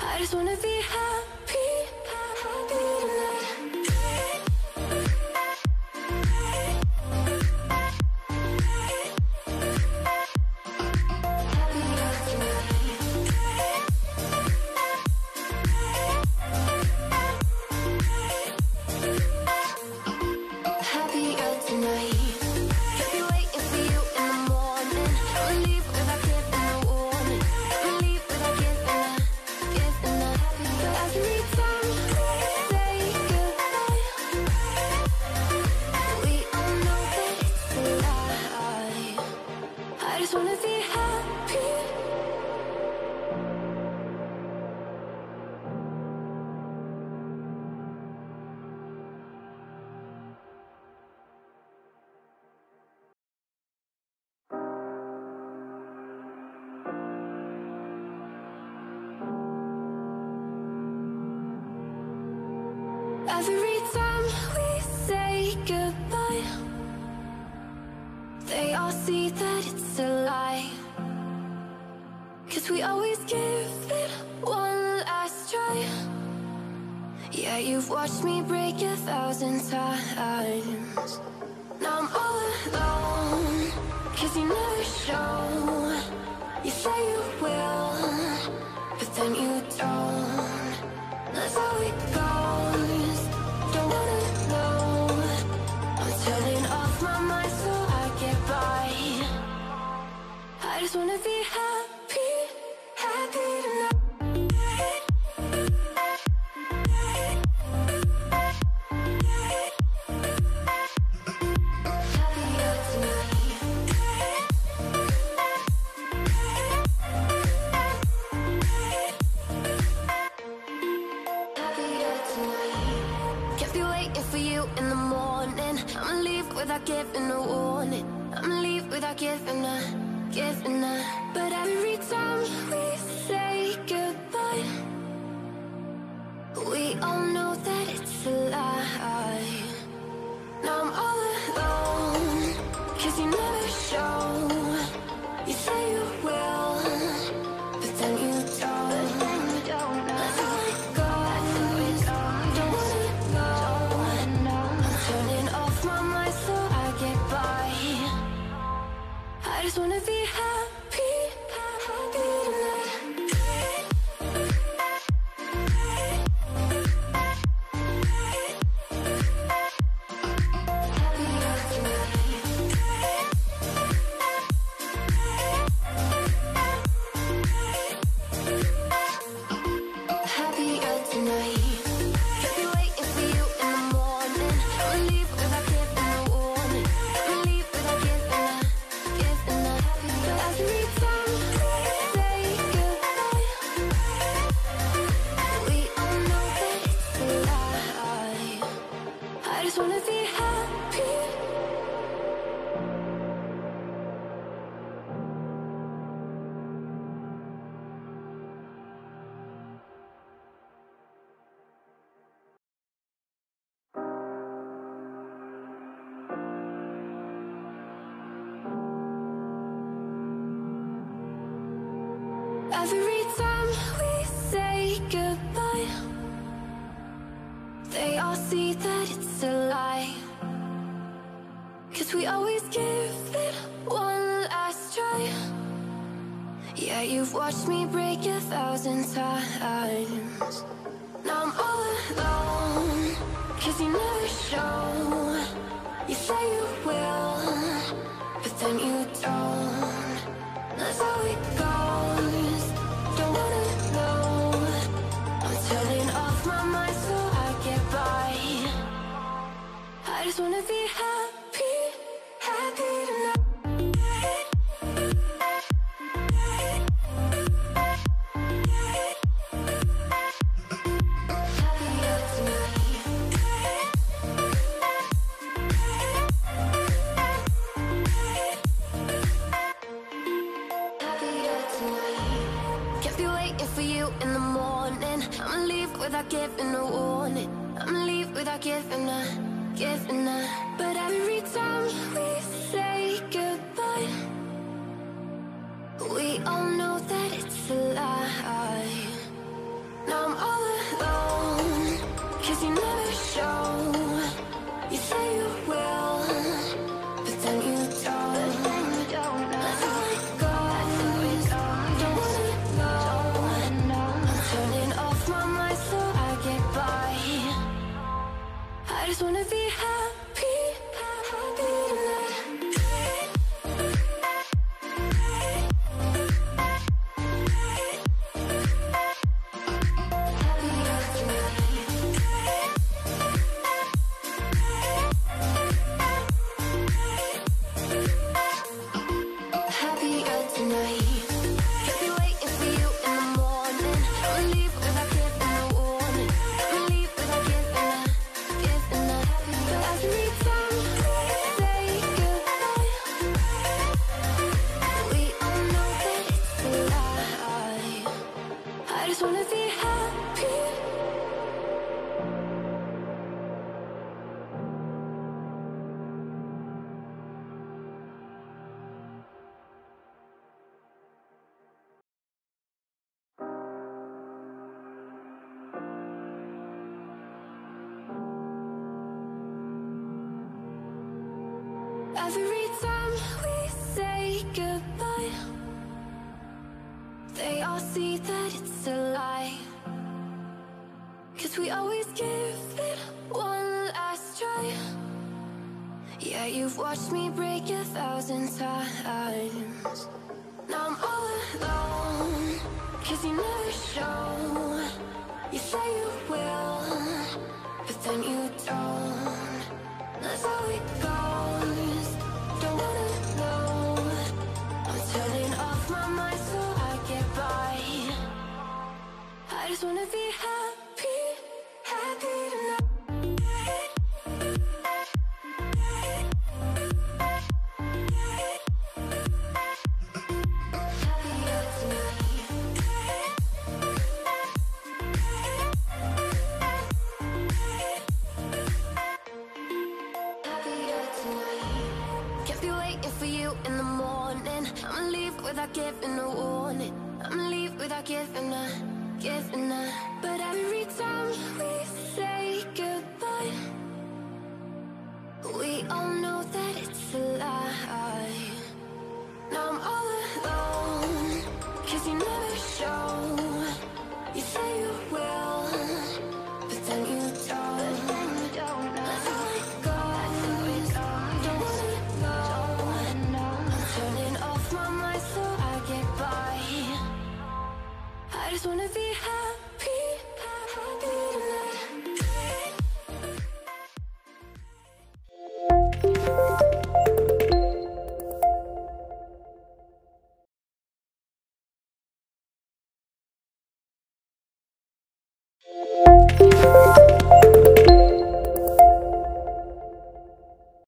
I just wanna be happy, happy tonight. Happier tonight. Can't be waiting for you in the morning. I'ma leave without giving a warning. I'ma leave without giving a. But every time we say goodbye, we all know that it's a lie. I just wanna be happy. Every time we say goodbye, they all see that it's a lie. 'Cause we always give it one last try. Yeah, you've watched me break 1,000 times. Now I'm all alone, 'cause you never show. You say you will, but then you don't. That's how it goes. Don't wanna know. I'm turning off my mind so I get by. I just wanna be happy, happy tonight. Happier tonight. Happier tonight. Can't be waiting for you in the morning. I'ma leave without giving a warning. I'ma leave without giving a. But every time we say goodbye, we all know that it's a lie. Now I'm all alone, 'cause you never show. You say you will, but then you don't. That's how it goes. Don't wanna know. I'm turning off my mind so I get by. I just wanna be happy, happy tonight. Happier tonight. Every time we say goodbye, they all see that it's a lie. 'Cause we always give it one last try. Yeah, you've watched me break 1,000 times. Now I'm all alone, 'cause you never show. You say you will, but then you don't. That's how it goes. Don't wanna know. I'm turning off my mind so I get by. I just wanna be happy, happy tonight. Happier tonight. Happier tonight. Can't be waiting for you in the morning. I'ma leave without giving a warning. I'ma leave without giving a. But every time we say goodbye, we all know that it's a lie. Now I'm all alone, 'cause you never show. You say you will, but then you don't. That's how it goes. Don't wanna know. I'm turning off my mind so I get by. I just wanna be happy, happy tonight. Happier tonight. Happier tonight. Can't be waiting for you in the morning. I'ma leave without giving a warning. I'ma leave without giving a. But every time we say goodbye, we all know that it's a lie. I just wanna be happy. Every time we say goodbye, they all see that it's a lie. 'Cause we always give it one last try. Yeah, you've watched me break 1,000 times. Now I'm all alone, 'cause you never show. You say you will, but then you don't. That's how it goes. Don't wanna know. I'm turning off my mind so I get by. I just wanna be happy, happy tonight. Happier tonight. Happier tonight. Can't be waiting for you in the morning. I'ma leave without giving a warning. I'ma leave without giving a. But every time we say goodbye, we all know that it's a lie. Now I'm all alone, 'cause you never show. You say you will, but then you don't. That's how it goes. Don't wanna know. I'm turning off my mind so I get by. I just wanna be happy, happy tonight.